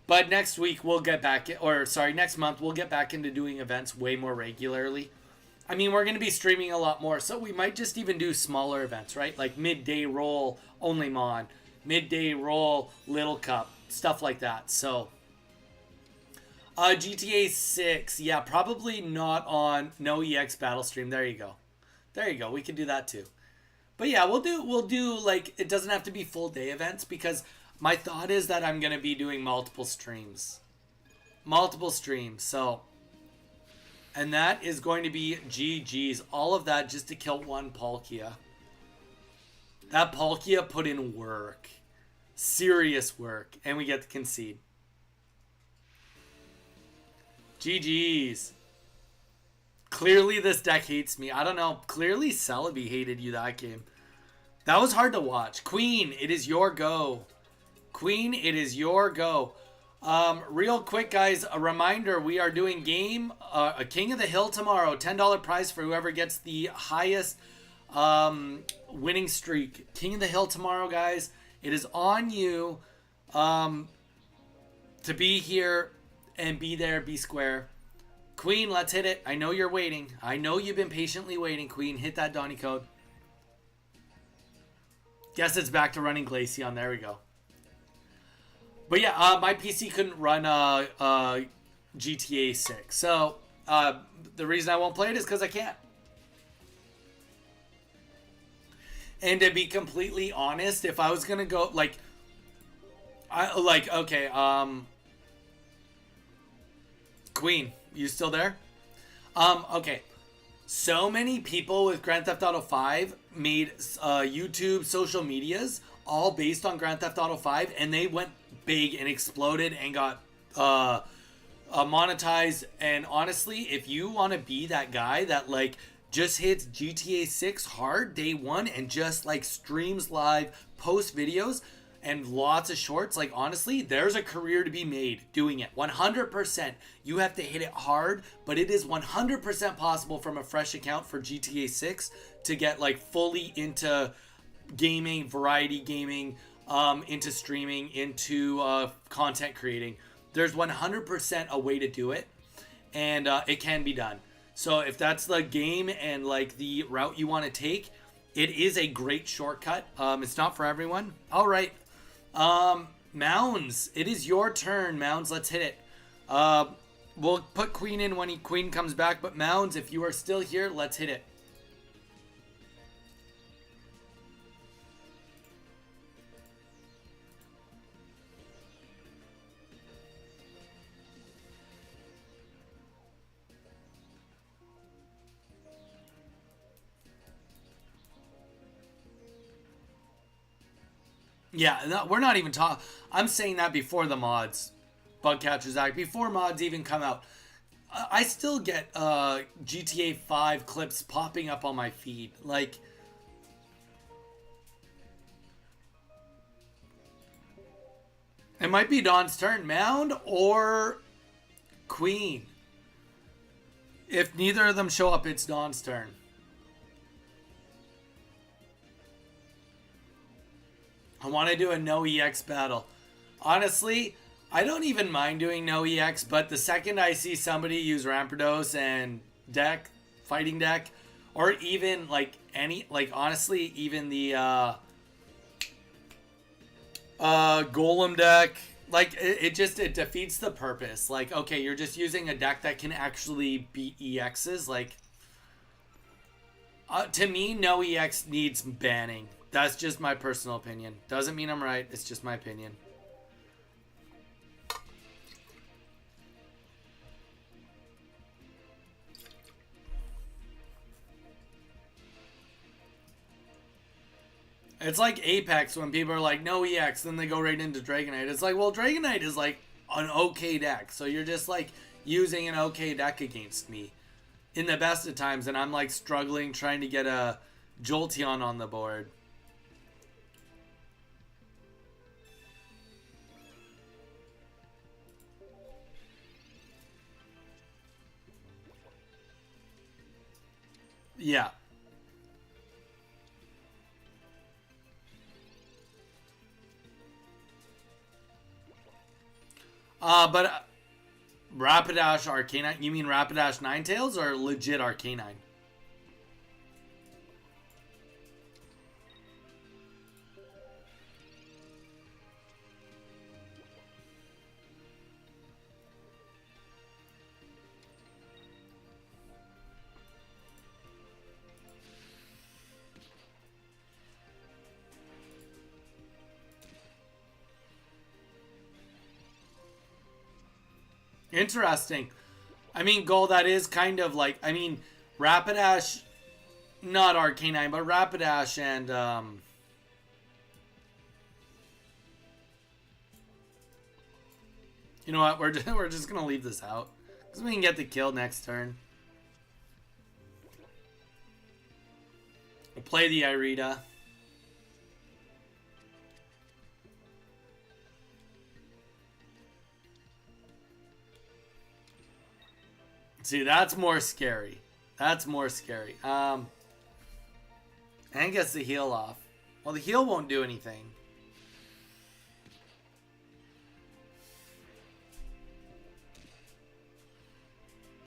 But next week we'll get back, next month we'll get back into doing events way more regularly. I mean, we're going to be streaming a lot more, so we might just even do smaller events, right? Like midday roll, Only Mon, midday roll, Little Cup, stuff like that. So, GTA 6, yeah, probably not on No EX Battle Stream. There you go. There you go. We can do that too. But yeah, we'll do like, it doesn't have to be full day events because my thought is that I'm going to be doing multiple streams. Multiple streams. So, and that is going to be GG's. All of that just to kill one Palkia. That Palkia put in work. Serious work. And we get to concede. GG's. Clearly this deck hates me. I don't know. Clearly Celebi hated you that game. That was hard to watch. Queen, it is your go. Queen, it is your go. Real quick, guys, a reminder, we are doing a King of the Hill tomorrow. $10 prize for whoever gets the highest winning streak. King of the Hill tomorrow, guys. It is on you to be here and be there, be square. Queen, let's hit it. I know you're waiting. I know you've been patiently waiting, Queen. Hit that Donnie code. Guess it's back to running Glaceon. There we go. But yeah, my PC couldn't run GTA 6. So, the reason I won't play it is because I can't. And to be completely honest, if I was going to go, Queen, you still there? Okay. So many people with Grand Theft Auto 5 made YouTube social medias all based on Grand Theft Auto 5, and they went big and exploded and got monetized. And honestly, if you want to be that guy that like just hits GTA 6 hard day one and just like streams live, post videos and lots of shorts, like honestly, there's a career to be made doing it. 100%. You have to hit it hard, but it is 100% possible from a fresh account for GTA 6 to get like fully into gaming, variety gaming, into streaming, into content creating. There's 100% a way to do it, and it can be done. So if that's the game and like the route you want to take, it is a great shortcut. It's not for everyone. All right. Mounds, it is your turn. Mounds, let's hit it. We'll put Queen in when Queen comes back, but Mounds, if you are still here, let's hit it. Yeah, no, we're not even talking. I'm saying that before the mods, Bug Catchers Act, before mods even come out. I still get GTA 5 clips popping up on my feed. Like, it might be Dawn's turn, Mound or Queen. If neither of them show up, it's Dawn's turn. I want to do a no EX battle. Honestly, I don't even mind doing no EX, but the second I see somebody use Rampardos and deck, fighting deck, or even like honestly, even the Golem deck, like it defeats the purpose. Like, okay, you're just using a deck that can actually beat EXs. Like, to me, no EX needs banning. That's just my personal opinion. Doesn't mean I'm right. It's just my opinion. It's like Apex when people are like, no EX, then they go right into Dragonite. It's like, well, Dragonite is like an okay deck. So you're just like using an okay deck against me in the best of times. And I'm like struggling trying to get a Jolteon on the board. Yeah. But Rapidash Arcanine, you mean Rapidash Ninetales or legit Arcanine? Interesting. I mean, Gold, that is kind of like, I mean, Rapidash, not Arcanine, but Rapidash and, you know what, we're just going to leave this out. Because we can get the kill next turn. We'll play the Irida. See, that's more scary. That's more scary. And gets the heal off. Well, the heal won't do anything.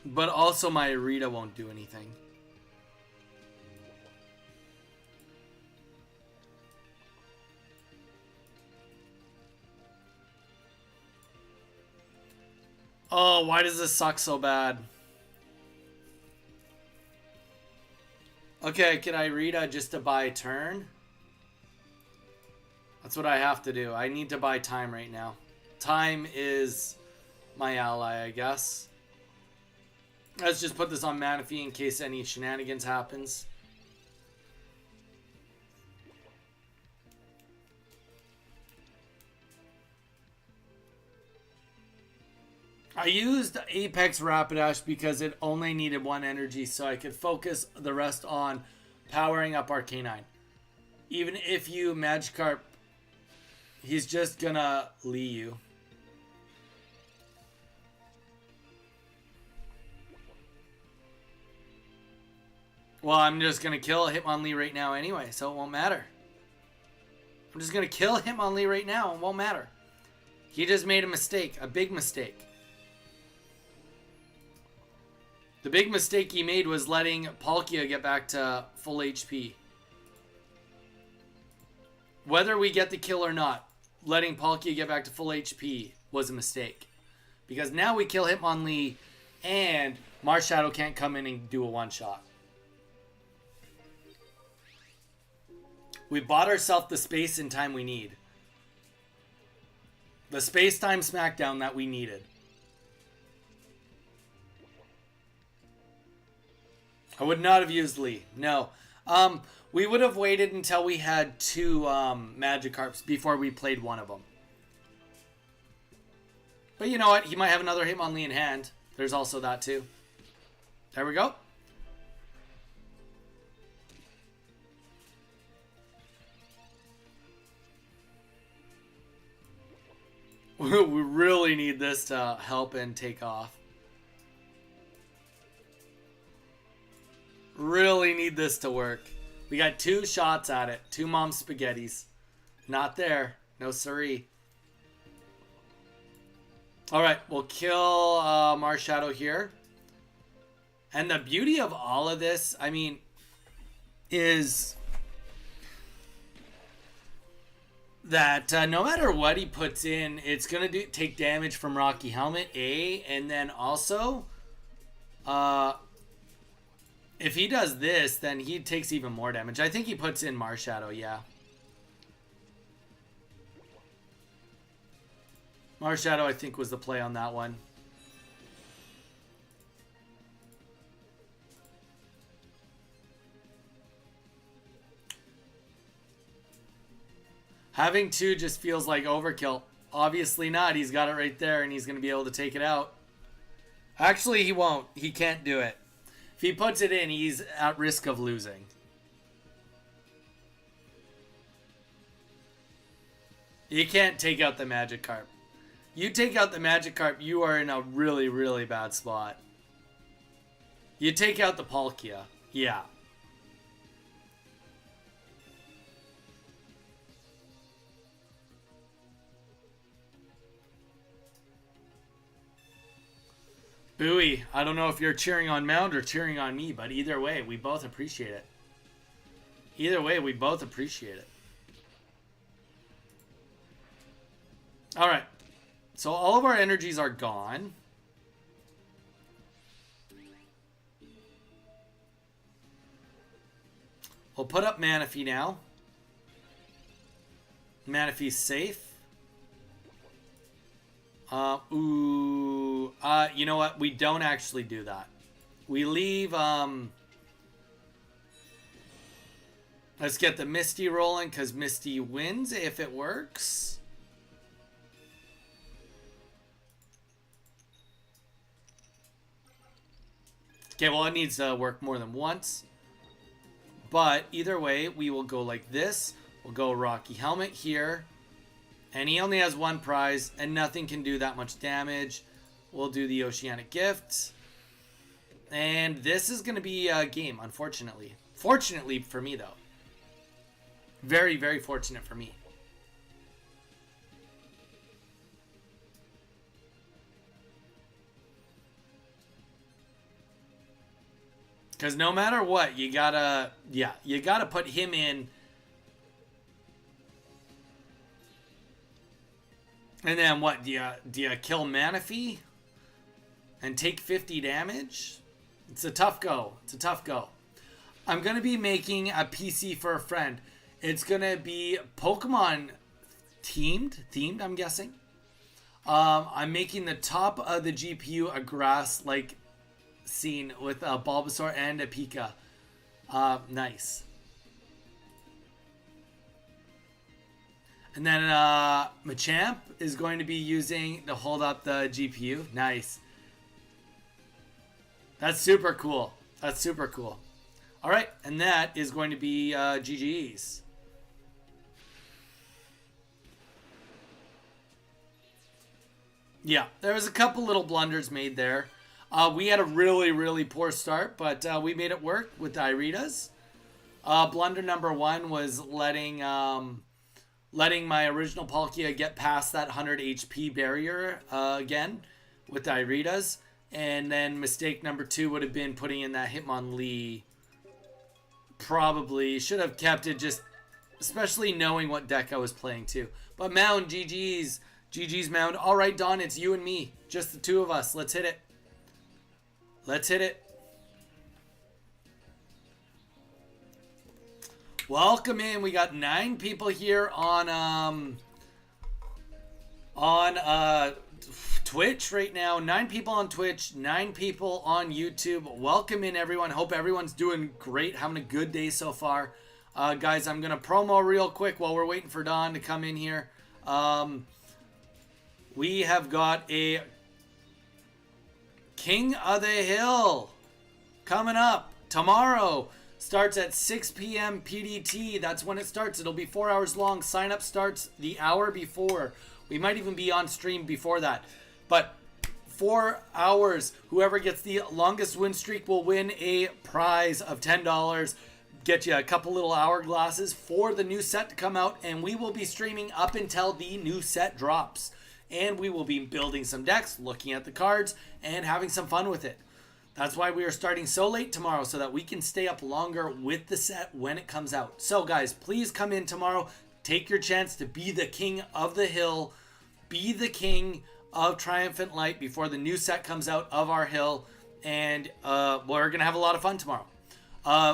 But also my Irida won't do anything. Oh, why does this suck so bad? Okay, can I read just to buy turn? That's what I have to do. I need to buy time right now. Time is my ally, I guess. Let's just put this on Manaphy in case any shenanigans happens. I used Apex Rapidash because it only needed one energy, so I could focus the rest on powering up Arcanine. Even if you Magikarp, he's just gonna Lee you. Well, I'm just gonna kill Hitmonlee right now anyway, so it won't matter. I'm just gonna kill Hitmonlee right now, it won't matter. He just made a mistake, a big mistake. The big mistake he made was letting Palkia get back to full HP. Whether we get the kill or not, letting Palkia get back to full HP was a mistake. Because now we kill Hitmonlee and Marshadow can't come in and do a one-shot. We bought ourselves the space and time we need. The space-time smackdown that we needed. I would not have used Lee. No. We would have waited until we had 2 Magikarps before we played one of them. But you know what? He might have another Hitmonlee in hand. There's also that too. There we go. We really need this to help and take off. Really need this to work. We got 2 shots at it. 2 mom spaghettis. Not there. No siree. Alright, we'll kill Marshadow here. And the beauty of all of this, I mean, is that no matter what he puts in, it's going to take damage from Rocky Helmet, A, and then also, if he does this, then he takes even more damage. I think he puts in Marshadow, yeah. Marshadow, I think, was the play on that one. Having 2 just feels like overkill. Obviously not. He's got it right there, and he's going to be able to take it out. Actually, he won't. He can't do it. If he puts it in, he's at risk of losing. You can't take out the Magikarp. You take out the Magikarp, you are in a really, really bad spot. You take out the Palkia. Yeah. Bowie, I don't know if you're cheering on Mound or cheering on me, but either way, we both appreciate it. Either way, we both appreciate it. Alright. So all of our energies are gone. We'll put up Manaphy now. Manaphy's safe. You know what? We don't actually do that. We leave, let's get the Misty rolling, because Misty wins if it works. Okay, well, it needs to work more than once. But either way, we will go like this. We'll go Rocky Helmet here. And he only has 1 prize, and nothing can do that much damage. We'll do the Oceanic Gift. And this is going to be a game, unfortunately. Fortunately for me, though. Very, very fortunate for me. Because no matter what, you gotta, you gotta put him in. And then what, do you kill Manaphy and take 50 damage? It's a tough go. It's a tough go. I'm going to be making a PC for a friend. It's going to be Pokemon themed, I'm guessing. I'm making the top of the GPU a grass-like scene with a Bulbasaur and a Pika. Nice. And then Machamp is going to be using to hold up the GPU. Nice. That's super cool. That's super cool. All right, and that is going to be GG's. Yeah, there was a couple little blunders made there. We had a really, really poor start, but we made it work with the Iridas. Blunder number 1 was letting my original Palkia get past that 100 HP barrier again with the Iridas. And then mistake number 2 would have been putting in that Hitmonlee. Probably should have kept it just especially knowing what deck I was playing too. But Mound, GG's. GG's Mound. All right, Don, it's you and me. Just the two of us. Let's hit it. Let's hit it. Welcome in. We got 9 people here on Twitch right now. 9 people on Twitch, 9 people on YouTube. Welcome in, everyone. Hope everyone's doing great, having a good day so far. Guys, I'm gonna promo real quick while we're waiting for Don to come in here. We have got a King of the Hill coming up tomorrow. Starts at 6 p.m. PDT. That's when it starts. It'll be 4 hours long. Sign up starts the hour before. We might even be on stream before that. But 4 hours. Whoever gets the longest win streak will win a prize of $10. Get you a couple little hourglasses for the new set to come out. And we will be streaming up until the new set drops. And we will be building some decks, looking at the cards, and having some fun with it. That's why we are starting so late tomorrow, so that we can stay up longer with the set when it comes out. So guys, please come in tomorrow. Take your chance to be the King of the Hill. Be the King of Triumphant Light before the new set comes out of our hill. And we're going to have a lot of fun tomorrow.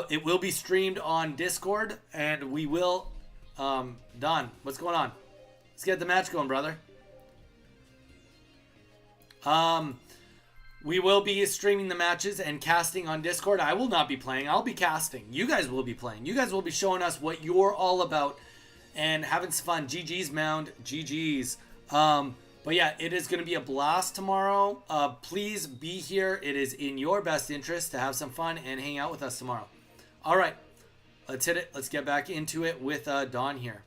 It will be streamed on Discord, and we will... Don, what's going on? Let's get the match going, brother. We will be streaming the matches and casting on Discord. I will not be playing. I'll be casting. You guys will be playing. You guys will be showing us what you're all about and having some fun. GG's, Mound. GG's. But yeah, it is going to be a blast tomorrow. Please be here. It is in your best interest to have some fun and hang out with us tomorrow. All right. Let's hit it. Let's get back into it with Don here.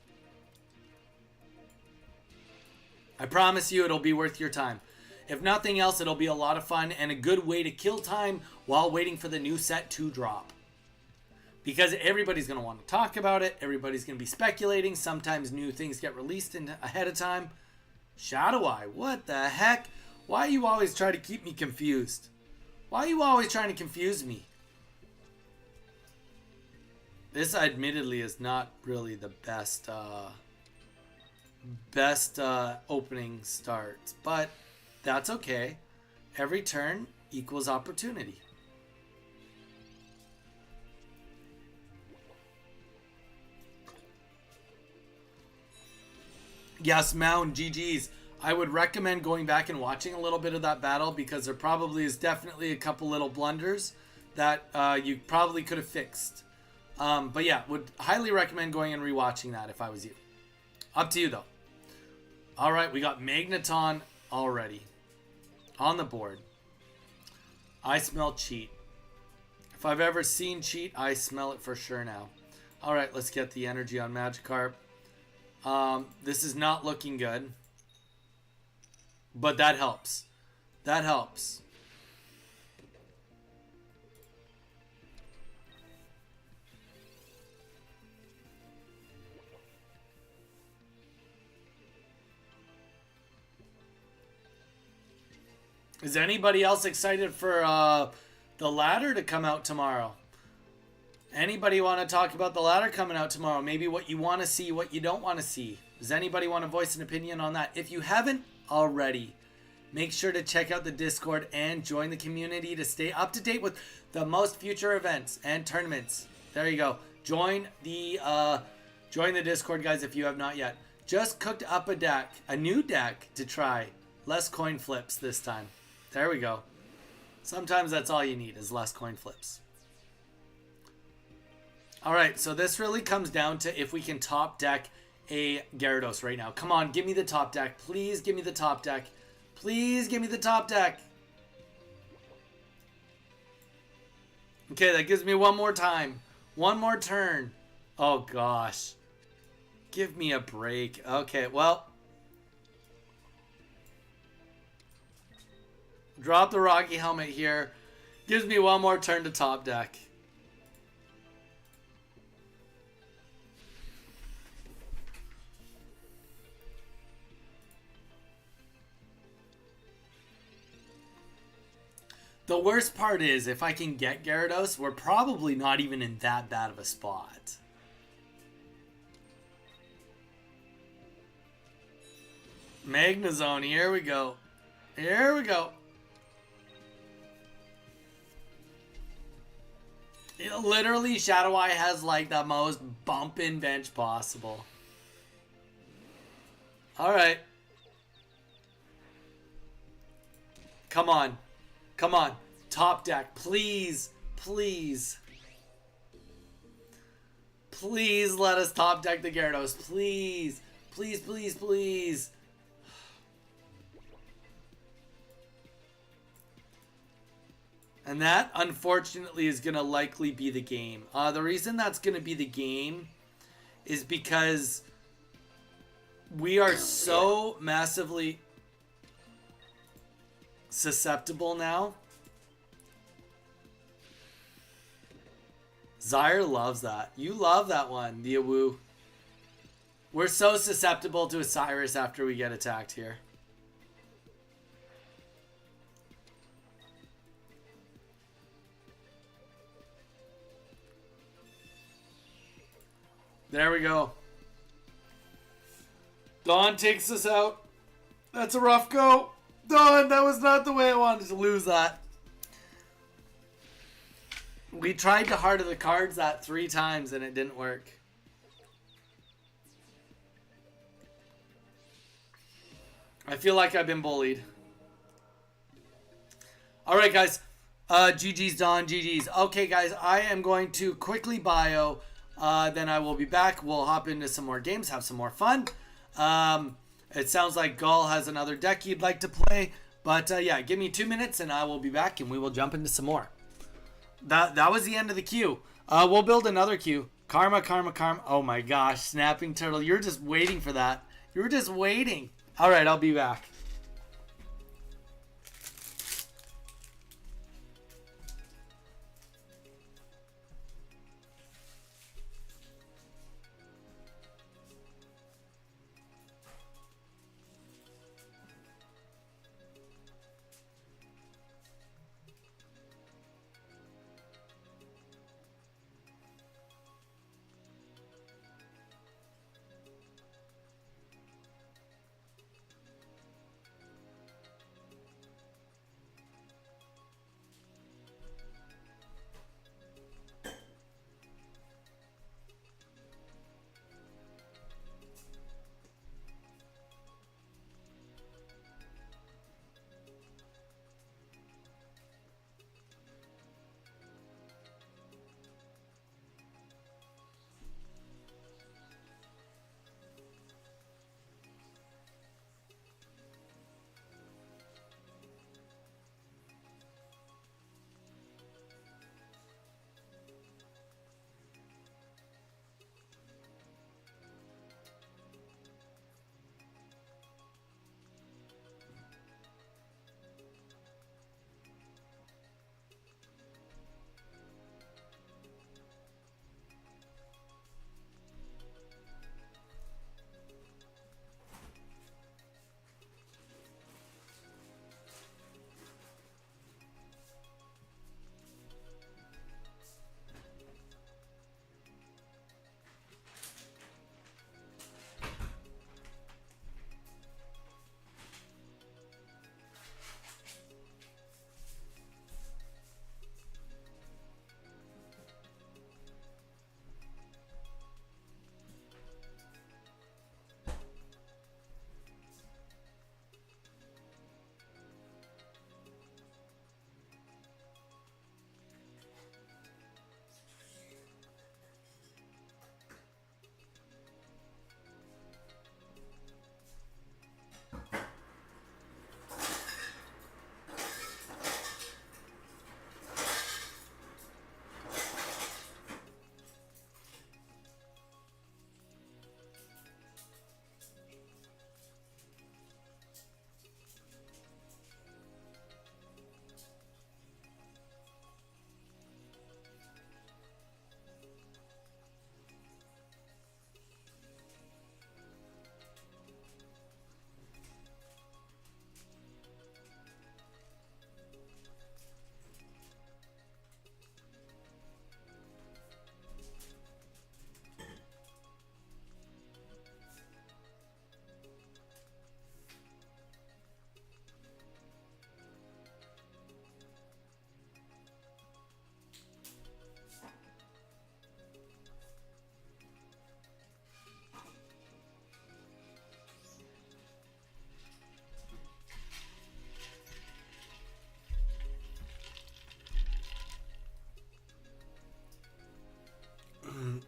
I promise you it'll be worth your time. If nothing else, it'll be a lot of fun and a good way to kill time while waiting for the new set to drop. Because everybody's going to want to talk about it. Everybody's going to be speculating. Sometimes new things get released ahead of time. Shadow Eye, what the heck? Why are you always trying to keep me confused? Why are you always trying to confuse me? This admittedly is not really the best opening start, but that's okay. Every turn equals opportunity. Yes, Mound, GG's. I would recommend going back and watching a little bit of that battle because there probably is definitely a couple little blunders that you probably could have fixed. But yeah, would highly recommend going and rewatching that if I was you. Up to you though. All right, we got Magneton already on the board. I smell cheat. If I've ever seen cheat, I smell it for sure now. All right, let's get the energy on Magikarp. This is not looking good, but that helps. That helps. Is anybody else excited for the ladder to come out tomorrow? Anybody want to talk about the ladder coming out tomorrow? Maybe what you want to see, what you don't want to see. Does anybody want to voice an opinion on that? If you haven't already, make sure to check out the Discord and join the community to stay up to date with the most future events and tournaments. There you go. Join the Discord, guys, if you have not yet. Just cooked up a deck, a new deck to try. Less coin flips this time. There we go. Sometimes that's all you need is less coin flips. All right, so this really comes down to if we can top deck a Gyarados right now. Come on, give me the top deck. Please give me the top deck. Please give me the top deck. Okay, that gives me one more time. One more turn. Oh, gosh. Give me a break. Okay, well. Drop the Rocky Helmet here. Gives me one more turn to top deck. The worst part is, if I can get Gyarados, we're probably not even in that bad of a spot. Magnezone, here we go. Here we go. Literally, Shadow Eye has like the most bumpin' bench possible. Alright. Come on. Come on. Top deck. Please. Please. Please let us top deck the Gyarados. Please. Please, please, please. And that, unfortunately, is going to likely be the game. The reason that's going to be the game is because we are so massively susceptible now. Zyre loves that. You love that one, the Awu. We're so susceptible to a Cyrus after we get attacked here. There we go. Dawn takes us out. That's a rough go. Dawn, that was not the way I wanted to lose that. We tried to Heart of the Cards that 3 times and it didn't work. I feel like I've been bullied. Alright guys. GG's Dawn, GG's. Okay guys, I am going to quickly bio. Then I will be back. We'll hop into some more games, have some more fun. It sounds like Gull has another deck you'd like to play. But yeah, give me 2 minutes and I will be back and we will jump into some more. That was the end of the queue. We'll build another queue. Karma, Karma, Karma. Oh my gosh, Snapping Turtle. You're just waiting for that. You're just waiting. Alright, I'll be back.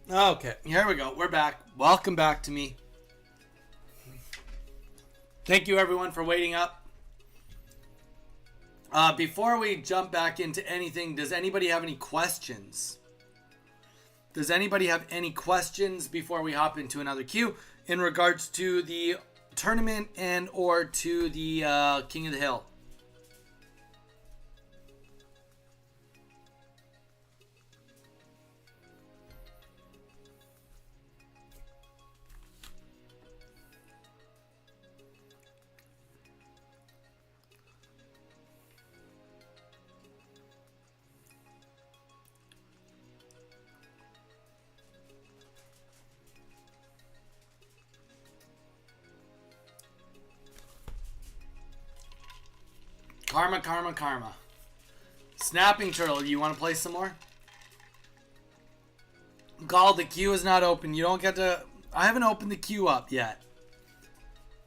Okay, here we go. We're back. Welcome back to me. Thank you, everyone, for waiting up. Before we jump back into anything, does anybody have any questions? Does anybody have any questions before we hop into another queue in regards to the tournament and or to the King of the Hill? Karma, karma, karma. Snapping Turtle, you want to play some more? Gall, the queue is not open. You don't get to... I haven't opened the queue up yet.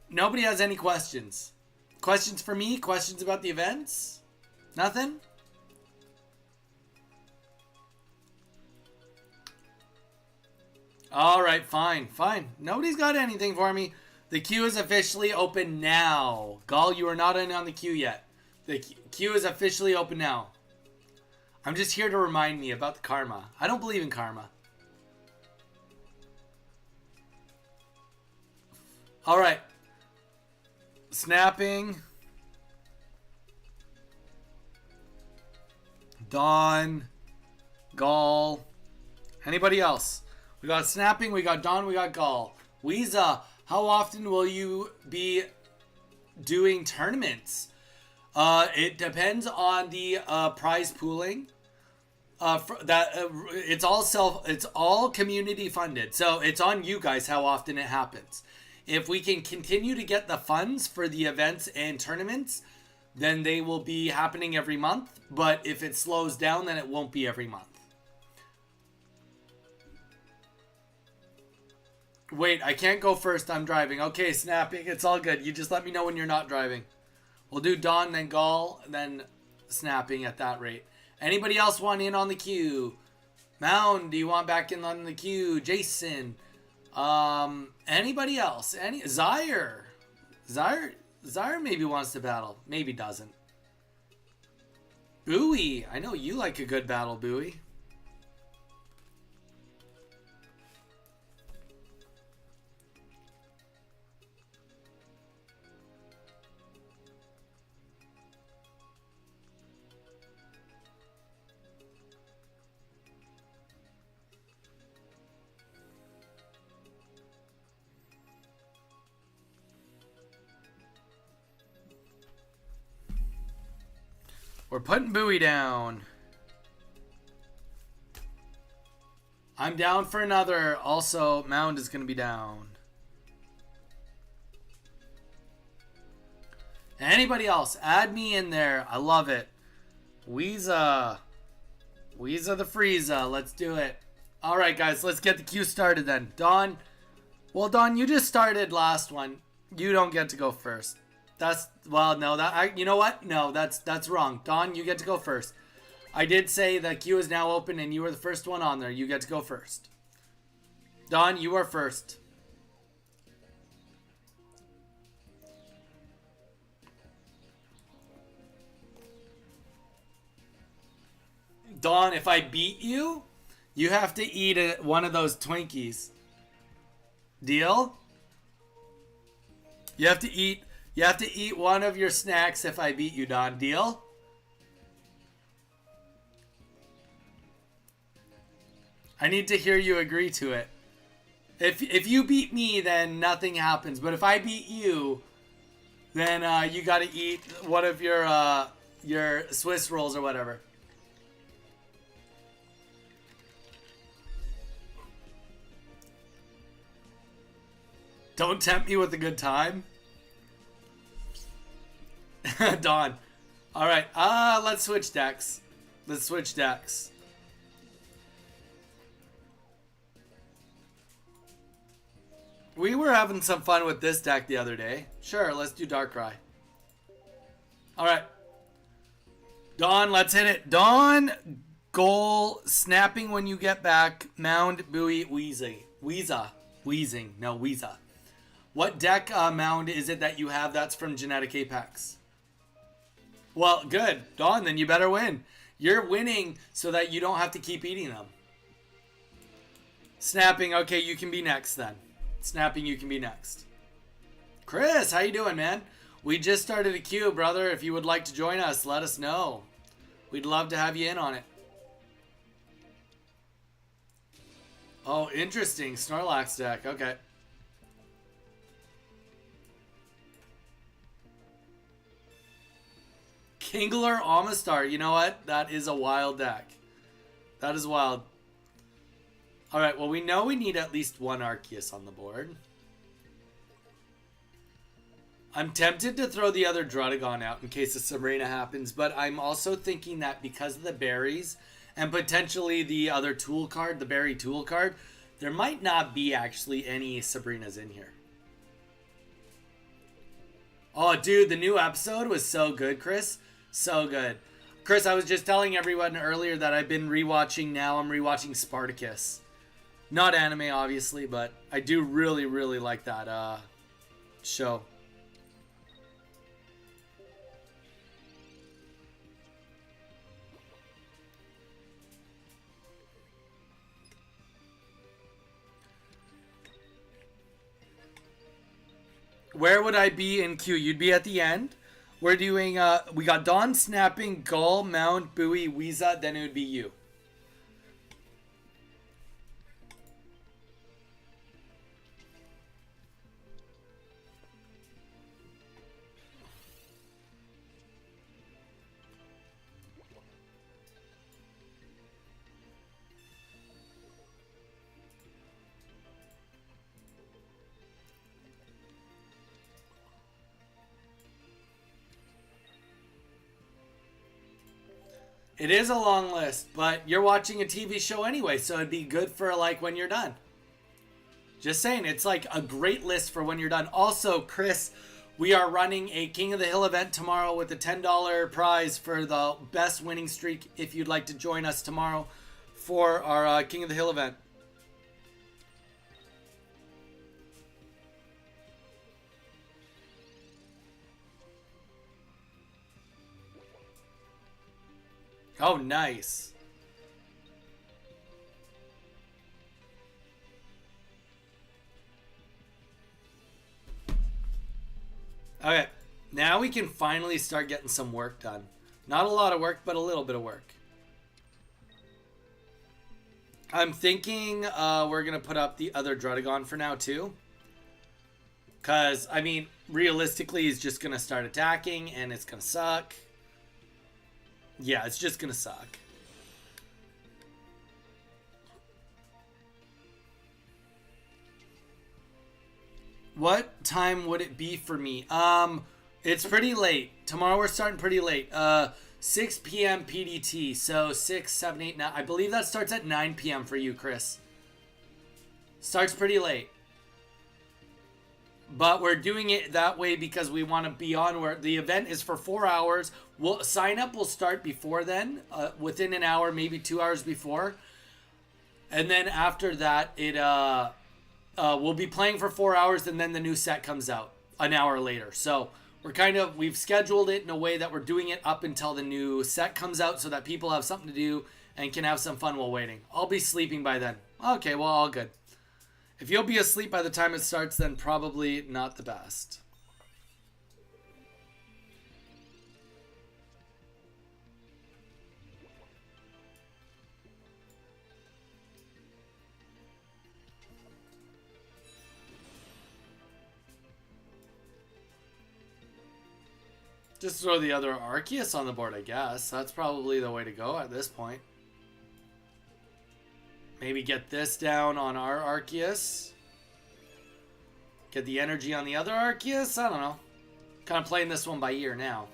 Nobody has any questions. Questions for me? Questions about the events? Nothing? Alright, fine, fine. Nobody's got anything for me. The queue is officially open now. Gall, you are not in on the queue yet. The queue is officially open now. I'm just here to remind me about the karma. I don't believe in karma. Alright. Snapping. Dawn. Gall. Anybody else? We got Snapping, we got Dawn, we got Gall. Weeza, how often will you be doing tournaments? It depends on the prize pooling. It's all community funded, so it's on you guys how often it happens. If we can continue to get the funds for the events and tournaments, then they will be happening every month. But if it slows down, then it won't be every month. Wait, I can't go first. I'm driving. Okay, Snapping. It's all good. You just let me know when you're not driving. We'll do Dawn, then Gall, then Snapping at that rate. Anybody else want in on the queue? Mound, do you want back in on the queue? Jason. Anybody else? Zyre. Zyre maybe wants to battle. Maybe doesn't. Bowie. I know you like a good battle, Bowie. We're putting Bowie down. I'm down for another. Also, Mound is going to be down. Anybody else? Add me in there. I love it. Weeza. Weeza the Frieza. Let's do it. All right, guys. Let's get the queue started then. Dawn. Well, Dawn, you just started last one. You don't get to go first. You know what? No, that's wrong. Dawn, you get to go first. I did say the queue is now open and you were the first one on there. You get to go first. Dawn, you are first. Dawn, if I beat you, you have to eat one of those Twinkies. Deal? You have to eat one of your snacks if I beat you, Dawn. Deal? I need to hear you agree to it. If you beat me, then nothing happens. But if I beat you, then you got to eat one of your Swiss rolls or whatever. Don't tempt me with a good time. Dawn. Alright, let's switch decks. Let's switch decks. We were having some fun with this deck the other day. Sure, let's do Darkrai. Alright. Dawn, let's hit it. Dawn, Goal, snapping when you get back, mound, buoy, wheezing. No, Weeza. What deck mound is it that you have that's from Genetic Apex? Well, good. Dawn, then you better win. You're winning so that you don't have to keep eating them. Snapping, okay, you can be next then. Snapping, you can be next. Chris, how you doing, man? We just started a queue, brother. If you would like to join us, let us know. We'd love to have you in on it. Oh, interesting. Snorlax deck. Okay. Kingler Amistar. You know what? That is a wild deck. That is wild. Alright, well, we know we need at least one Arceus on the board. I'm tempted to throw the other Druddigon out in case a Sabrina happens, but I'm also thinking that because of the berries and potentially the other tool card, the berry tool card, there might not be actually any Sabrinas in here. Oh, dude, the new episode was so good, Chris. So good. Chris, I was just telling everyone earlier that I've been rewatching now. I'm rewatching Spartacus. Not anime, obviously, but I do really, really like that show. Where would I be in queue? You'd be at the end. We're doing, we got Dawn, Snapping, Gull, Mound, Buoy, Weeza, then it would be you. It is a long list, but you're watching a TV show anyway, so it'd be good for like when you're done. Just saying, it's like a great list for when you're done. Also, Chris, we are running a King of the Hill event tomorrow with a $10 prize for the best winning streak if you'd like to join us tomorrow for our King of the Hill event. Oh, nice. Okay, now we can finally start getting some work done. Not a lot of work, but a little bit of work. I'm thinking we're going to put up the other Druddigon for now, too. Because, I mean, realistically, he's just going to start attacking, and it's going to suck. Yeah, it's just gonna suck. What time would it be for me? It's pretty late. Tomorrow we're starting pretty late. 6 p.m. PDT. So 6, 7, 8, 9. I believe that starts at 9 p.m. for you, Chris. Starts pretty late. But we're doing it that way because we want to be on where the event is for 4 hours. Sign up will start before then, within an hour, maybe 2 hours before. And then after that, we'll be playing for 4 hours and then the new set comes out an hour later. So we've scheduled it in a way that we're doing it up until the new set comes out so that people have something to do and can have some fun while waiting. I'll be sleeping by then. Okay, well, all good. If you'll be asleep by the time it starts, then probably not the best. Just throw the other Arceus on the board, I guess. That's probably the way to go at this point. Maybe get this down on our Arceus. Get the energy on the other Arceus? I don't know. Kind of playing this one by ear now.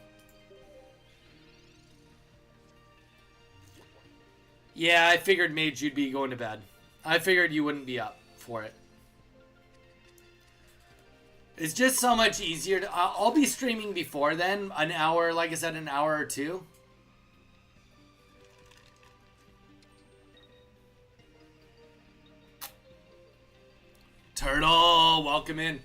Yeah, I figured, Mage, you'd be going to bed. I figured you wouldn't be up for it. It's just so much easier to... I'll be streaming before then. An hour, like I said, an hour or two. Turtle, welcome in.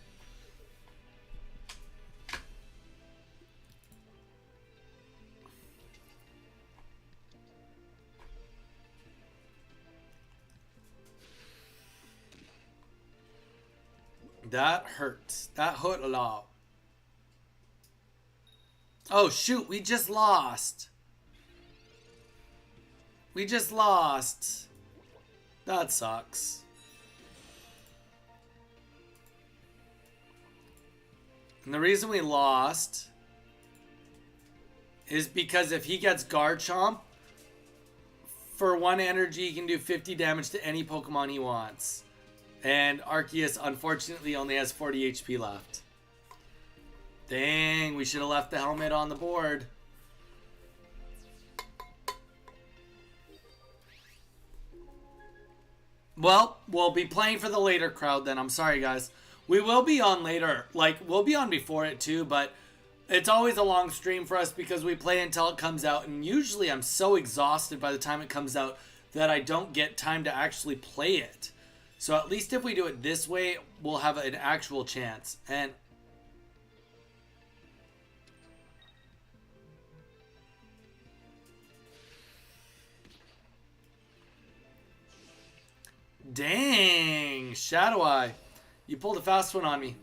That hurts. That hurt a lot. Oh, shoot. We just lost. We just lost. That sucks. And the reason we lost is because if he gets Garchomp, for 1 energy, he can do 50 damage to any Pokemon he wants. And Arceus, unfortunately, only has 40 HP left. Dang, we should have left the helmet on the board. Well, we'll be playing for the later crowd then. I'm sorry, guys. We will be on later. Like, we'll be on before it too, but it's always a long stream for us because we play until it comes out. And usually I'm so exhausted by the time it comes out that I don't get time to actually play it. So at least if we do it this way, we'll have an actual chance. And dang, Shadow Eye, you pulled a fast one on me.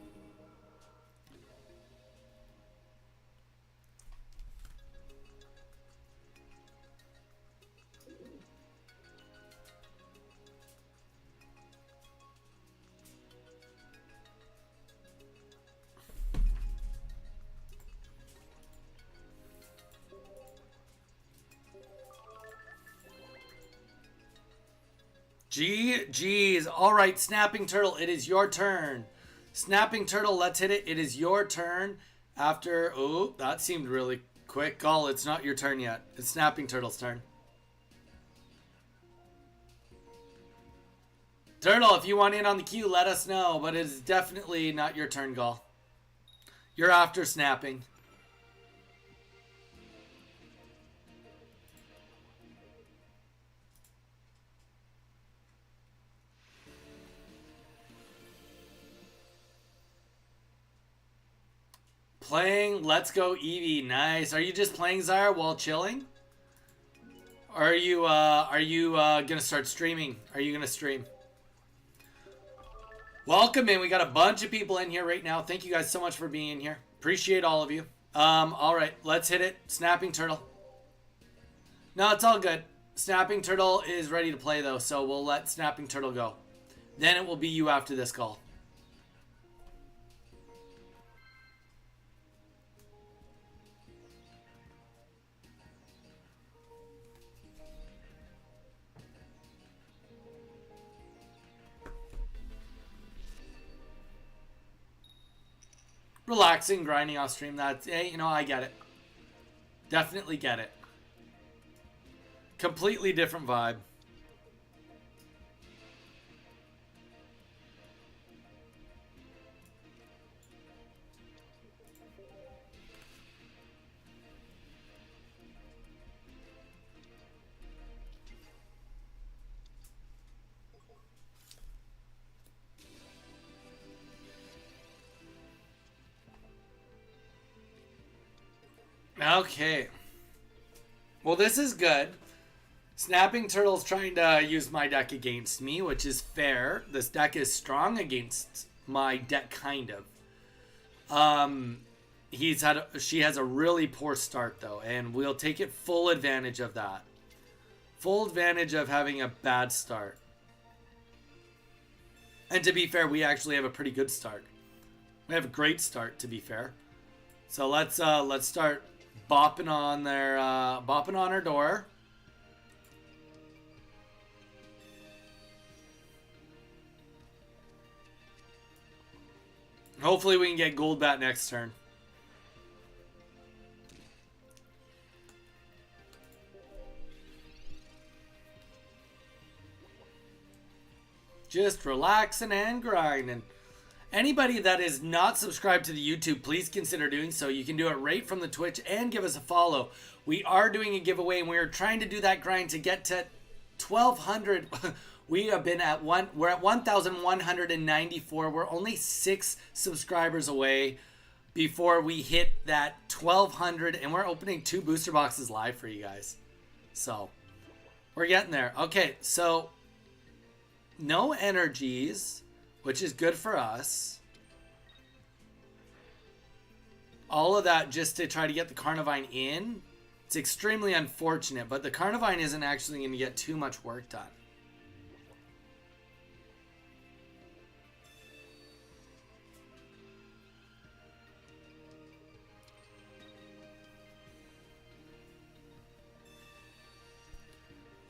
Geez. All right, Snapping Turtle, it is your turn. Snapping Turtle, let's hit it. It is your turn after... Oh, that seemed really quick. Gall, it's not your turn yet. It's Snapping Turtle's turn. Turtle, if you want in on the queue, let us know. But it is definitely not your turn, Gall. You're after Snapping. Playing Let's Go Eevee. Nice. Are you just playing Zyre while chilling? Or are you gonna start streaming? Are you gonna stream? Welcome in. We got a bunch of people in here right now. Thank you guys so much for being in here. Appreciate all of you. All right, let's hit it. Snapping Turtle. No, it's all good. Snapping Turtle is ready to play though, so we'll let Snapping Turtle go. Then it will be you after this call. Relaxing, grinding off stream. That's, hey, you know, I get it. Definitely get it. Completely different vibe. Okay. Well, this is good. Snapping Turtle's trying to use my deck against me, which is fair. This deck is strong against my deck, kind of. She has a really poor start, though, and we'll take it full advantage of that. Full advantage of having a bad start. And to be fair, we actually have a pretty good start. We have a great start, to be fair. So let's start bopping on her door. Hopefully we can get Golbat next turn. Just relaxing and grinding. Anybody that is not subscribed to the YouTube, please consider doing so. You can do it right from the Twitch and give us a follow. We are doing a giveaway and we are trying to do that grind to get to 1,200. We have been at we're at 1,194. We're only 6 subscribers away before we hit that 1,200, and we're opening 2 booster boxes live for you guys. So we're getting there. Okay, so no energies, which is good for us. All of that just to try to get the Carnivine in. It's extremely unfortunate, but the Carnivine isn't actually going to get too much work done.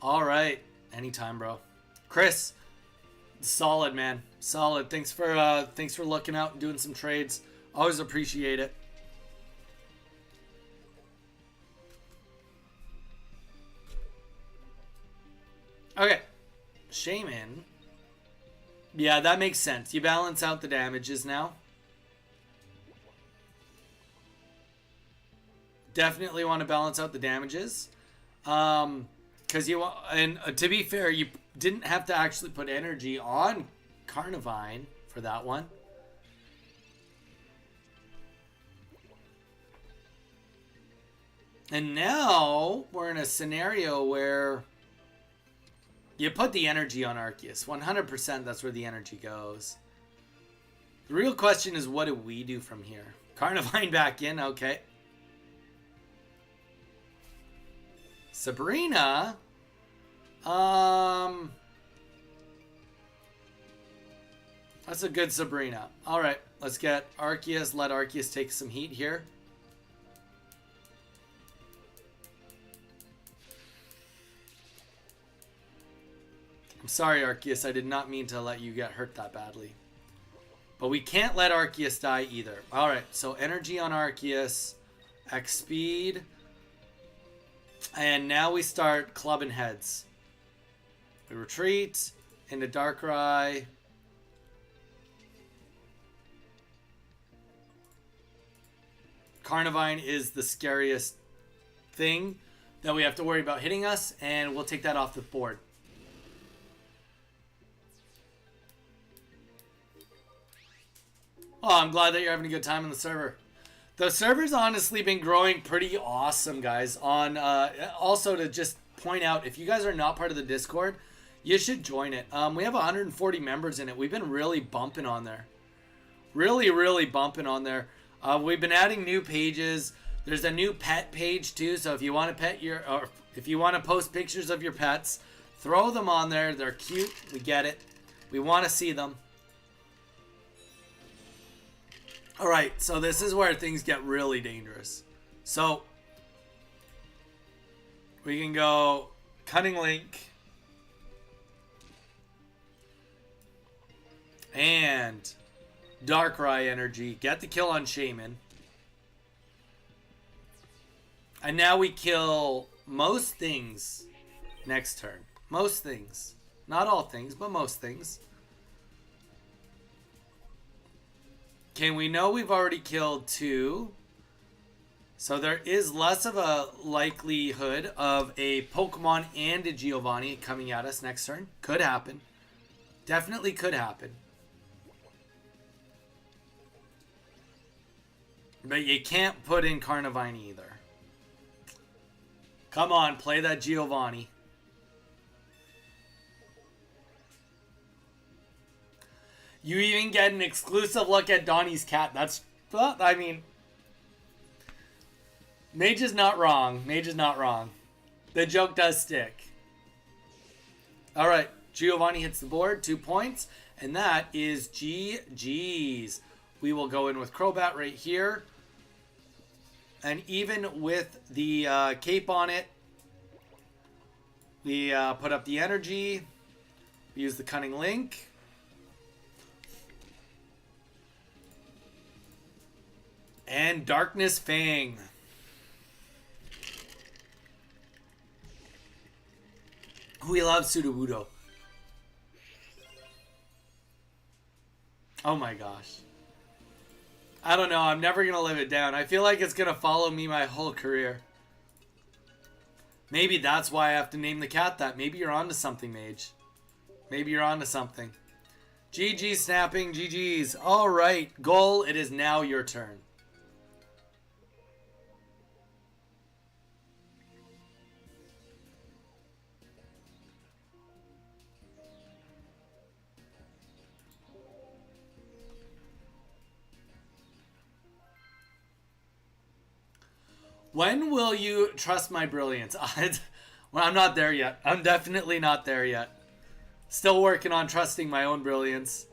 All right. Anytime, bro. Chris, solid, man. Solid. Thanks for looking out and doing some trades. Always appreciate it. Okay. Shaman. Yeah, that makes sense. You balance out the damages now. Definitely want to balance out the damages. Because you want, and to be fair, you didn't have to actually put energy on Carnivine for that one. And now we're in a scenario where you put the energy on Arceus. 100% that's where the energy goes. The real question is, what do we do from here? Carnivine back in, okay. Sabrina, that's a good Sabrina. All right, let's get Arceus. Let Arceus take some heat here. I'm sorry, Arceus. I did not mean to let you get hurt that badly. But we can't let Arceus die either. All right, so energy on Arceus, X speed. And now we start clubbing heads. We retreat into Darkrai. Carnivine is the scariest thing that we have to worry about hitting us, and we'll take that off the board. Oh, I'm glad that you're having a good time on the server. The server's honestly been growing pretty awesome, guys. On also to just point out, if you guys are not part of the Discord, you should join it. We have 140 members in it. We've been really bumping on there. Really bumping on there. We've been adding new pages. There's a new pet page too. So if you want to pet your, or if you want to post pictures of your pets, throw them on there. They're cute. We get it. We want to see them. All right, so this is where things get really dangerous. So we can go Cunning Link and Darkrai energy. Get the kill on Shaman. And now we kill most things next turn. Most things. Not all things, but most things. Okay, we know we've already killed 2. So there is less of a likelihood of a Pokemon and a Giovanni coming at us next turn. Could happen. Definitely could happen. But you can't put in Carnivine either. Come on, play that Giovanni. You even get an exclusive look at Donnie's cat. That's, I mean, Mage is not wrong. Mage is not wrong. The joke does stick. All right, Giovanni hits the board, 2 points, and that is GG's. We will go in with Crobat right here. And even with the cape on it, we put up the energy. We use the Cunning Link. And Darkness Fang. We love Sudowoodo. Oh my gosh. I don't know. I'm never going to live it down. I feel like it's going to follow me my whole career. Maybe that's why I have to name the cat that. Maybe you're onto something, Mage. Maybe you're onto something. GG snapping, GG's. All right, Goal, it is now your turn. When will you trust my brilliance? Well, I'm not there yet. I'm definitely not there yet. Still working on trusting my own brilliance.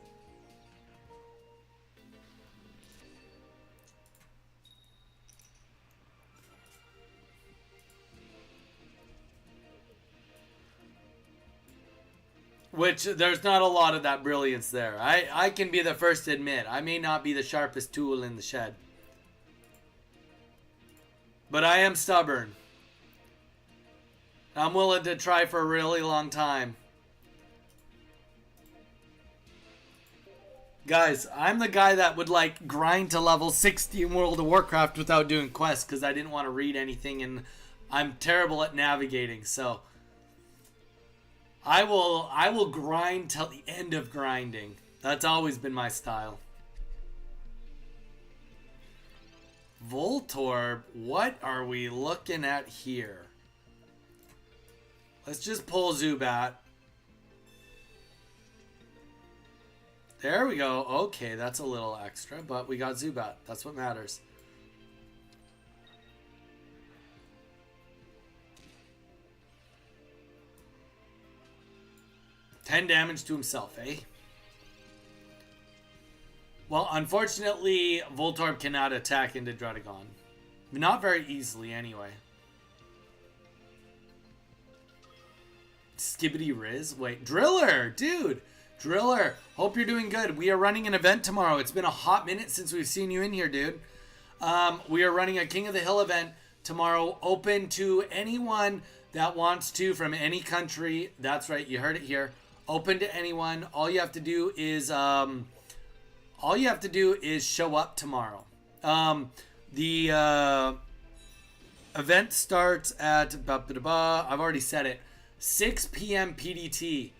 Which, there's not a lot of that brilliance there. I can be the first to admit, I may not be the sharpest tool in the shed. But I am stubborn. I'm willing to try for a really long time. Guys, I'm the guy that would like grind to level 60 in World of Warcraft without doing quests because I didn't want to read anything, and I'm terrible at navigating, so I will grind till the end of grinding. That's always been my style. Voltorb, what are we looking at here? Let's just pull Zubat. There we go. Okay, that's a little extra, but we got Zubat. That's what matters. $10 damage to himself, eh? Well, unfortunately, Voltorb cannot attack into Druddigon. Not very easily, anyway. Skibbity Riz? Wait, Driller! Dude! Driller, hope you're doing good. We are running an event tomorrow. It's been a hot minute since we've seen you in here, dude. We are running a King of the Hill event tomorrow, open to anyone that wants to from any country. That's right, you heard it here. Open to anyone. All you have to do is show up tomorrow. The event starts at I've already said it, 6 p.m. PDT.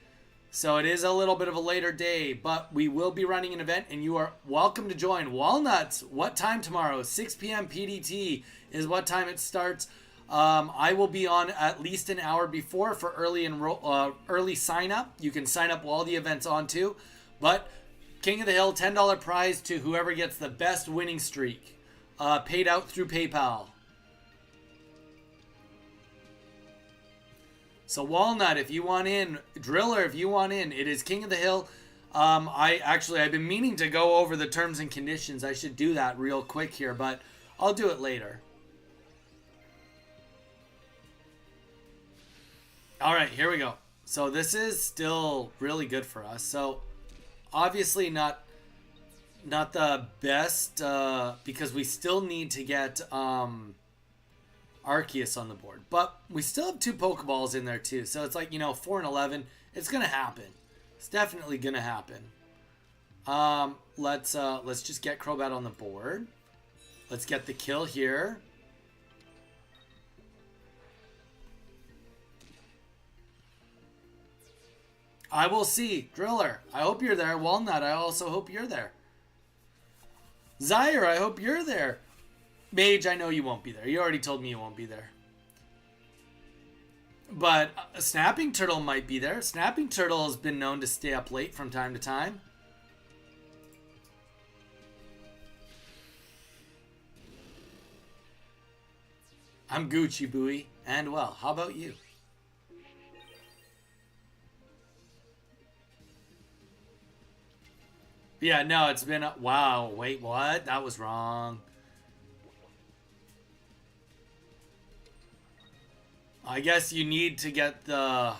So it is a little bit of a later day, but we will be running an event, and you are welcome to join. Walnuts, what time tomorrow? 6 p.m. PDT is what time it starts. I will be on at least an hour before for early sign up. You can sign up while the event's on too. But King of the Hill, $10 prize to whoever gets the best winning streak, paid out through PayPal. So Walnut, if you want in, Driller, if you want in, it is King of the Hill. I've been meaning to go over the terms and conditions. I should do that real quick here, but I'll do it later. All right, here we go. So this is still really good for us. So obviously not the best because we still need to get Arceus on the board, but we still have 2 Pokeballs in there too. So it's like, 4 and 11. It's gonna happen. It's definitely gonna happen. Let's just get Crobat on the board. Let's get the kill here. I will see. Driller, I hope you're there. Walnut, I also hope you're there. Zyre, I hope you're there. Mage, I know you won't be there. You already told me you won't be there. But Snapping Turtle might be there. Snapping Turtle has been known to stay up late from time to time. I'm Gucci Booey, and well, how about you? Yeah, no, it's been wow, wait, what? That was wrong. I guess you need to get the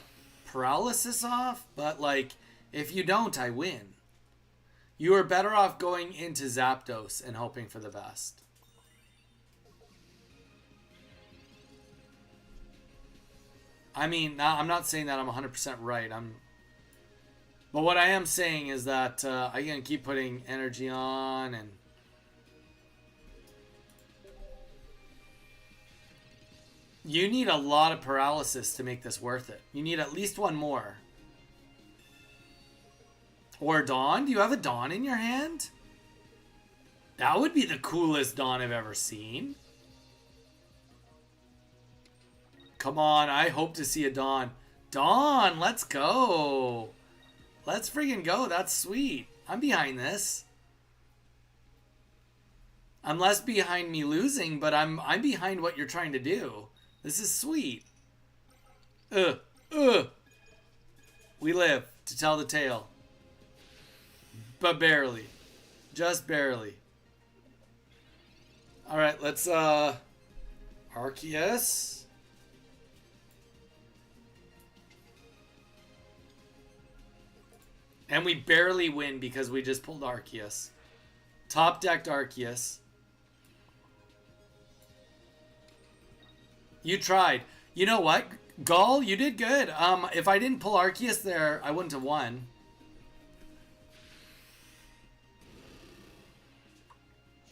paralysis off, but like, if you don't, I win. You are better off going into Zapdos and hoping for the best. I mean, I'm not saying that I'm 100% right. But what I am saying is that I can keep putting energy on, and you need a lot of paralysis to make this worth it. You need at least one more. Or Dawn? Do you have a Dawn in your hand? That would be the coolest Dawn I've ever seen. Come on, I hope to see a Dawn. Dawn, let's go. Let's freaking go. That's sweet. I'm behind this. I'm less behind me losing, but I'm behind what you're trying to do. This is sweet. We live to tell the tale. But barely. Just barely. Alright, let's Arceus. And we barely win because we just pulled Arceus. Top decked Arceus. You tried. You know what? Gull, you did good. If I didn't pull Arceus there, I wouldn't have won.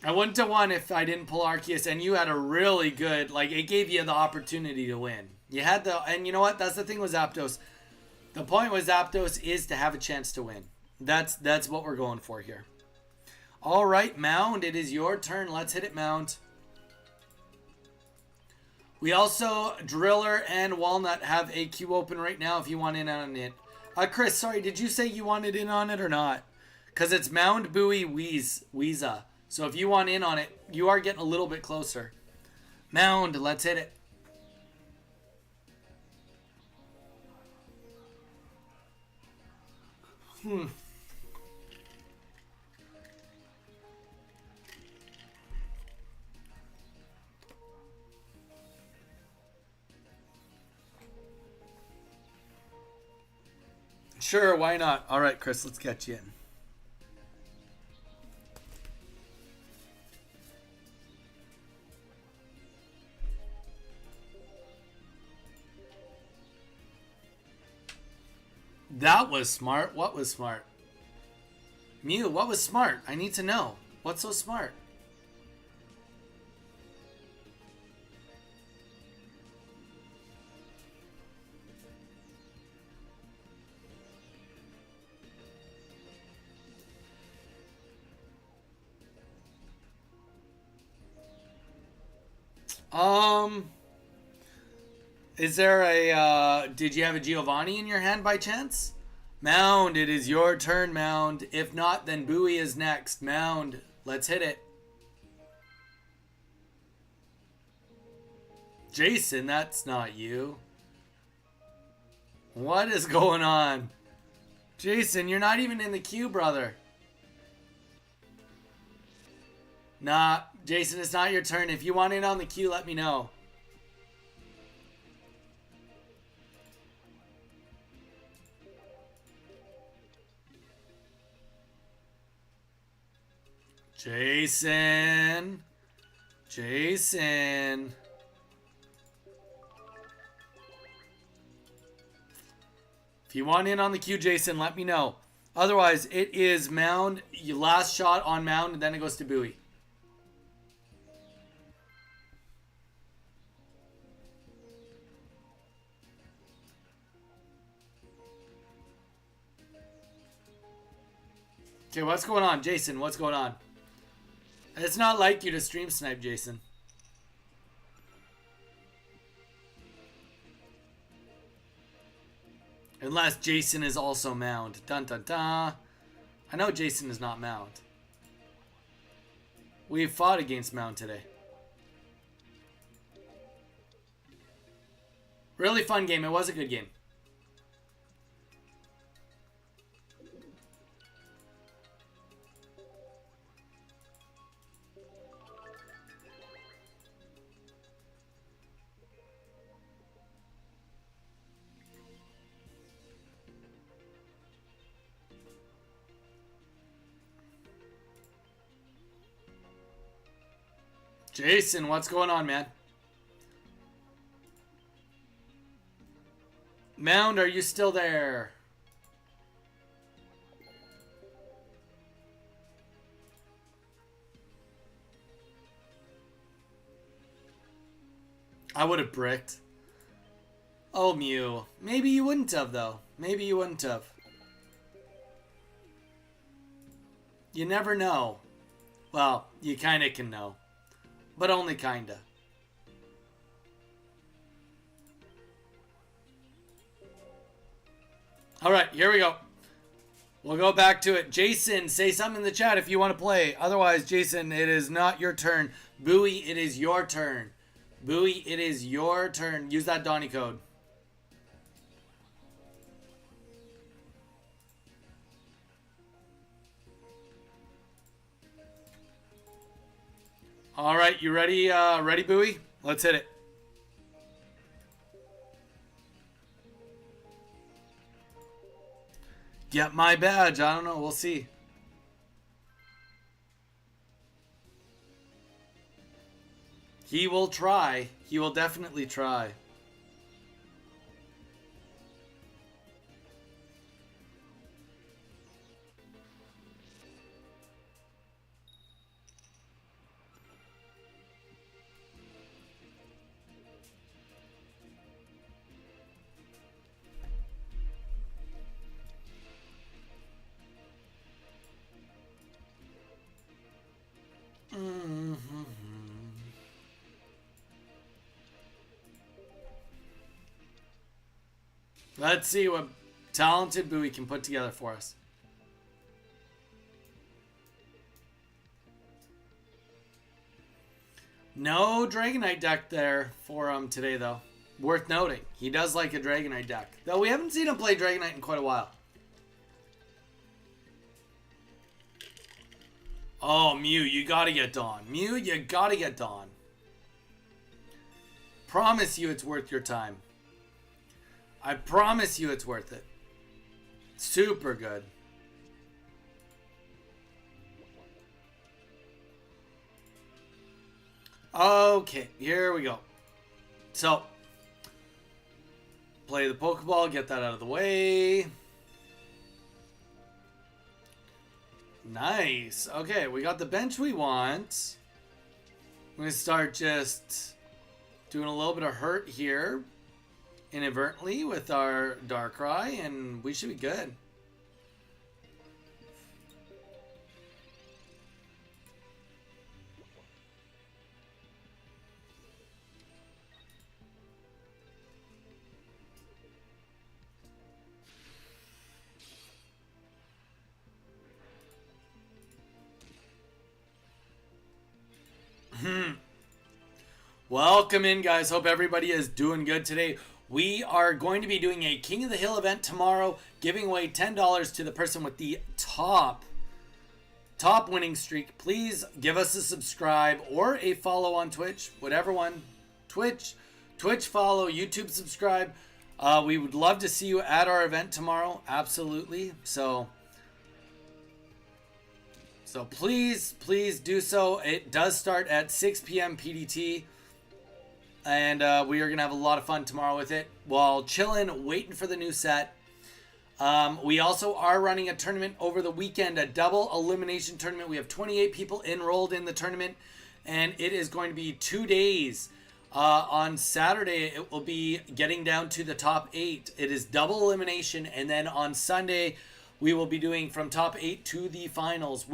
I wouldn't have won if I didn't pull Arceus, and you had a really good, like, it gave you the opportunity to win. You had the, and you know what? That's the thing with Zapdos. The point with Zapdos is to have a chance to win. That's what we're going for here. All right, Mound, it is your turn. Let's hit it, Mound. We also, Driller and Walnut have a queue open right now if you want in on it. Chris, sorry, did you say you wanted in on it or not? Because it's Mound, Bowie, Weeza. So if you want in on it, you are getting a little bit closer. Mound, let's hit it. Sure, why not? All right, Chris, let's get you in. That was smart. What was smart? Mew, what was smart? I need to know. What's so smart? Is there a, did you have a Giovanni in your hand by chance? Mound, it is your turn, Mound. If not, then Bowie is next. Mound, let's hit it. Jason, that's not you. What is going on? Jason, you're not even in the queue, brother. Nah, Jason, it's not your turn. If you want in on the queue, let me know. Jason. Jason. If you want in on the queue, Jason, let me know. Otherwise, it is Mound. Your last shot on Mound, and then it goes to Bowie. Okay, what's going on? Jason, what's going on? It's not like you to stream snipe, Jason. Unless Jason is also Mound. Dun dun dun. I know Jason is not Mound. We've fought against Mound today. Really fun game. It was a good game. Jason, what's going on, man? Mound, are you still there? I would have bricked. Oh, Mew. Maybe you wouldn't have, though. Maybe you wouldn't have. You never know. Well, you kind of can know. But only kind of. Alright, here we go. We'll go back to it. Jason, say something in the chat if you want to play. Otherwise, Jason, it is not your turn. Bowie, it is your turn. Bowie, it is your turn. Use that Donnie code. All right, you ready? Ready, Bowie? Let's hit it. Get my badge. I don't know. We'll see. He will try. He will definitely try. Let's see what talented Bowie can put together for us. No Dragonite deck there for him today, though. Worth noting. He does like a Dragonite deck. Though we haven't seen him play Dragonite in quite a while. Oh, Mew, you gotta get Dawn. Mew, you gotta get Dawn. Promise you it's worth your time. I promise you it's worth it. Super good. Okay, here we go. So, play the Pokeball, get that out of the way. Nice. Okay, we got the bench we want. I'm going to start just doing a little bit of hurt here inadvertently with our Darkrai, and we should be good. Welcome in, guys. Hope everybody is doing good today. We are going to be doing a King of the Hill event tomorrow, giving away $10 to the person with the top winning streak. Please give us a subscribe or a follow on Twitch, whatever one. Twitch follow, YouTube subscribe. We would love to see you at our event tomorrow. Absolutely. So please do so. It does start at 6 p.m. PDT. And we are going to have a lot of fun tomorrow with it while chilling, waiting for the new set. We also are running a tournament over the weekend, a double elimination tournament. We have 28 people enrolled in the tournament, and it is going to be 2 days. On Saturday, it will be getting down to the top 8. It is double elimination, and then on Sunday, we will be doing from top 8 to the finals.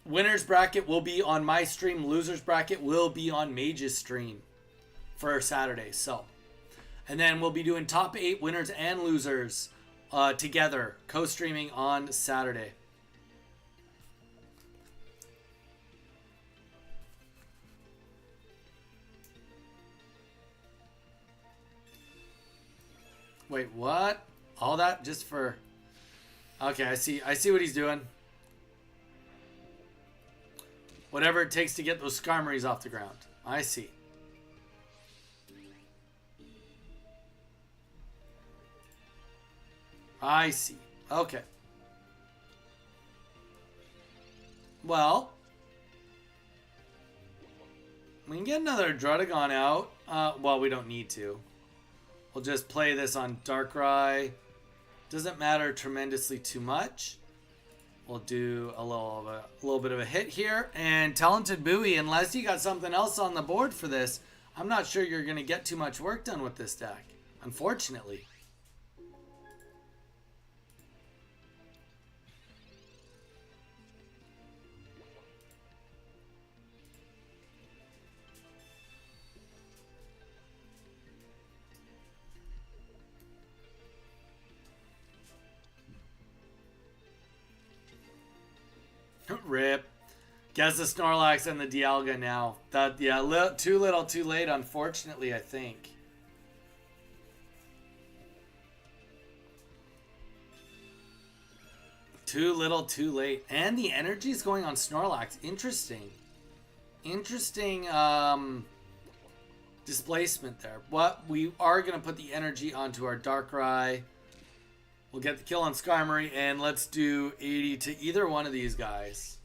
Winner's bracket will be on my stream. Loser's bracket will be on Mage's stream for Saturday. So, and then we'll be doing top 8 winners and losers together, co-streaming on Saturday. Wait, what? All that just for... Okay, I see what he's doing. Whatever it takes to get those Skarmories off the ground. I see. I see. Okay. Well, we can get another Druddigon out. Well, we don't need to. We'll just play this on Darkrai. Doesn't matter tremendously too much. We'll do a little bit of a hit here. And Talented Bowie, unless you got something else on the board for this, I'm not sure you're going to get too much work done with this deck, unfortunately. Rip. Guess the Snorlax and the Dialga now. That, yeah, too little, too late, unfortunately, I think. Too little, too late. And the energy's going on Snorlax. Interesting. Interesting displacement there. But we are going to put the energy onto our Darkrai. We'll get the kill on Skarmory, and let's do 80 to either one of these guys.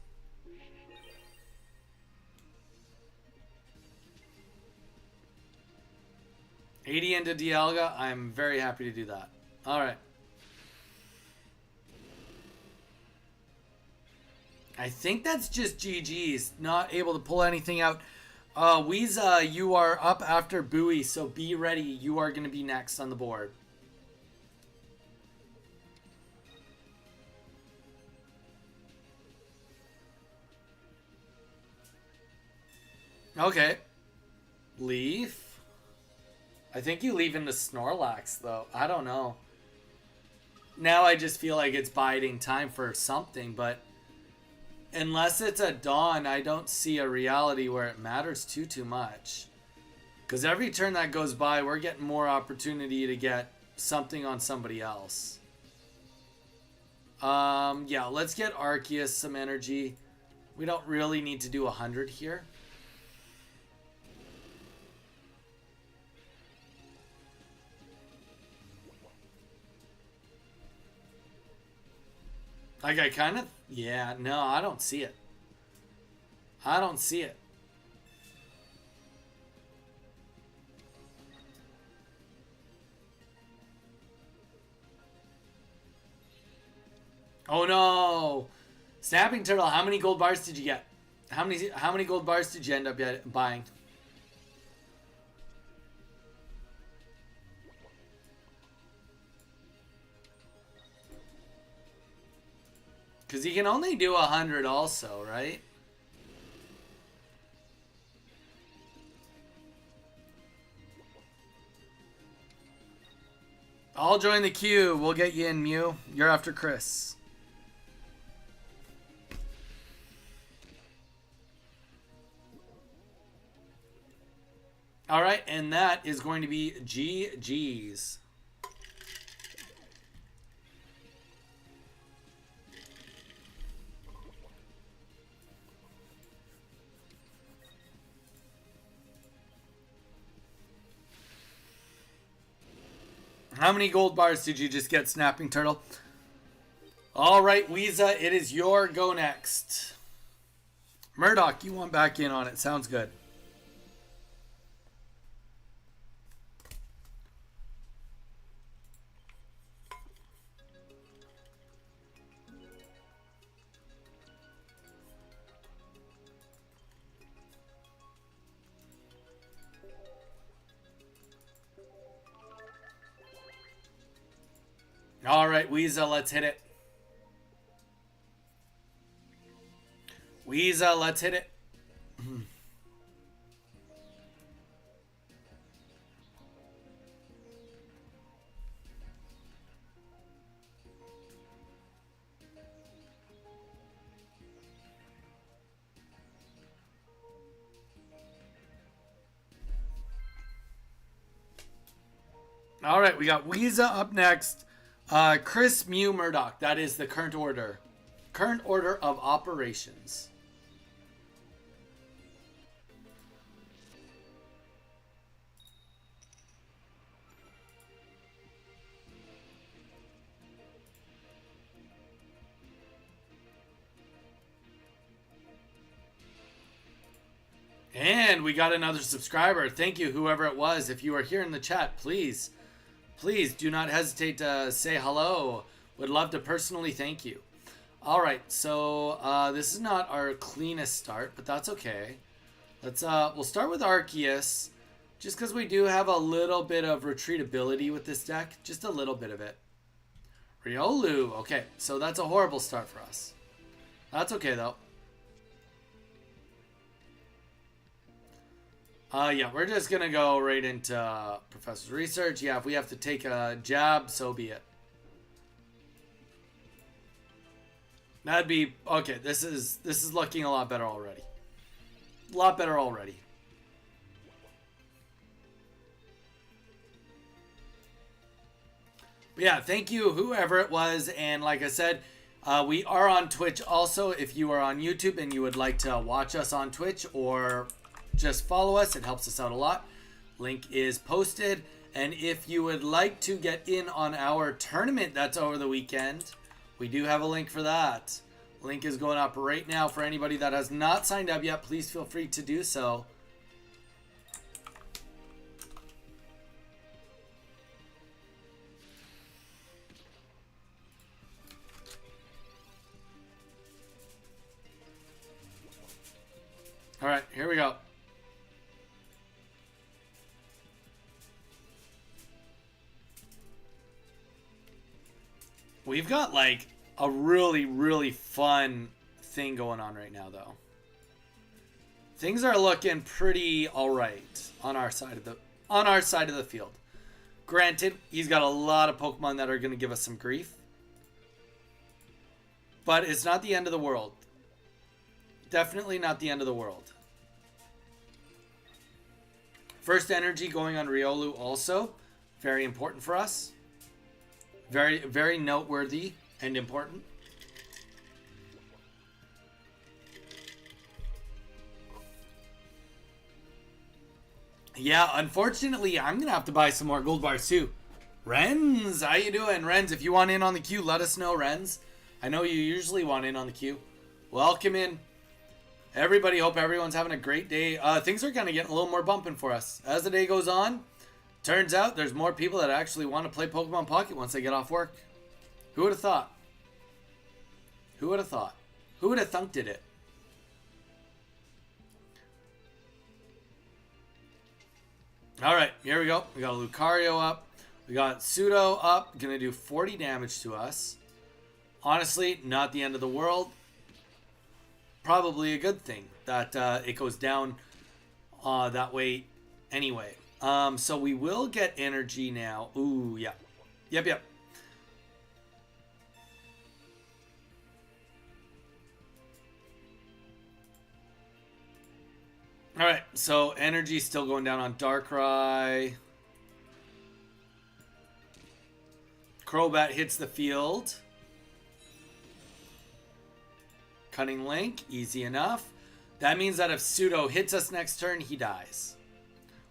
$80 into Dialga. I'm very happy to do that. All right. I think that's just GG's. Not able to pull anything out. Weeza, you are up after Bowie, so be ready. You are going to be next on the board. Okay. Leaf. I think you leave into Snorlax, though. I don't know. Now I just feel like it's biding time for something, but unless it's a Dawn, I don't see a reality where it matters too much. Because every turn that goes by, we're getting more opportunity to get something on somebody else. Yeah, let's get Arceus some energy. We don't really need to do 100 here. Like, I kind of... Yeah, no, I don't see it. I don't see it. Oh, no. Snapping Turtle, how many gold bars did you get? How many gold bars did you end up buying? Because he can only do 100 also, right? I'll join the queue. We'll get you in, Mew. You're after Chris. All right, and that is going to be GG's. How many gold bars did you just get, Snapping Turtle? All right, Weeza, it is your go next. Murdoch, you want back in on it. Sounds good. All right, Weeza, let's hit it. Weeza, let's hit it. All right, we got Weeza up next. Chris, Mew, Murdoch. That is the current order. Current order of operations. And we got another subscriber. Thank you, whoever it was. If you are here in the chat, please do not hesitate to say hello. Would love to personally thank you. All right, so this is not our cleanest start, but that's okay. We'll start with Arceus, just because we do have a little bit of retreatability with this deck, just a little bit of it. Riolu, okay, so that's a horrible start for us. That's okay though. Yeah, we're just gonna go right into Professor's Research. Yeah, if we have to take a jab, so be it. That'd be okay. This is looking a lot better already. A lot better already. But yeah, thank you, whoever it was. And like I said, we are on Twitch also. If you are on YouTube and you would like to watch us on Twitch or just follow us, it helps us out a lot. Link is posted. And if you would like to get in on our tournament that's over the weekend, we do have a link for that. Link is going up right now for anybody that has not signed up yet. Please feel free to do so. All right, here we go. We've got like a really, really fun thing going on right now, though. Things are looking pretty all right on our side of the field. Granted, he's got a lot of Pokemon that are going to give us some grief, but it's not the end of the world. Definitely not the end of the world. First energy going on Riolu also. Very important for us. Very, very noteworthy and important. Yeah, unfortunately, I'm going to have to buy some more gold bars too. Renz, how you doing? Renz, if you want in on the queue, let us know, Renz. I know you usually want in on the queue. Welcome in. Everybody, hope everyone's having a great day. Things are kind of getting a little more bumping for us. As the day goes on, turns out there's more people that actually want to play Pokemon Pocket once they get off work. Who would have thought? Who would have thought? Who would have thunked it? All right, here we go. We got a Lucario up. We got Pseudo up. Going to do 40 damage to us. Honestly, not the end of the world. Probably a good thing that it goes down that way anyway. So we will get energy now. Ooh, yeah. Yep. Alright, so energy still going down on Darkrai. Crobat hits the field. Cunning Link, easy enough. That means that if Pseudo hits us next turn, he dies.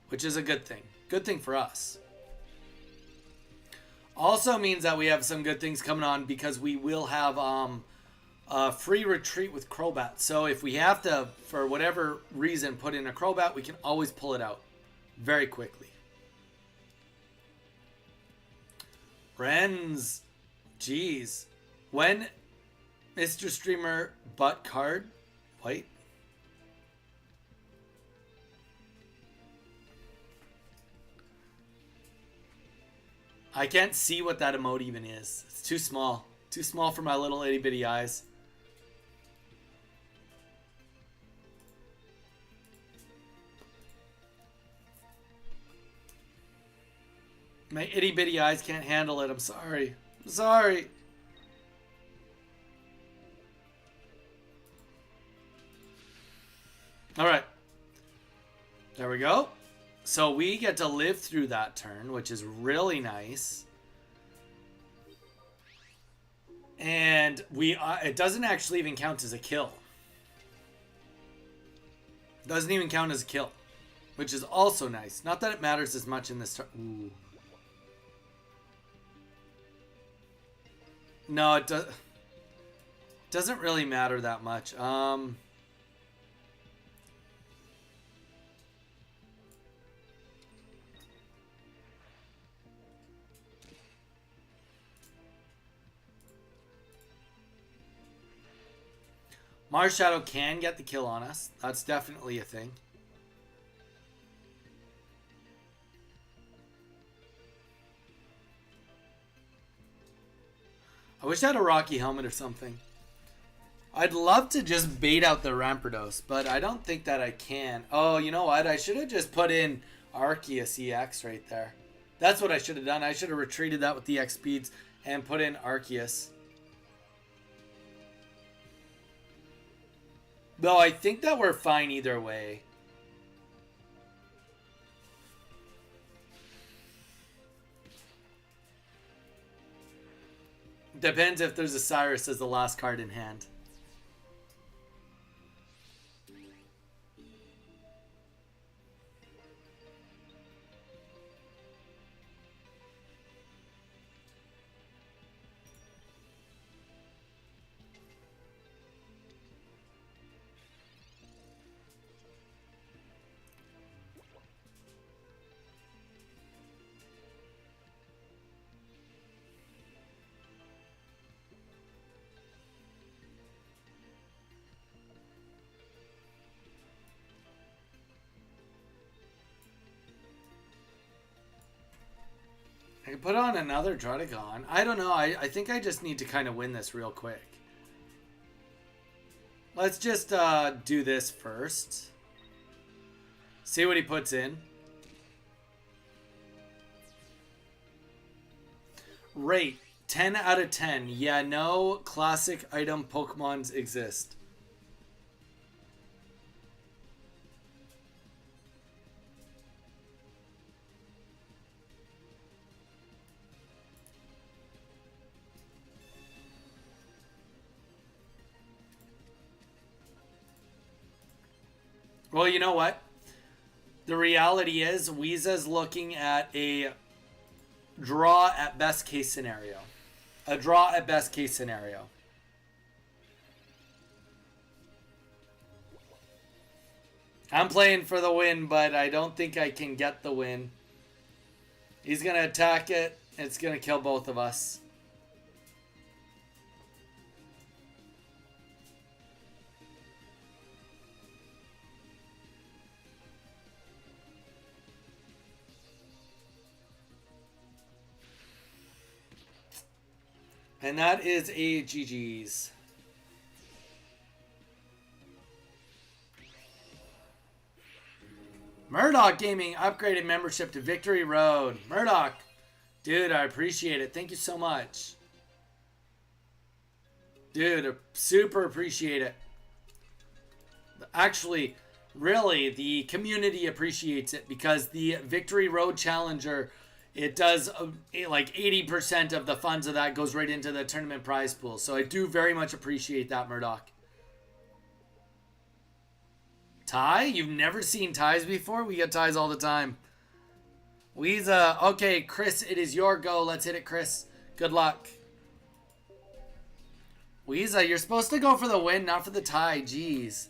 Which is a good thing. Good thing for us. Also means that we have some good things coming on because we will have a free retreat with Crobat. So if we have to, for whatever reason, put in a Crobat, we can always pull it out very quickly. Renz. Jeez. When Mr. Streamer butt card. Wait. I can't see what that emote even is. It's too small. Too small for my little itty bitty eyes. My itty bitty eyes can't handle it. I'm sorry. I'm sorry. Alright. There we go. So we get to live through that turn, which is really nice. And we it doesn't actually even count as a kill. Doesn't even count as a kill, which is also nice. Not that it matters as much in this turn. Ooh. No, it doesn't really matter that much. Marshadow can get the kill on us. That's definitely a thing. I wish I had a Rocky helmet or something. I'd love to just bait out the Rampardos, but I don't think that I can. Oh, you know what? I should have just put in Arceus EX right there. That's what I should have done. I should have retreated that with the EX speeds and put in Arceus. No, I think that we're fine either way. Depends if there's a Cyrus as the last card in hand. I can put on another Druddigon. I don't know. I think I just need to kind of win this real quick. Let's just do this first. See what he puts in. Rate 10 out of 10. Yeah, no classic item Pokemons exist. Well, you know what? The reality is, Weeza's looking at a draw at best case scenario. A draw at best case scenario. I'm playing for the win, but I don't think I can get the win. He's going to attack it. It's going to kill both of us. And that is a GG's. Murdoch Gaming upgraded membership to Victory Road. Murdoch, dude, I appreciate it. Thank you so much. Dude, super appreciate it. Actually, really, the community appreciates it because the Victory Road Challenger, it does like 80% of the funds of that goes right into the tournament prize pool. So I do very much appreciate that, Murdoch. Tie? You've never seen ties before? We get ties all the time. Weeza. Okay, Chris, it is your go. Let's hit it, Chris. Good luck. Weeza, you're supposed to go for the win, not for the tie. Jeez.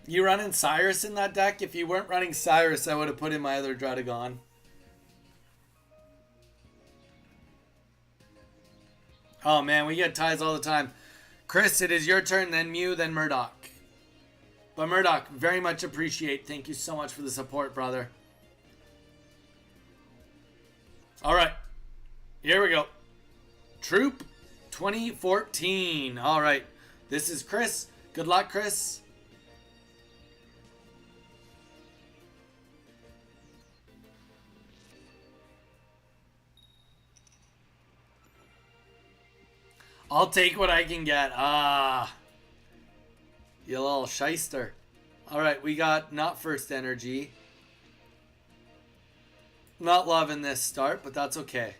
You running Cyrus in that deck? If you weren't running Cyrus, I would have put in my other Druddigon. Oh man, we get ties all the time. Chris, it is your turn, then Mew, then Murdoch. But Murdoch, very much appreciate. Thank you so much for the support, brother. Alright. Here we go. Troop 2014. Alright. This is Chris. Good luck, Chris. I'll take what I can get. Ah. You little shyster. Alright, we got not first energy. Not loving this start, but that's okay.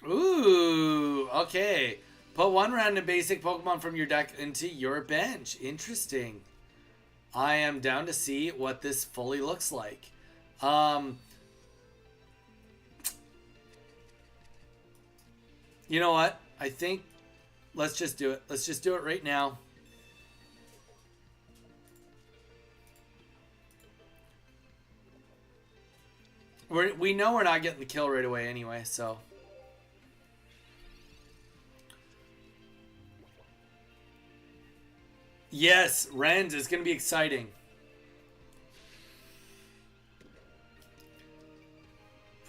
Ooh, okay. Put one random basic Pokemon from your deck into your bench. Interesting. I am down to see what this fully looks like. You know what? I think let's just do it. Let's just do it right now. We know we're not getting the kill right away anyway, so. Yes, Rens is going to be exciting.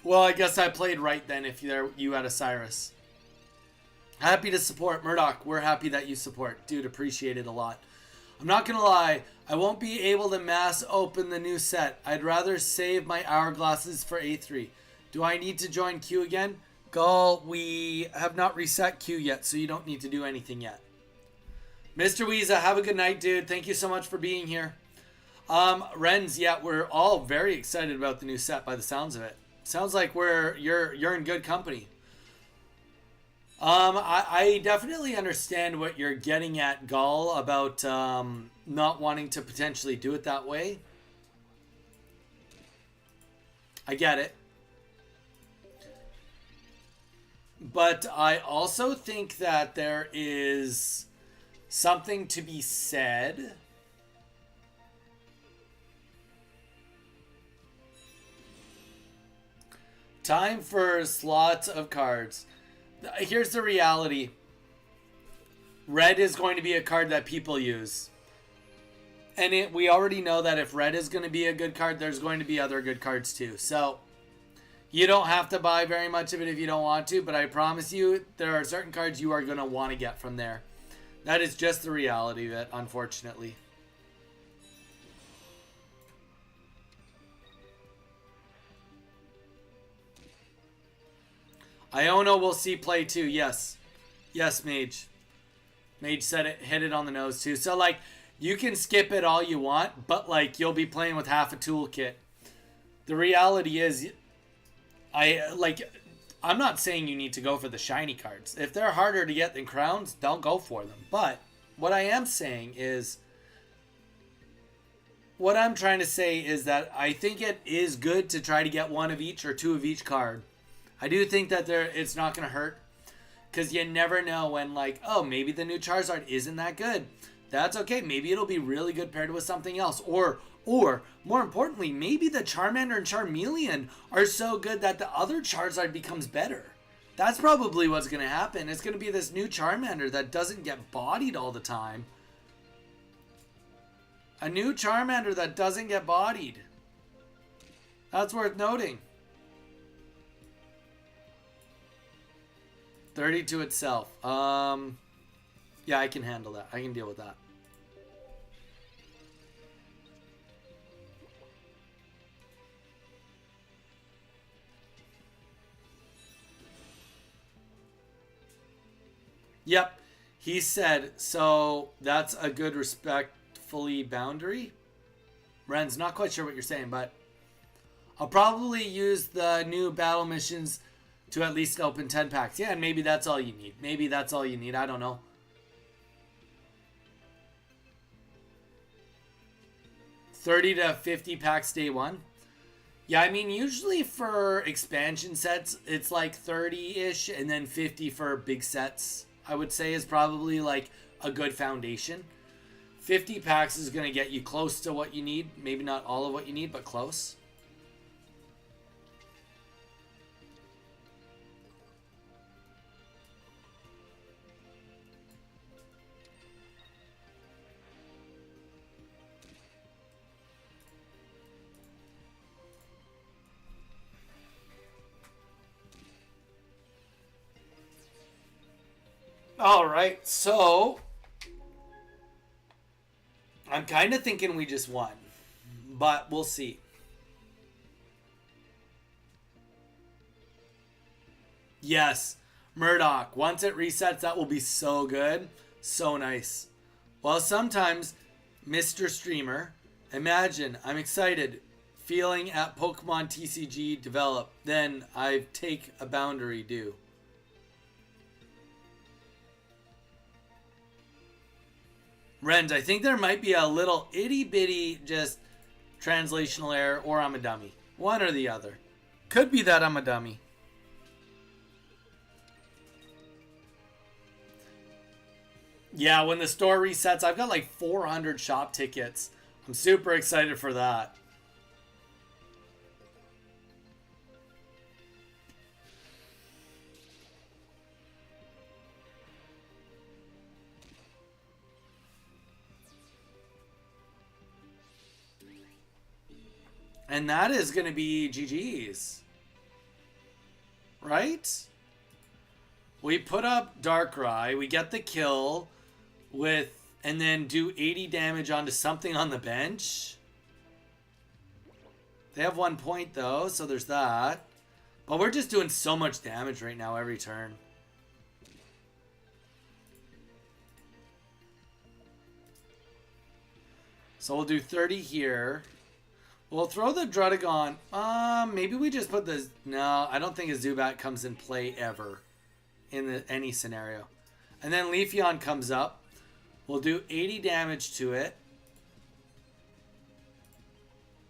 Well, I guess I played right then if you had a Cyrus. Happy to support. Murdoch, we're happy that you support. Dude, appreciate it a lot. I'm not gonna lie, I won't be able to mass open the new set. I'd rather save my hourglasses for A3. Do I need to join queue again? Gull, we have not reset queue yet, so you don't need to do anything yet. Mr. Weeza, have a good night, dude. Thank you so much for being here. Renz, yeah, we're all very excited about the new set by the sounds of it. Sounds like you're in good company. I definitely understand what you're getting at, Gull, about not wanting to potentially do it that way. I get it. But I also think that there is something to be said time for slots of cards. Here's the reality. Red is going to be a card that people use. And we already know that if red is going to be a good card, there's going to be other good cards too. So you don't have to buy very much of it if you don't want to, but I promise you there are certain cards you are going to want to get from there. That is just the reality of it, unfortunately. Iono will see play too. Yes. Yes, Mage. Mage said it, hit it on the nose too. So, like, you can skip it all you want, but, like, you'll be playing with half a toolkit. The reality is, I'm not saying you need to go for the shiny cards. If they're harder to get than crowns, don't go for them. But what I am saying is, what I'm trying to say is that I think it is good to try to get one of each or two of each card. I do think that it's not going to hurt, because you never know when, like, oh, maybe the new Charizard isn't that good. That's okay. Maybe it'll be really good paired with something else. Or more importantly, maybe the Charmander and Charmeleon are so good that the other Charizard becomes better. That's probably what's going to happen. It's going to be this new Charmander that doesn't get bodied all the time. A new Charmander that doesn't get bodied. That's worth noting. 30 to itself. Yeah, I can handle that. I can deal with that. Yep. He said, so that's a good respectfully boundary. Ren's not quite sure what you're saying, but I'll probably use the new battle missions to at least open 10 packs. Yeah, and maybe that's all you need. Maybe that's all you need. I don't know. $30 to $50 packs day one. Yeah, I mean, usually for expansion sets, it's like 30-ish and then 50 for big sets, I would say, is probably like a good foundation. 50 packs is going to get you close to what you need. Maybe not all of what you need, but close. All right, so I'm kind of thinking we just won, but we'll see. Yes, Murdoch. Once it resets, that will be so good. So nice. Well, sometimes, Mr. Streamer, imagine I'm excited, feeling at Pokemon TCG develop, then I take a boundary due. Rend, I think there might be a little itty bitty just translational error, or I'm a dummy. One or the other. Could be that I'm a dummy. Yeah, when the store resets, I've got like 400 shop tickets. I'm super excited for that. And that is going to be GG's. Right? We put up Darkrai. We get the kill with and then do 80 damage onto something on the bench. They have 1 point though, so there's that. But we're just doing so much damage right now every turn. So we'll do 30 here. We'll throw the Drudagon. Maybe we just put the... No, I don't think a Zubat comes in play ever in any scenario. And then Leafeon comes up. We'll do 80 damage to it.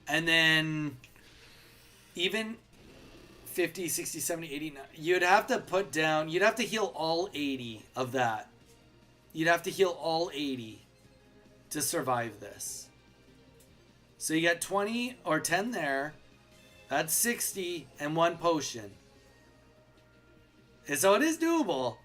And then even 50, 60, 70, 80... You'd have to put down... You'd have to heal all 80 of that. You'd have to heal all 80 to survive this. So you get 20 or 10 there. That's 60 and 1 potion. And so it is doable.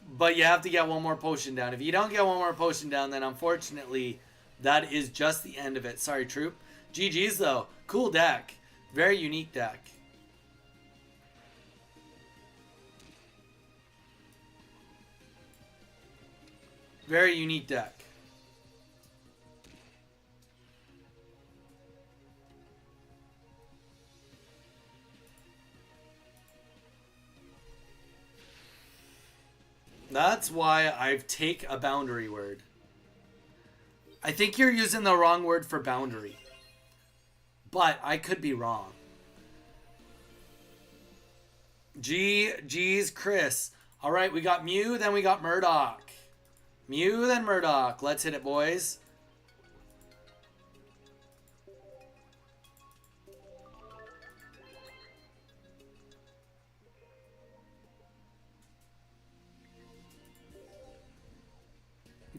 But you have to get 1 more potion down. If you don't get 1 more potion down, then unfortunately, that is just the end of it. Sorry, Troop. GG's though. Cool deck. Very unique deck. Very unique deck. That's why I've take a boundary word. I think you're using the wrong word for boundary. But I could be wrong. G's Chris. All right, we got Mew, then we got Murdoch. Mew, then Murdoch. Let's hit it, boys.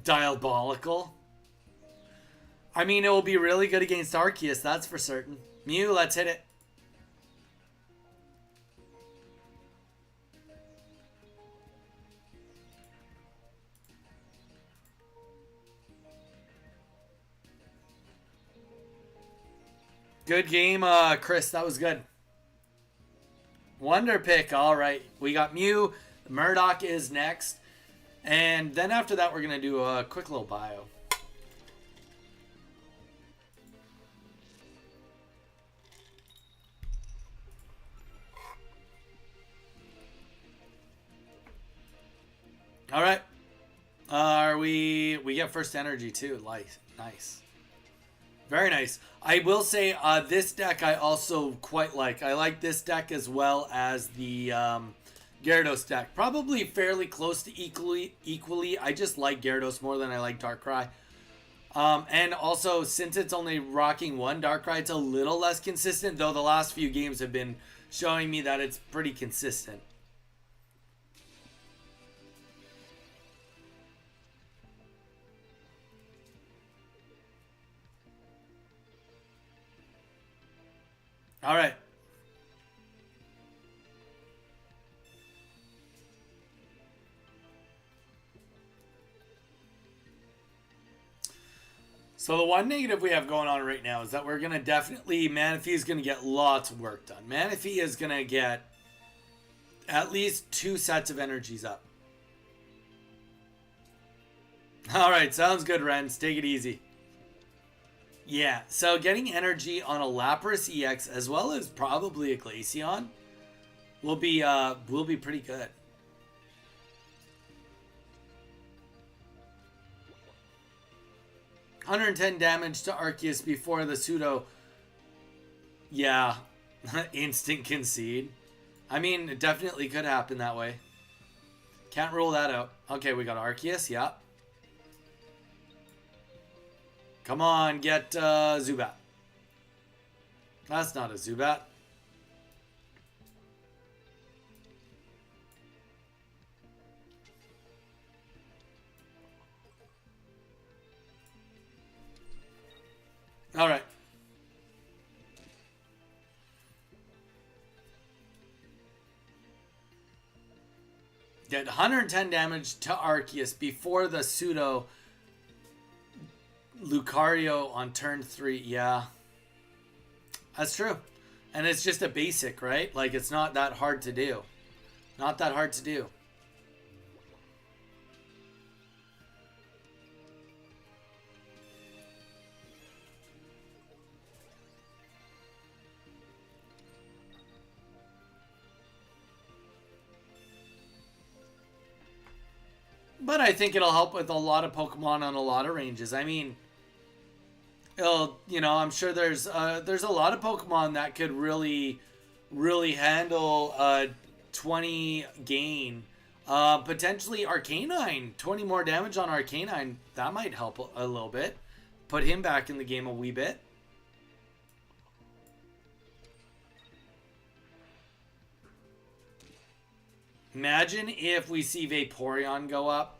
Diabolical. I mean, it will be really good against Arceus, that's for certain. Mew, let's hit it. Good game, Chris. That was good. Wonder pick. All right. We got Mew. Murdoch is next. And then after that, we're going to do a quick little bio. All right. We get first energy too. Nice. Very nice. I will say this deck I also quite like. I like this deck as well as the Gyarados deck. Probably fairly close to equally. I just like Gyarados more than I like Darkrai. And also, since it's only rocking 1 Darkrai, it's a little less consistent, though the last few games have been showing me that it's pretty consistent. All right. So the one negative we have going on right now is that we're going to definitely, Manaphy is going to get lots of work done. Manaphy is going to get at least 2 sets of energies up. All right, sounds good, Rens. Take it easy. Yeah, so getting energy on a Lapras EX as well as probably a Glaceon will be pretty good. $110 damage to Arceus before the pseudo. Yeah, instant concede. I mean, it definitely could happen that way. Can't rule that out. Okay, we got Arceus, yeah. Come on, get Zubat. That's not a Zubat. All right. Did 110 damage to Arceus before the pseudo Lucario on turn 3. Yeah. That's true. And it's just a basic, right? Like, it's not that hard to do. Not that hard to do. But I think it'll help with a lot of Pokemon on a lot of ranges. I mean, it'll, you know, I'm sure there's a lot of Pokemon that could really handle 20 gain. Potentially Arcanine, 20 more damage on Arcanine. That might help a little bit. Put him back in the game a wee bit. Imagine if we see Vaporeon go up.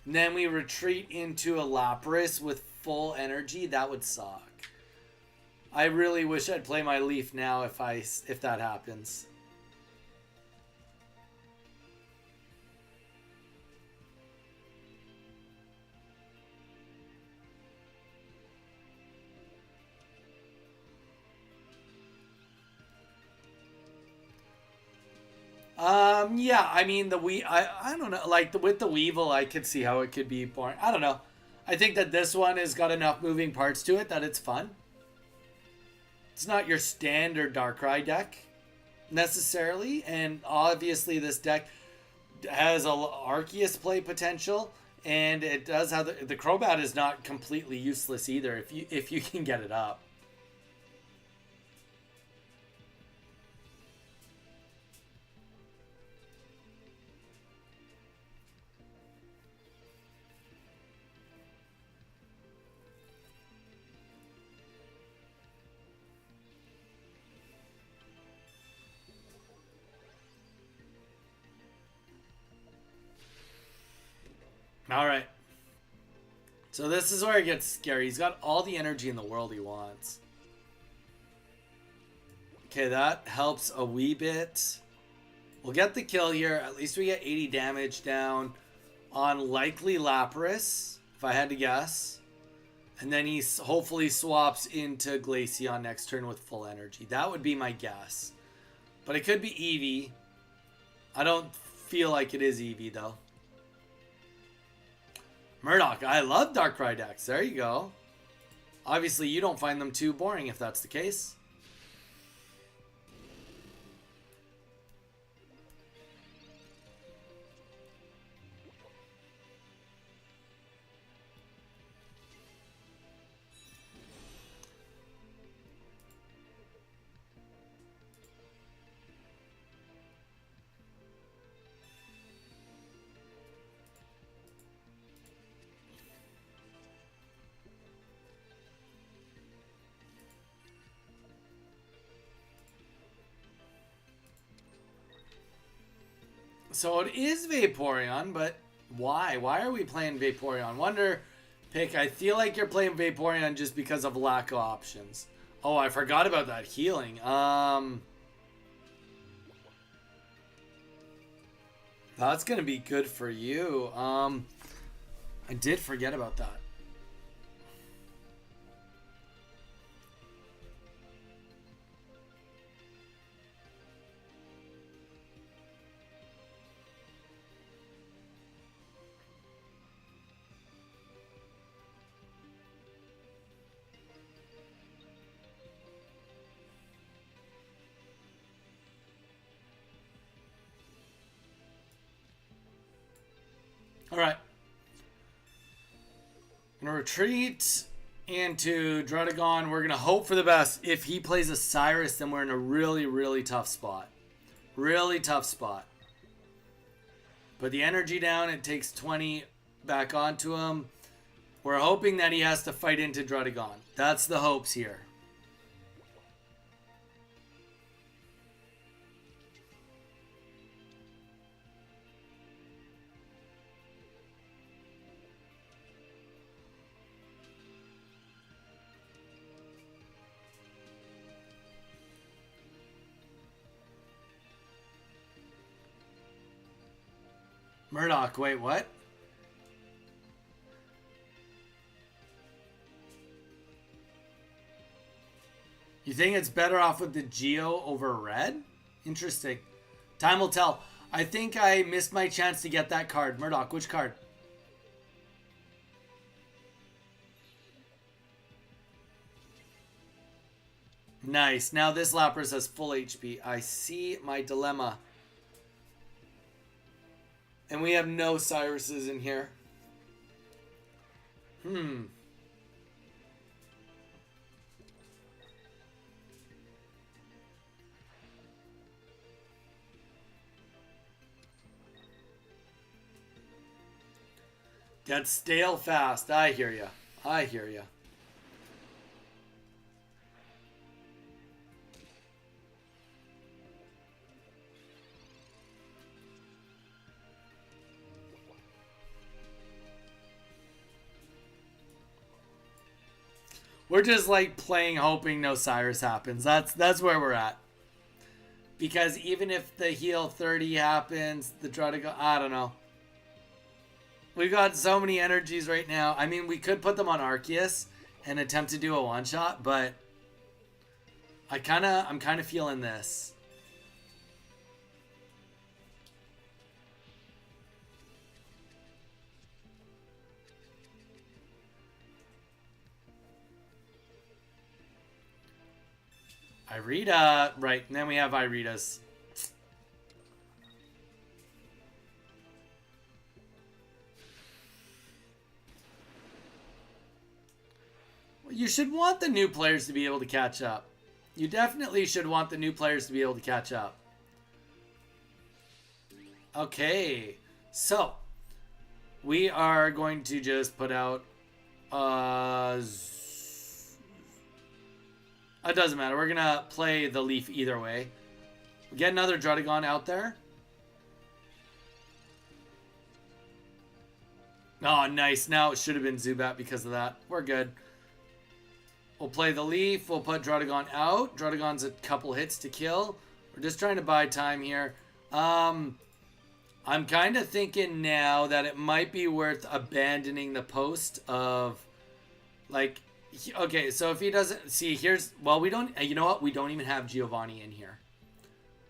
Then we retreat into a Lapras with full energy. That would suck. I really wish I'd play my Leaf now if that happens. Yeah, I mean, I don't know, like, with the Weevil, I could see how it could be boring. I don't know. I think that this one has got enough moving parts to it that it's fun. It's not your standard Darkrai deck, necessarily, and obviously this deck has a Arceus play potential, and it does have the Crobat is not completely useless either if you can get it up. All right. So this is where it gets scary. He's got all the energy in the world he wants. Okay, that helps a wee bit. We'll get the kill here. At least we get 80 damage down on likely Lapras, if I had to guess. And then he hopefully swaps into Glaceon next turn with full energy. That would be my guess. But it could be Eevee. I don't feel like it is Eevee, though. Murdoch, I love Darkrai decks. There you go. Obviously, you don't find them too boring if that's the case. So it is Vaporeon, but why? Why are we playing Vaporeon? Wonder, Pick, I feel like you're playing Vaporeon just because of lack of options. Oh, I forgot about that healing. That's gonna be good for you. I did forget about that. Alright. I'm going to retreat into Druddigon. We're going to hope for the best. If he plays a Cyrus, then we're in a really, really tough spot. Really tough spot. Put the energy down. It takes 20 back onto him. We're hoping that he has to fight into Druddigon. That's the hopes here. Murdoch, wait, what? You think it's better off with the Geo over Red? Interesting. Time will tell. I think I missed my chance to get that card. Murdoch, which card? Nice. Now this Lapras has full HP. I see my dilemma. And we have no Cyruses in here. Get stale fast. I hear ya. I hear ya. We're just like playing, hoping no Cyrus happens. That's where we're at. Because even if the heal 30 happens, the Druddigon, I don't know. We've got so many energies right now. I mean, we could put them on Arceus and attempt to do a one-shot, but I'm kind of feeling this. Irida, right, and then we have Iridas. You should want the new players to be able to catch up. You definitely should want the new players to be able to catch up. Okay, so we are going to just put out it doesn't matter. We're gonna play the Leaf either way. Get another Druddigon out there. Oh, nice. Now it should have been Zubat because of that. We're good. We'll play the Leaf. We'll put Druddigon out. Druddigon's a couple hits to kill. We're just trying to buy time here. I'm kind of thinking now that it might be worth abandoning the post of, like, okay, so if he doesn't, see, here's, well, we don't, you know what? We don't even have Giovanni in here.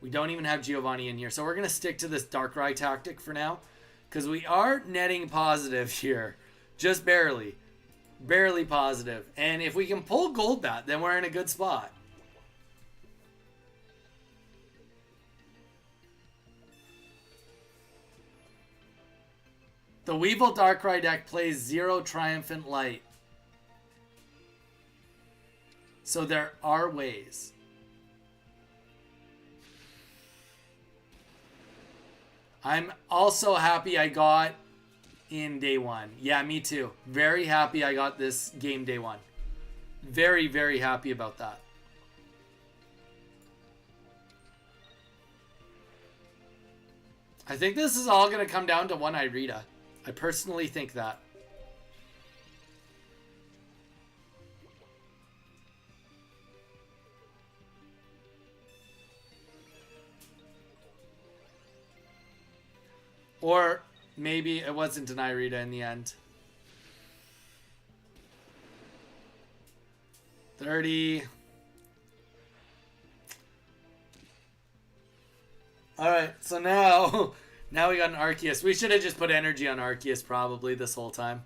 We don't even have Giovanni in here. So we're going to stick to this Darkrai tactic for now. Because we are netting positive here. Just barely. Barely positive. And if we can pull Golbat, then we're in a good spot. The Weevil Darkrai deck plays 0 Triumphant Light. So there are ways. I'm also happy I got in day one. Yeah, me too. Very happy I got this game day one. Very, very happy about that. I think this is all going to come down to one Irida. I personally think that. Or maybe it wasn't an Irida in the end. 30. Alright, so now we got an Arceus. We should have just put energy on Arceus probably this whole time.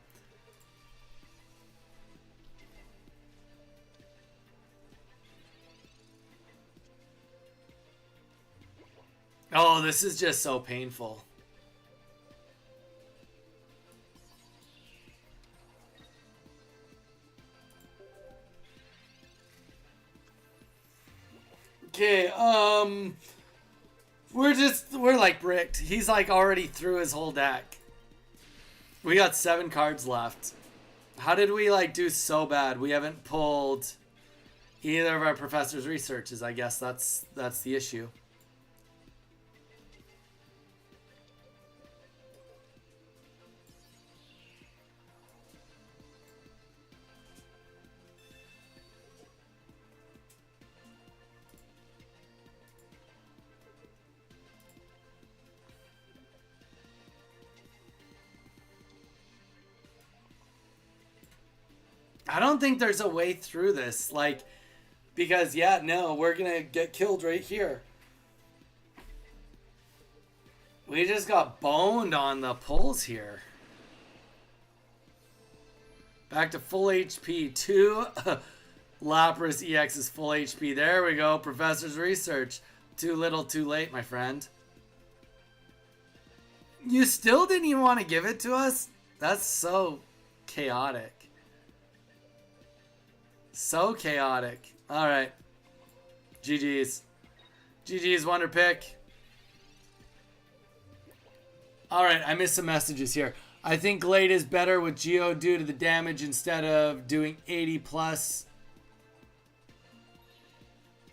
Oh, this is just so painful. Okay, we're like bricked. He's like already through his whole deck. We got 7 cards left. How did we like do so bad? We haven't pulled either of our professor's researches. I guess that's the issue. I don't think there's a way through this, like, because, yeah, no, we're gonna get killed right here. We just got boned on the pulls here. Back to full HP. 2 Lapras EX is full HP. There we go. Professor's research. Too little, too late, my friend. You still didn't even want to give it to us? That's so chaotic. So chaotic. Alright. GG's. GG's Wonder Pick. Alright, I missed some messages here. I think Glade is better with Geo due to the damage instead of doing 80 plus.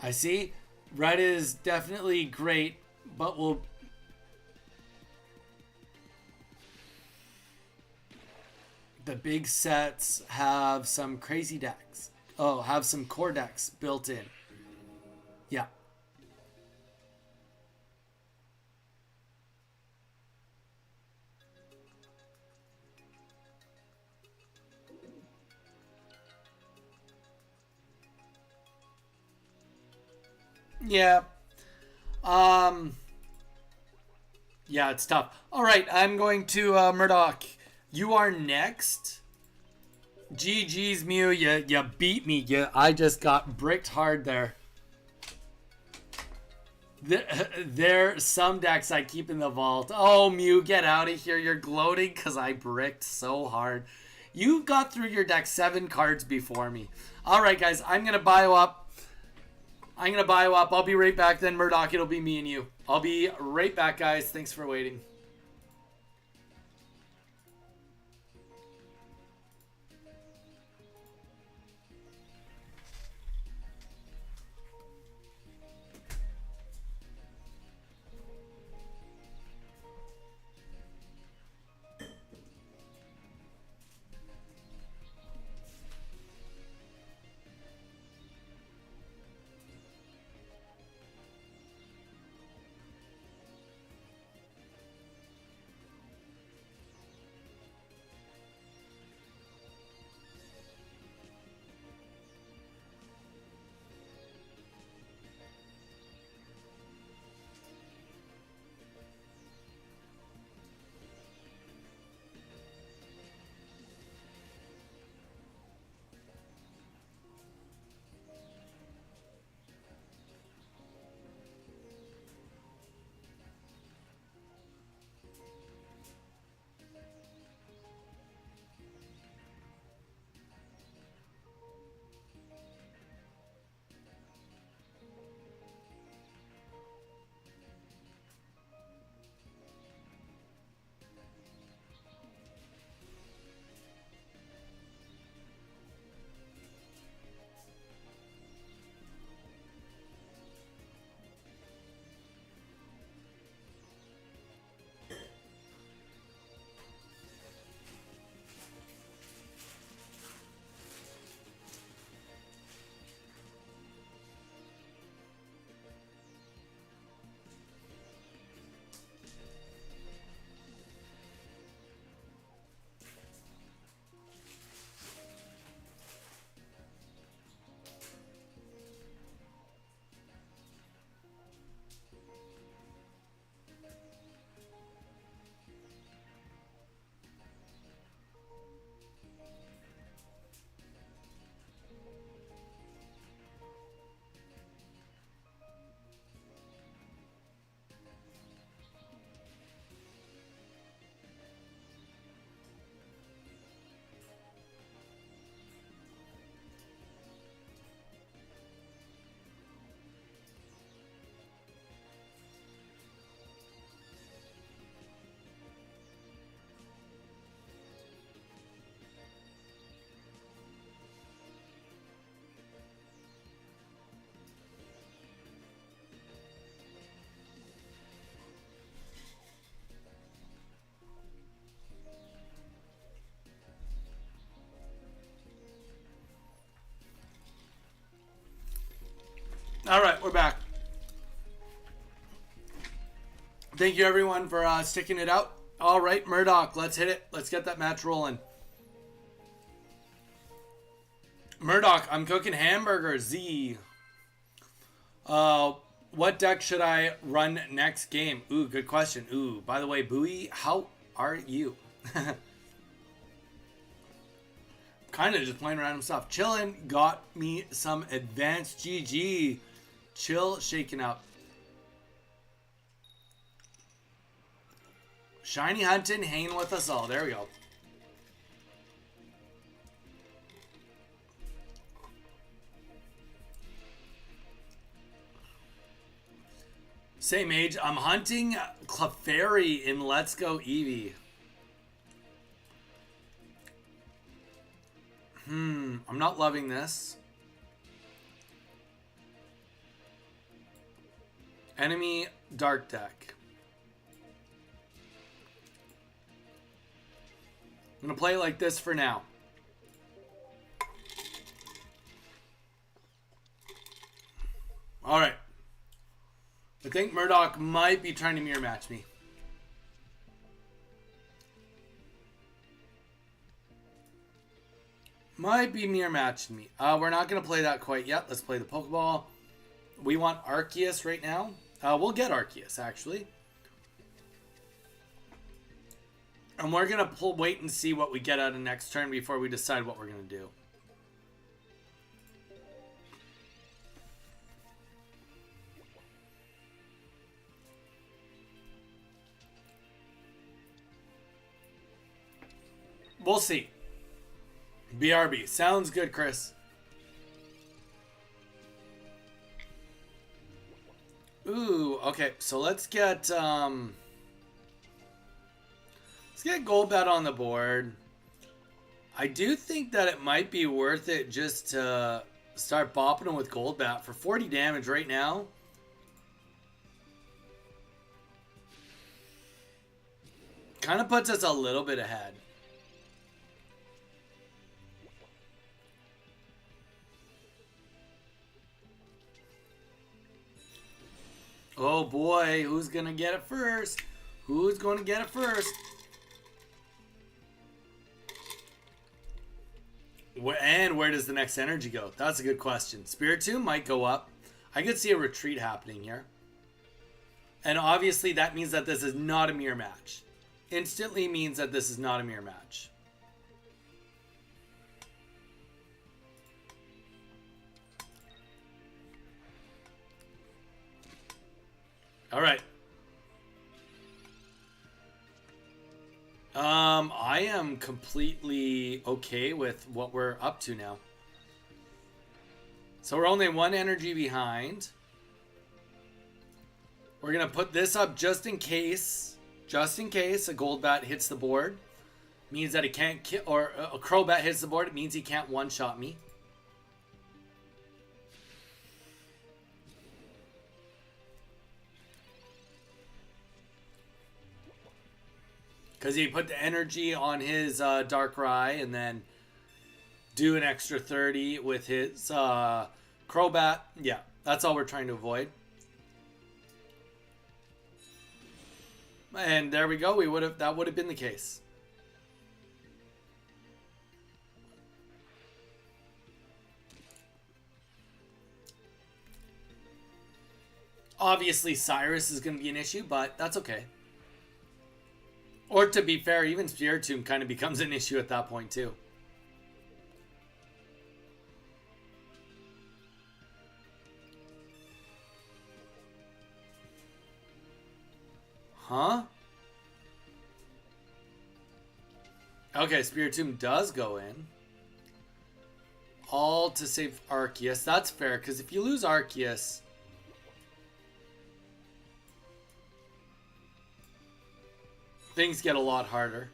I see. Red is definitely great, but will... The big sets have some crazy decks. Oh, have some core decks built in. Yeah. Yeah. Yeah, it's tough. All right, I'm going to Murdoch. You are next. GG's Mew, you beat me. I just got bricked hard there. There some decks I keep in the vault. Oh, Mew, get out of here. You're gloating because I bricked so hard. You got through your deck 7 cards before me. All right, guys, I'm going to bio up. I'll be right back then, Murdoch. It'll be me and you. I'll be right back, guys. Thanks for waiting. All right, we're back. Thank you, everyone, for sticking it out. All right, Murdoch, let's hit it. Let's get that match rolling. Murdoch, I'm cooking hamburgers. Z. What deck should I run next game? Ooh, good question. Ooh, by the way, Bowie, how are you? Kind of just playing random stuff. Chillin', got me some advanced GG. Chill, shaking up. Shiny hunting, hanging with us all. There we go. Same age. I'm hunting Clefairy in Let's Go Eevee. I'm not loving this. Enemy Dark deck. I'm going to play it like this for now. Alright. I think Murdoch might be trying to mirror match me. Might be mirror matching me. We're not going to play that quite yet. Let's play the Pokeball. We want Arceus right now. We'll get Arceus, actually. And we're going to wait and see what we get out of next turn before we decide what we're going to do. We'll see. BRB. Sounds good, Chris. Ooh, okay. So let's get Golbat on the board. I do think that it might be worth it just to start bopping him with Golbat for 40 damage right now. Kind of puts us a little bit ahead. Oh boy, who's gonna get it first? Who's gonna get it first? And where does the next energy go? That's a good question. Spiritomb might go up. I could see a retreat happening here. And obviously that means that this is not a mirror match. Instantly means that this is not a mirror match. All right. I am completely okay with what we're up to now. So we're only one energy behind. We're going to put this up just in case a Golbat hits the board. Means that it can't kill, or a Crobat hits the board. It means he can't one-shot me. Because he put the energy on his Darkrai and then do an extra 30 with his Crobat. Yeah, that's all we're trying to avoid. And there we go. That would have been the case. Obviously, Cyrus is going to be an issue, but that's okay. Or to be fair, even Spiritomb kind of becomes an issue at that point too. Huh? Okay, Spiritomb does go in. All to save Arceus. That's fair, because if you lose Arceus... things get a lot harder.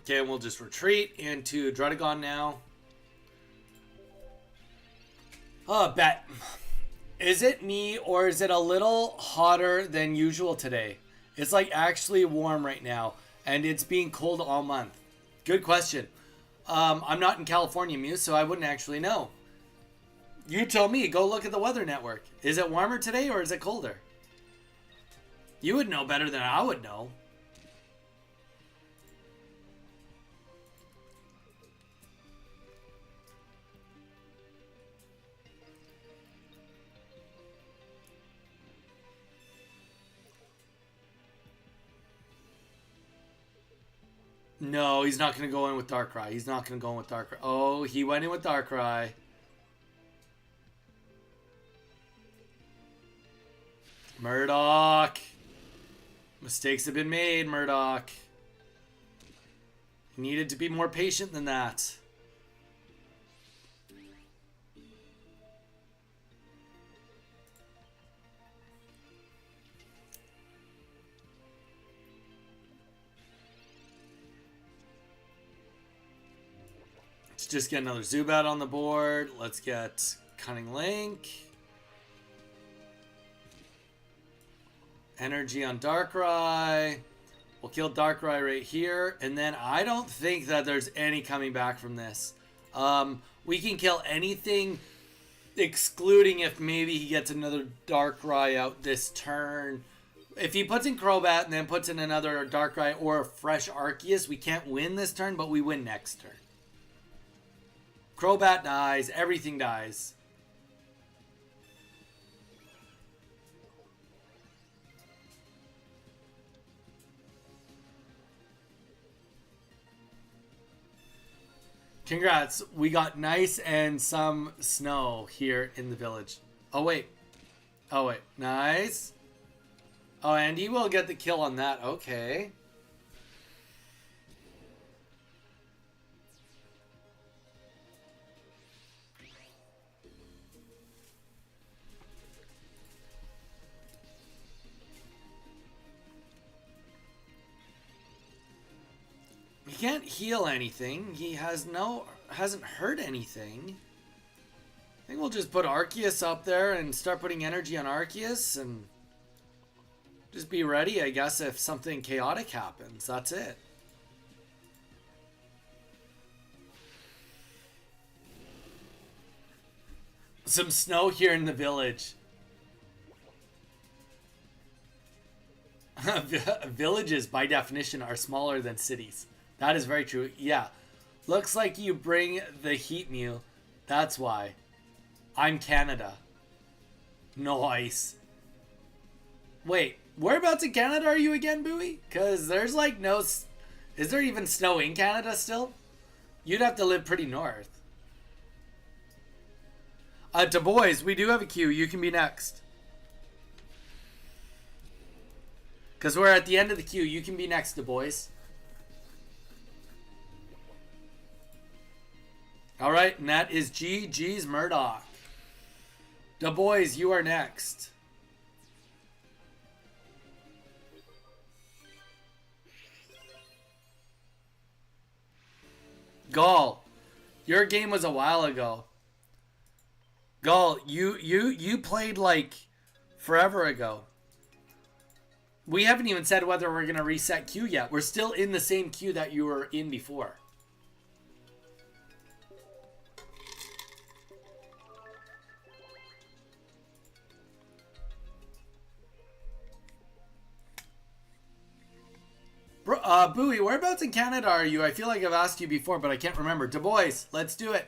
Okay, and we'll just retreat into Druddigon now. Oh, bet. Is it me or is it a little hotter than usual today? It's like actually warm right now and it's being cold all month. Good question. I'm not in California, Muse, so I wouldn't actually know. You tell me. Go look at the weather network. Is it warmer today or is it colder? You would know better than I would know. No, he's not going to go in with Darkrai. He's not going to go in with Darkrai. Oh, he went in with Darkrai. Murdoch. Mistakes have been made, Murdoch. You needed to be more patient than that. Let's just get another Zubat on the board. Let's get Cunning Link. Energy on Darkrai. We'll kill Darkrai right here. And then I don't think that there's any coming back from this. We can kill anything excluding if maybe he gets another Darkrai out this turn. If he puts in Crobat and then puts in another Darkrai or a fresh Arceus, we can't win this turn, but we win next turn. Crobat dies. Everything dies. Congrats. We got nice and some snow here in the village. Oh, wait. Oh, wait. Nice. Oh, and he will get the kill on that. Okay. He can't heal anything. He hasn't hurt anything. I think we'll just put Arceus up there and start putting energy on Arceus and just be ready, I guess, if something chaotic happens. That's it. Some snow here in the village. Villages, by definition, are smaller than cities. That is very true. Yeah. Looks like you bring the heat, Mew. That's why. I'm Canada. Nice. Wait, whereabouts in Canada are you again, Bowie? Because there's like no... Is there even snow in Canada still? You'd have to live pretty north. To boys, we do have a queue. You can be next. Because we're at the end of the queue. You can be next to boys. Alright, and that is GG's Murdoch. The boys, you are next. Gall, your game was a while ago. Gall, you played like forever ago. We haven't even said whether we're going to reset queue yet. We're still in the same queue that you were in before. Bowie, whereabouts in Canada are you? I feel like I've asked you before, but I can't remember. Du Bois, let's do it.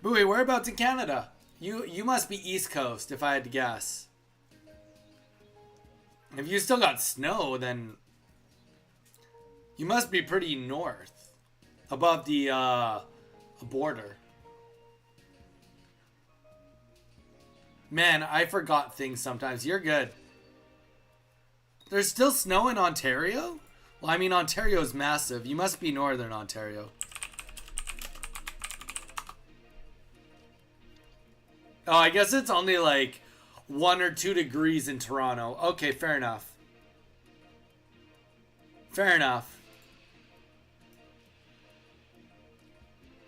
Bowie, whereabouts in Canada? You must be East Coast, if I had to guess. If you still got snow, then you must be pretty north, above the border. Man, I forgot things sometimes. You're good. There's still snow in Ontario? Well, I mean, Ontario's massive. You must be northern Ontario. Oh, I guess it's only like 1 or 2 degrees in Toronto. Okay, fair enough. Fair enough.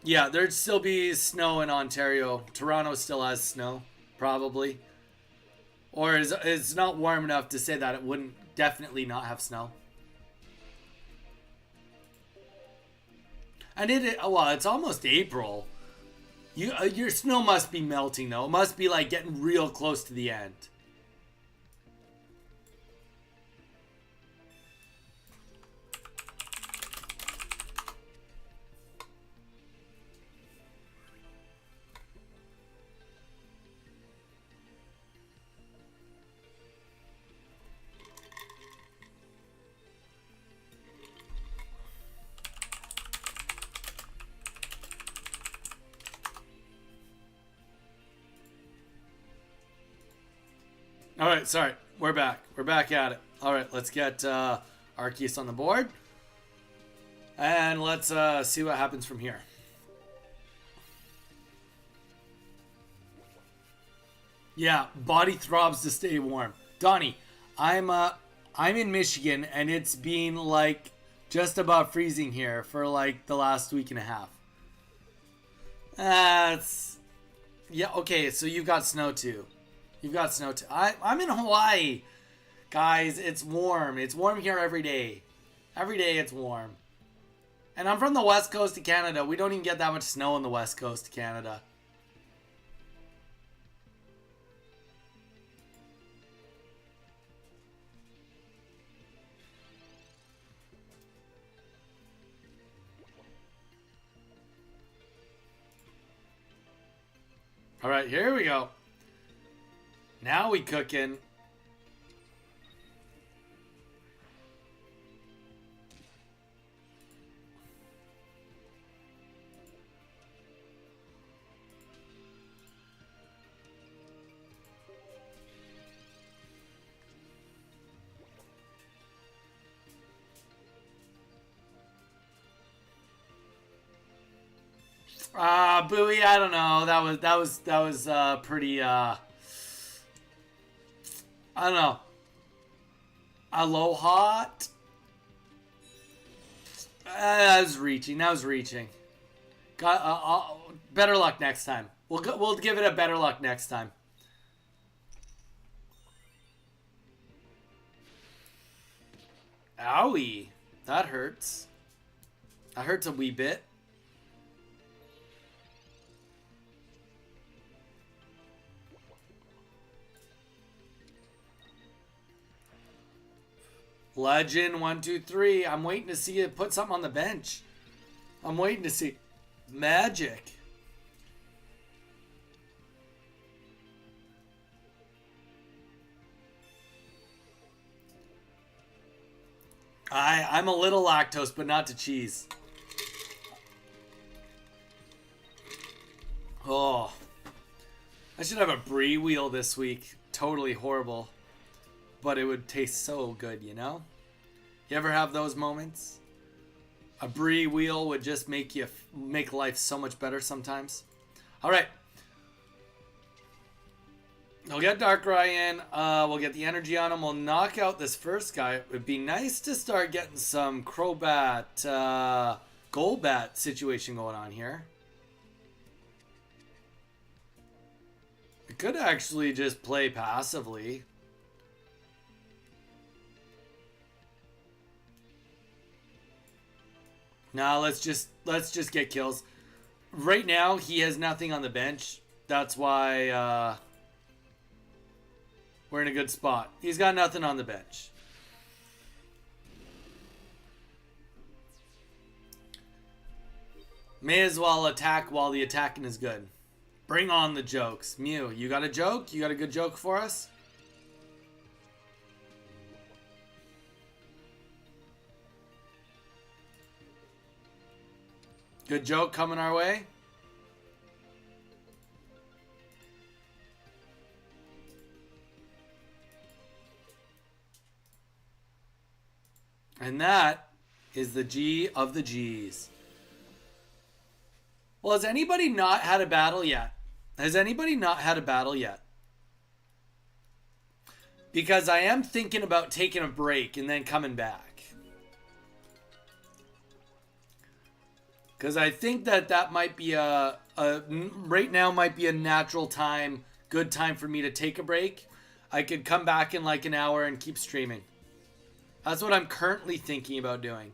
Yeah, there'd still be snow in Ontario. Toronto still has snow, probably. Or is it's not warm enough to say that it wouldn't definitely not have snow. And well, it's almost April. Your snow must be melting though. It must be like getting real close to the end. All right, sorry. We're back. We're back at it. All right, let's get Arceus on the board. And let's see what happens from here. Yeah, body throbs to stay warm. Donnie, I'm in Michigan and it's been like just about freezing here for like the last week and a half. Yeah, okay, so you've got snow too. You've got snow too. I'm in Hawaii. Guys, it's warm. It's warm here every day. Every day it's warm. And I'm from the west coast of Canada. We don't even get that much snow on the west coast of Canada. All right, here we go. Now we cooking. Bowie, I don't know. That was pretty I don't know. Aloha. That was reaching. That was reaching. Got better luck next time. We'll give it a better luck next time. Owie, that hurts. That hurts a wee bit. Legend 123. I'm waiting to see you put something on the bench. I'm waiting to see magic. I'm a little lactose, but not to cheese. Oh, I should have a brie wheel this week. Totally horrible. But it would taste so good, you know? You ever have those moments? A brie wheel would just make life so much better sometimes. All right. We'll get Darkrai in. We'll get the energy on him. We'll knock out this first guy. It would be nice to start getting some Crobat, Golbat situation going on here. We could actually just play passively. Nah, let's just get kills. Right now, he has nothing on the bench. That's why we're in a good spot. He's got nothing on the bench. May as well attack while the attacking is good. Bring on the jokes. Mew, you got a joke? You got a good joke for us? Good joke coming our way. And that is the G of the G's. Well, has anybody not had a battle yet? Has anybody not had a battle yet? Because I am thinking about taking a break and then coming back. Because I think that might be right now might be a natural time, good time for me to take a break. I could come back in like an hour and keep streaming. That's what I'm currently thinking about doing.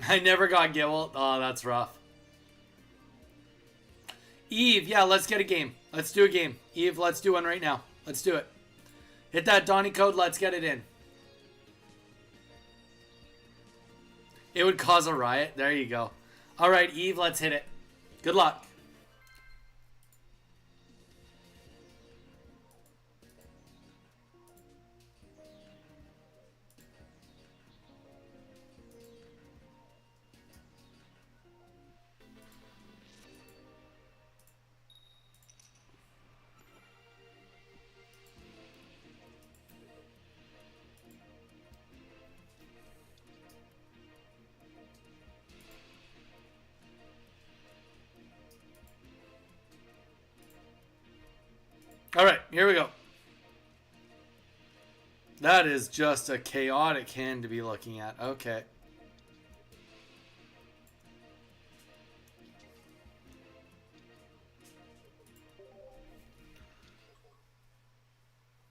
I never got Gibble. Oh, that's rough. Eve, yeah, let's get a game. Let's do a game. Eve, let's do one right now. Let's do it. Hit that Donny code. Let's get it in. It would cause a riot. There you go. All right, Eve, let's hit it. Good luck. All right, here we go. That is just a chaotic hand to be looking at. Okay.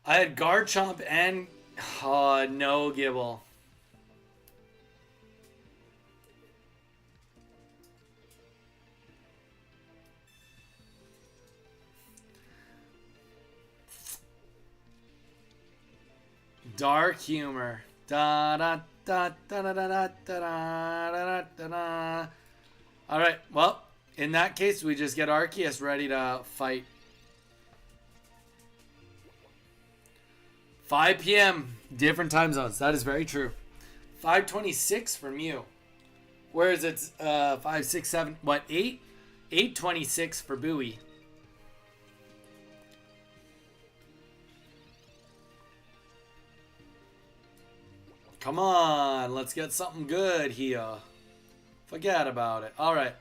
I had Garchomp and... Oh, no, Gibble. Dark humor. Da da da da da da da da da da da. All right. Well, in that case, we just get Arceus ready to fight. 5 p.m. Different time zones. That is very true. 5:26 for Mew. Whereas it's 5, 6, 7. What 8? 8:26 for Bowie. Come on, let's get something good here. Forget about it. All right.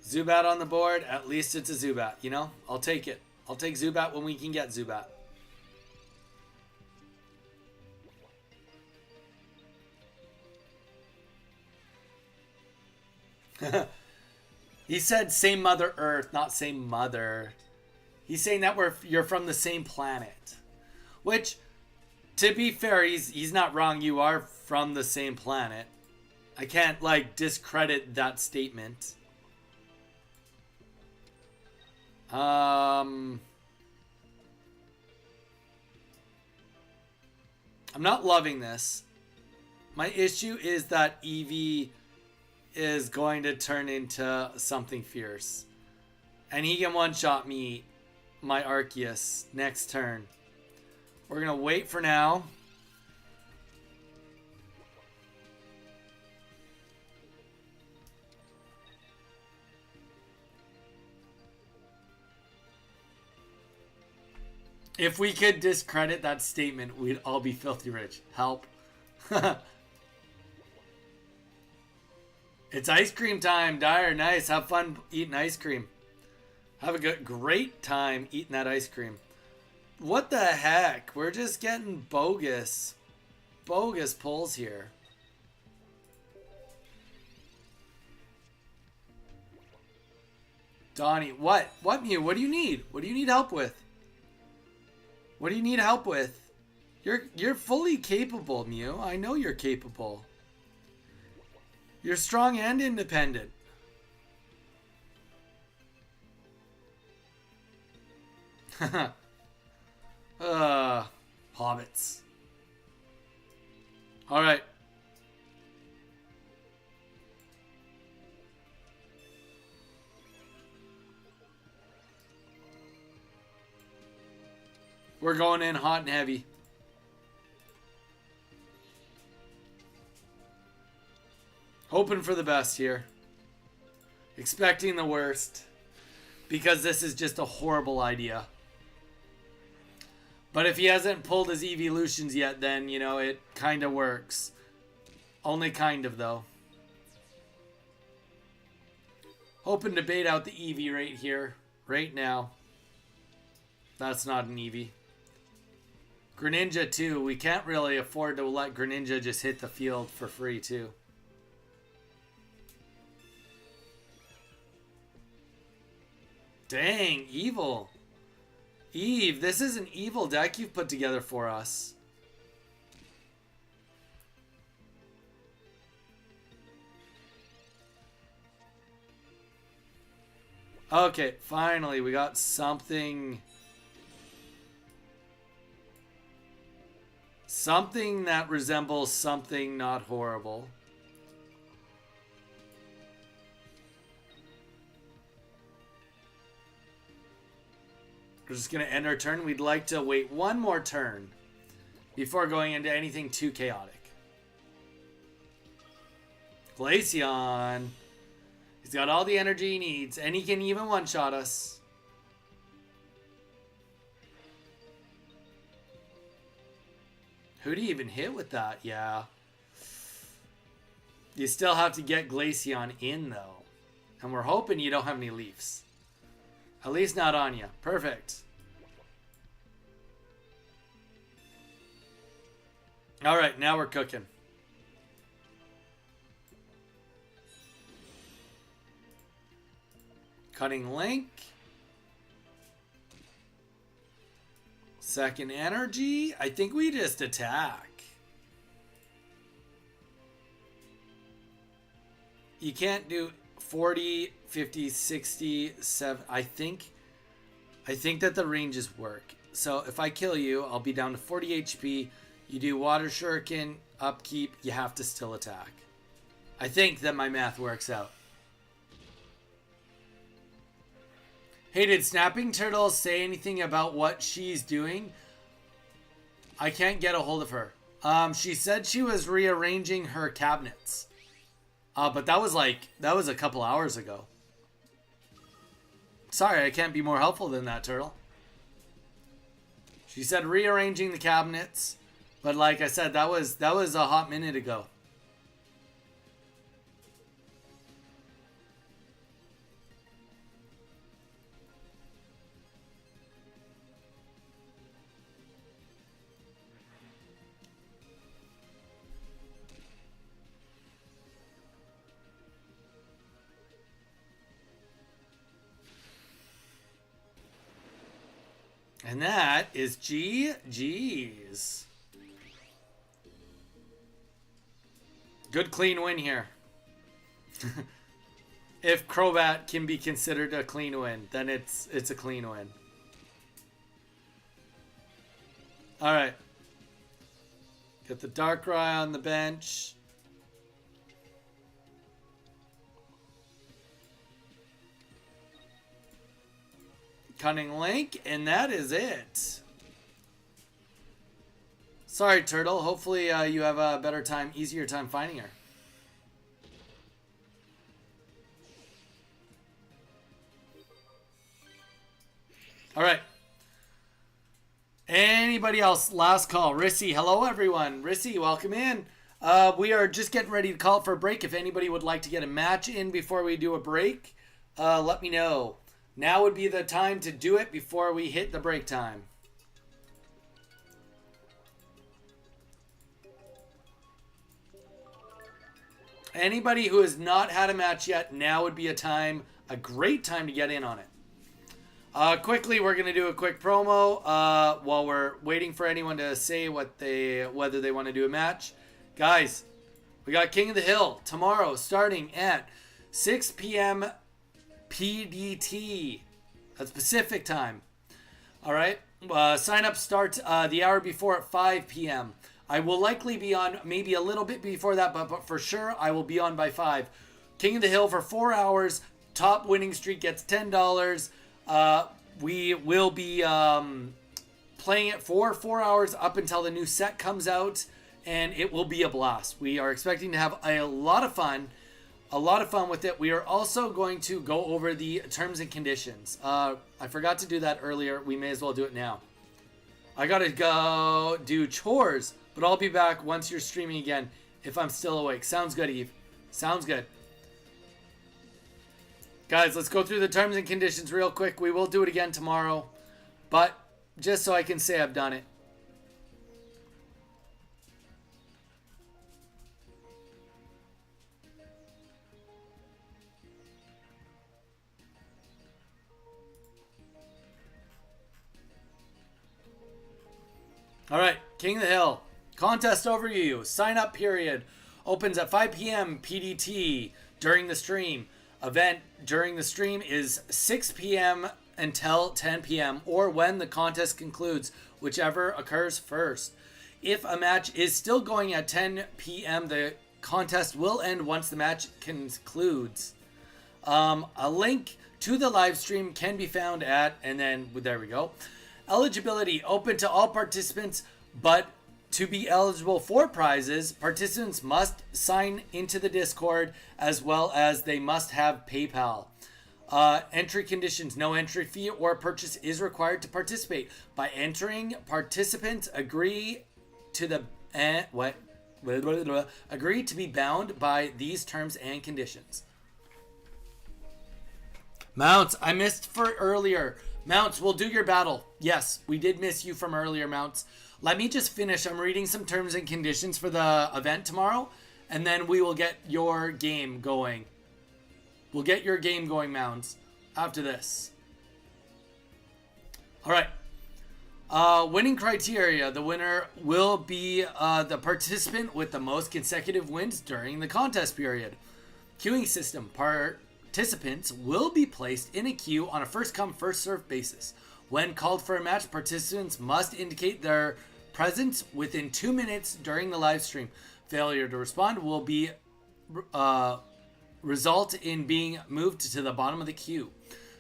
Zubat on the board. At least it's a Zubat, you know? I'll take it. I'll take Zubat when we can get Zubat. He said same Mother Earth, not same mother. He's saying that you're from the same planet. Which... To be fair, he's not wrong. You are from the same planet. I can't, like, discredit that statement. I'm not loving this. My issue is that Eevee is going to turn into something fierce. And he can one-shot me, my Arceus, next turn. We're going to wait for now. If we could discredit that statement, we'd all be filthy rich. Help. It's ice cream time, Dyer. Nice. Have fun eating ice cream. Have a great time eating that ice cream. What the heck? We're just getting bogus pulls here. Donnie, what? What, Mew? What do you need? What do you need help with? What do you need help with? You're fully capable, Mew. I know you're capable. You're strong and independent. Hobbits. All right. We're going in hot and heavy. Hoping for the best here. Expecting the worst. Because this is just a horrible idea. But if he hasn't pulled his evolutions yet, then, you know, it kind of works. Only kind of, though. Hoping to bait out the Eevee right here. Right now. That's not an Eevee. Greninja, too. We can't really afford to let Greninja just hit the field for free, too. Dang, evil. Eve, this is an evil deck you've put together for us. Okay, finally, we got something. Something that resembles something not horrible. We're just going to end our turn. We'd like to wait one more turn before going into anything too chaotic. Glaceon. He's got all the energy he needs, and he can even one-shot us. Who'd he even hit with that? Yeah. You still have to get Glaceon in, though. And we're hoping you don't have any Leafs. At least not on you. Perfect. All right, now we're cooking. Cutting Link. Second energy. I think we just attack. You can't do 40, 50, 60, 7. I think that the ranges work. So if I kill you, I'll be down to 40 HP. You do Water Shuriken, upkeep, you have to still attack. I think that my math works out. Hey, did Snapping Turtle say anything about what she's doing? I can't get a hold of her. She said she was rearranging her cabinets. But that was a couple hours ago. Sorry, I can't be more helpful than that, Turtle. She said rearranging the cabinets, but like I said, that was a hot minute ago. And that is GG's. Good clean win here. If Crobat can be considered a clean win, then it's a clean win. Alright. Get the Darkrai on the bench. Cunning Link, and that is it. Sorry, Turtle. Hopefully you have a better time, easier time finding her. All right. Anybody else? Last call. Rissy, hello everyone. Rissy, welcome in. We are just getting ready to call for a break. If anybody would like to get a match in before we do a break, let me know. Now would be the time to do it before we hit the break time. Anybody who has not had a match yet, now would be a great time to get in on it. Quickly, we're going to do a quick promo while we're waiting for anyone to say whether they want to do a match. Guys, we got King of the Hill tomorrow starting at 6 p.m. PDT. That's Pacific time. All right. Sign up starts the hour before at 5 p.m. I will likely be on maybe a little bit before that, but for sure I will be on by 5. King of the Hill for 4 hours. Top winning streak gets $10. We will be playing it for 4 hours up until the new set comes out, and it will be a blast. We are expecting to have a lot of fun. a lot of fun with it. We are also going to go over the terms and conditions. I forgot to do that earlier. We may as well do it now. I gotta go do chores, but I'll be back once you're streaming again if I'm still awake. Sounds good, Eve. Sounds good. Guys, let's go through the terms and conditions real quick. We will do it again tomorrow, but just so I can say I've done it. All right, King of the Hill. Contest overview. Sign up period. Opens at 5 p.m. PDT during the stream. Event during the stream is 6 p.m. until 10 p.m. or when the contest concludes, whichever occurs first. If a match is still going at 10 p.m., the contest will end once the match concludes. A link to the live stream can be found at, and then there we go. Eligibility open to all participants, but to be eligible for prizes, participants must sign into the Discord as well as they must have PayPal. Entry conditions: no entry fee or purchase is required to participate. By entering, participants agree to the agree to be bound by these terms and conditions. Mounts, I missed for earlier. Mounts, we'll do your battle. Yes, we did miss you from earlier, Mounts. Let me just finish. I'm reading some terms and conditions for the event tomorrow, and then we will get your game going. We'll get your game going, Mounts, after this. All right. Winning criteria. The winner will be the participant with the most consecutive wins during the contest period. Queuing system. Participants will be placed in a queue on a first-come, first-served basis. When called for a match, participants must indicate their presence within 2 minutes during the live stream. Failure to respond will be result in being moved to the bottom of the queue.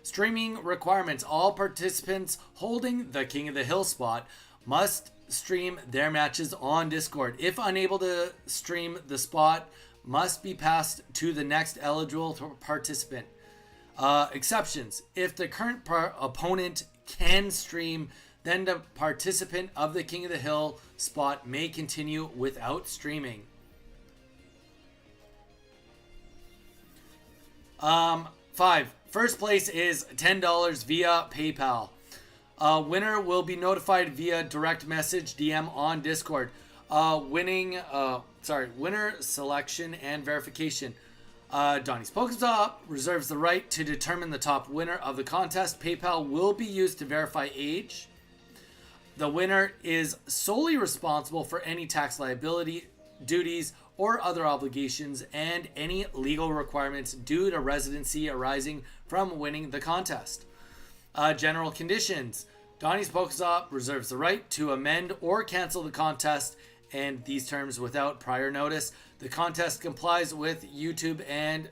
Streaming requirements. All participants holding the King of the Hill spot must stream their matches on Discord. If unable to stream, the spot must be passed to the next eligible participant. Exceptions. If the current opponent can stream, then the participant of the King of the Hill spot may continue without streaming. 5. First place is $10 via PayPal. Winner will be notified via direct message DM on Discord. Winner selection and verification. Donnie's Pokestop reserves the right to determine the top winner of the contest. PayPal will be used to verify age. The winner is solely responsible for any tax liability, duties, or other obligations and any legal requirements due to residency arising from winning the contest. General conditions. Donnie's Pokestop reserves the right to amend or cancel the contest and these terms without prior notice. The contest complies with YouTube and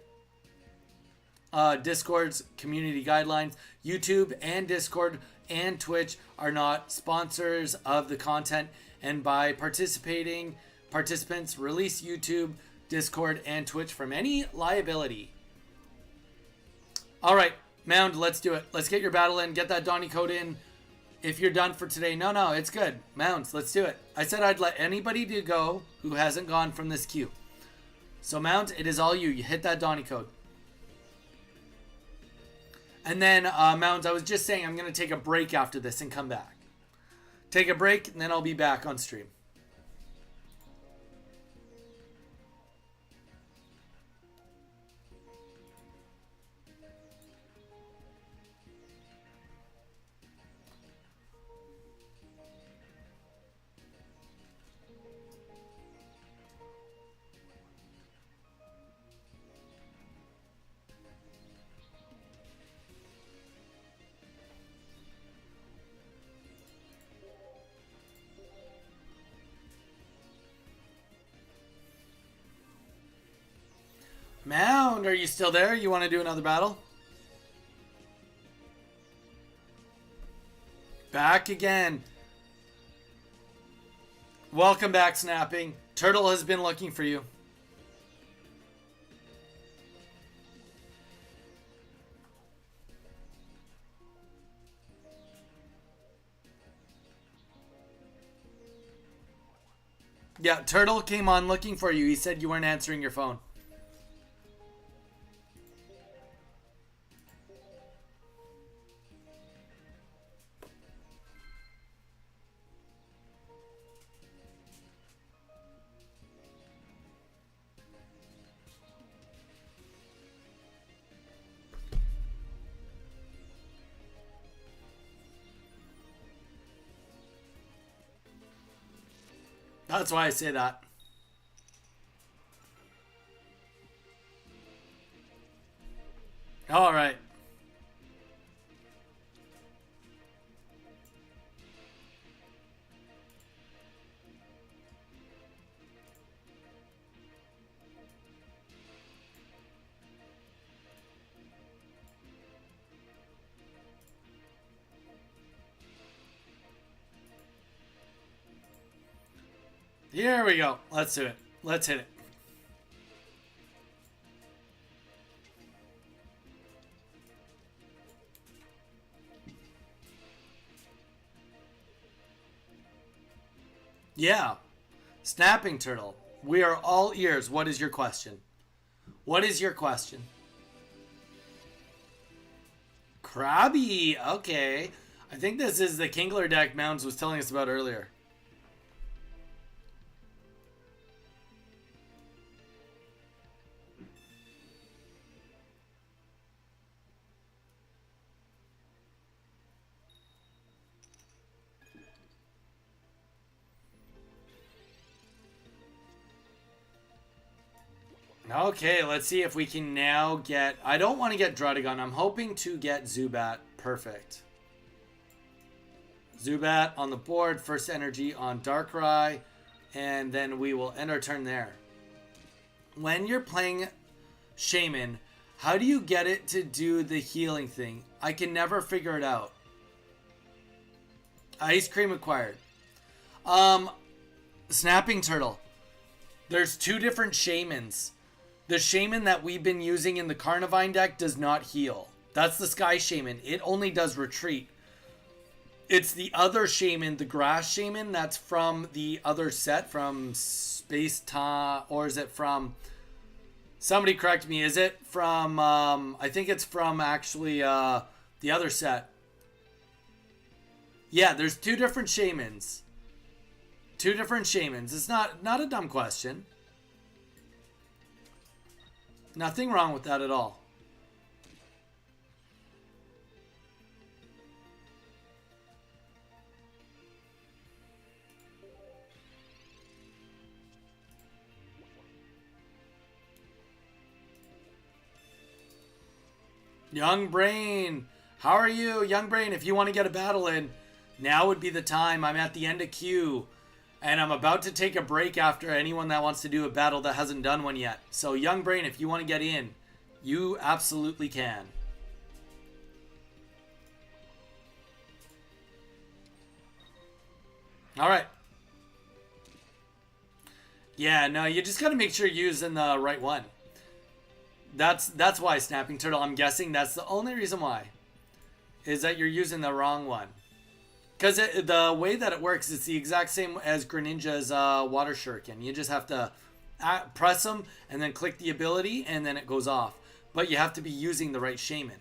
Discord's community guidelines. YouTube and Discord and Twitch are not sponsors of the content, and by participating, participants release YouTube, Discord, and Twitch from any liability. All right, Mound, let's do it. Let's get your battle in. Get that Donnie code in. If you're done for today. No, it's good. Mounds, let's do it. I said I'd let anybody to go who hasn't gone from this queue. So Mounds, it is all you. You hit that Donnie code. And then Mounds, I was just saying I'm going to take a break after this and come back. Take a break, and then I'll be back on stream. Mound, are you still there? You want to do another battle? Back again. Welcome back, Snapping. Turtle has been looking for you. Yeah, Turtle came on looking for you. He said you weren't answering your phone. That's why I say that. All right. Here we go. Let's do it. Let's hit it. Yeah. Snapping Turtle. We are all ears. What is your question? What is your question? Krabby. Okay. I think this is the Kingler deck Mounds was telling us about earlier. Okay, let's see if we can now get... I don't want to get Druddigon. I'm hoping to get Zubat. Perfect. Zubat on the board. First energy on Darkrai. And then we will end our turn there. When you're playing Shaman, how do you get it to do the healing thing? I can never figure it out. Ice Cream acquired. Snapping Turtle. There's two different Shamans. The Shaman that we've been using in the Carnivine deck does not heal. That's the Sky Shaman. It only does retreat. It's the other Shaman, the Grass Shaman, that's from the other set, from Space Time, or is it from... Somebody correct me. Is it from... I think it's from actually the other set. Yeah, there's two different Shamans. Two different Shamans. It's not a dumb question. Nothing wrong with that at all. Young Brain. How are you, Young Brain? If you want to get a battle in, now would be the time. I'm at the end of queue. And I'm about to take a break after anyone that wants to do a battle that hasn't done one yet. So, Young Brain, if you want to get in, you absolutely can. All right. Yeah, no, you just got to make sure you're using the right one. That's why, Snapping Turtle. I'm guessing that's the only reason why. Is that you're using the wrong one. Because the way that it works, it's the exact same as Greninja's Water Shuriken. You just have to press them and then click the ability and then it goes off. But you have to be using the right Shaman.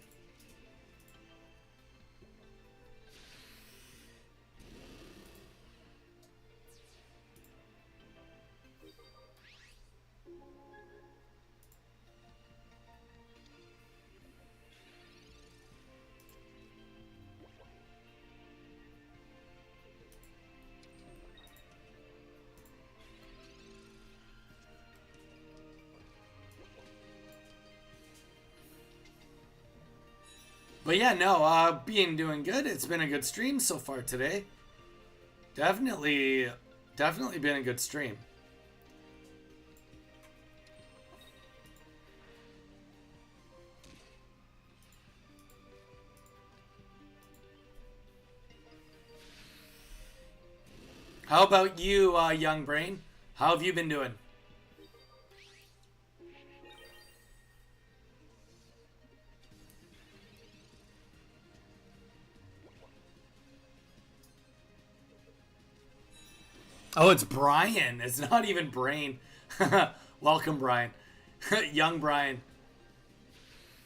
But yeah, no, being doing good. It's been a good stream so far today. Definitely been a good stream. How about you, Young Brain? How have you been doing? Oh, it's Brian. It's not even Brain. Welcome, Brian. Young Brian.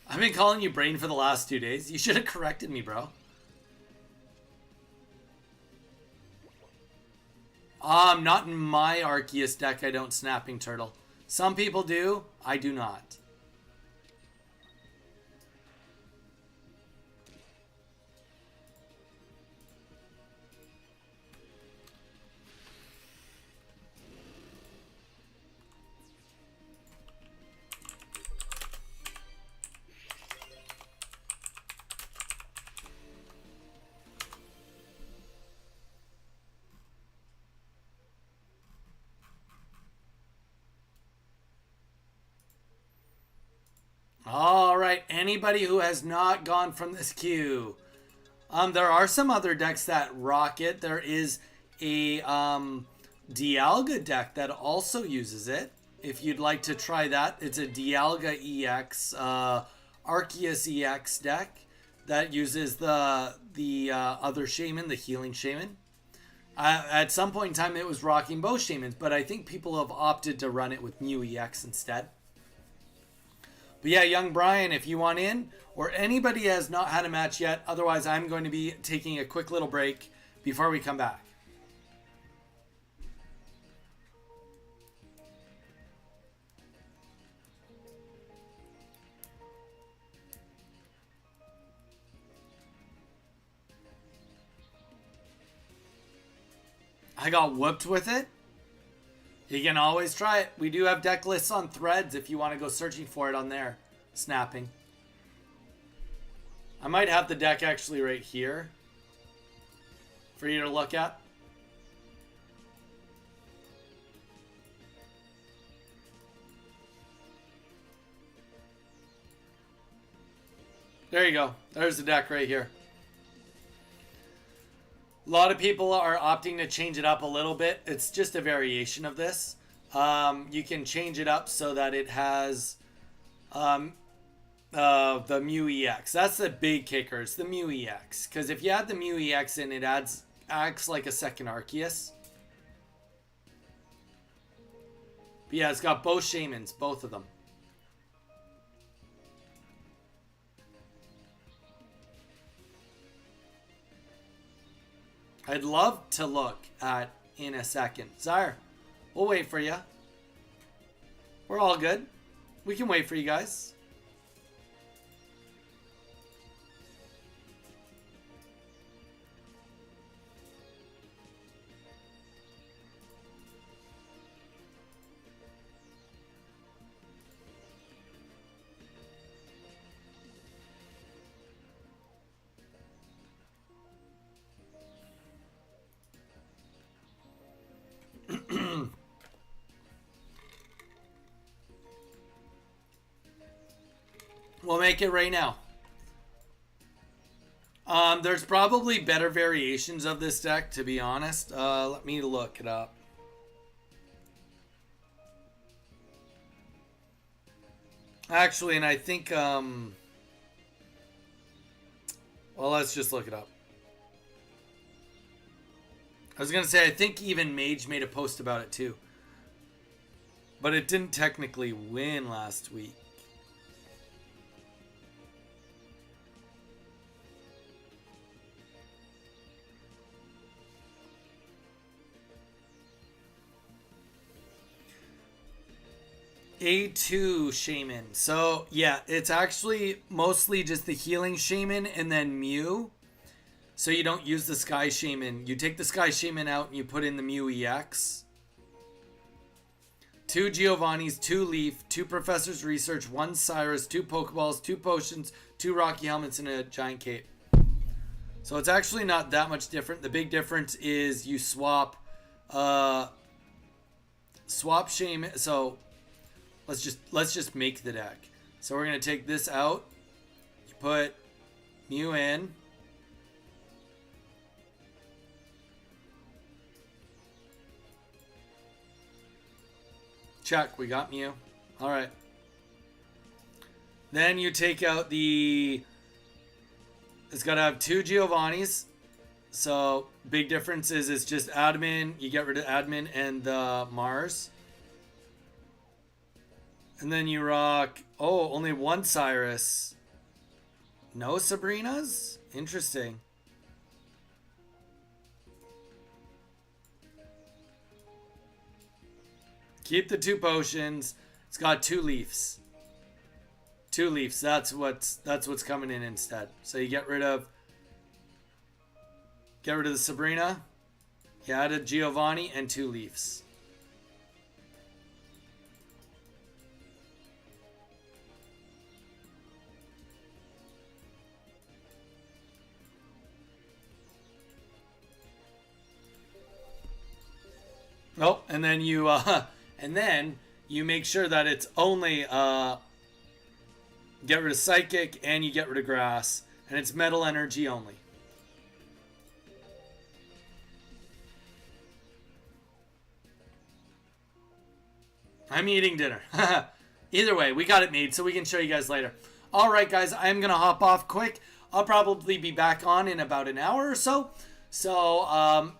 I've been calling you Brain for the last 2 days. You should have corrected me, bro. Not in my Arceus deck, I don't Snapping Turtle. Some people do, I do not. All right, anybody who has not gone from this queue. There are some other decks that rock it. There is a Dialga deck that also uses it. If you'd like to try that, it's a Dialga EX, Arceus EX deck that uses the other Shaman, the Healing Shaman. At some point in time, it was rocking both Shamans, but I think people have opted to run it with Mew EX instead. But yeah, young Brian, if you want in, or anybody has not had a match yet, otherwise I'm going to be taking a quick little break before we come back. I got whooped with it. You can always try it. We do have deck lists on Threads if you want to go searching for it on there. Snapping. I might have the deck actually right here for you to look at. There you go. There's the deck right here. A lot of people are opting to change it up a little bit. It's just a variation of this. You can change it up so that it has the Mew EX. That's the big kicker. It's the Mew EX. Because if you add the Mew EX in, it acts like a second Arceus. But yeah, it's got both Shamans, both of them. I'd love to look at in a second. Zyre, we'll wait for you. We're all good. We can wait for you guys. We'll make it right now. There's probably better variations of this deck, to be honest. Let me look it up. Actually, and I think, well, let's just look it up. I was going to say, I think even Mage made a post about it too. But it didn't technically win last week. A2 Shaman. So, yeah, it's actually mostly just the Healing Shaman and then Mew. So you don't use the Sky Shaman. You take the Sky Shaman out and you put in the Mew EX. 2 Giovanni's, 2 Leaf, 2 Professor's Research, 1 Cyrus, 2 Pokeballs, 2 Potions, 2 Rocky Helmets, and a Giant Cape. So it's actually not that much different. The big difference is you swap Shaman. So let's just make the deck. So we're gonna take this out. You put Mew in. Check, we got Mew. Alright. Then you take out the... It's got to have 2 Giovanni's. So big difference is it's just admin. You get rid of admin and the Mars. And then you rock, oh, only one Cyrus. No Sabrinas? Interesting. Keep the 2 potions. It's got 2 leaves. 2 leaves. That's what's coming in instead. So you get rid of the Sabrina. You added Giovanni and 2 leaves. Oh, and then you make sure that it's only get rid of psychic and you get rid of grass, and it's metal energy only. I'm eating dinner. Either way, we got it made, so we can show you guys later. All right, guys, I'm gonna hop off quick. I'll probably be back on in about an hour or so. So,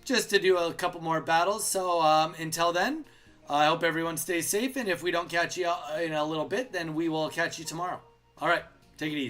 just to do a couple more battles. So until then, I hope everyone stays safe. And if we don't catch you in a little bit, then we will catch you tomorrow. All right. Take it easy.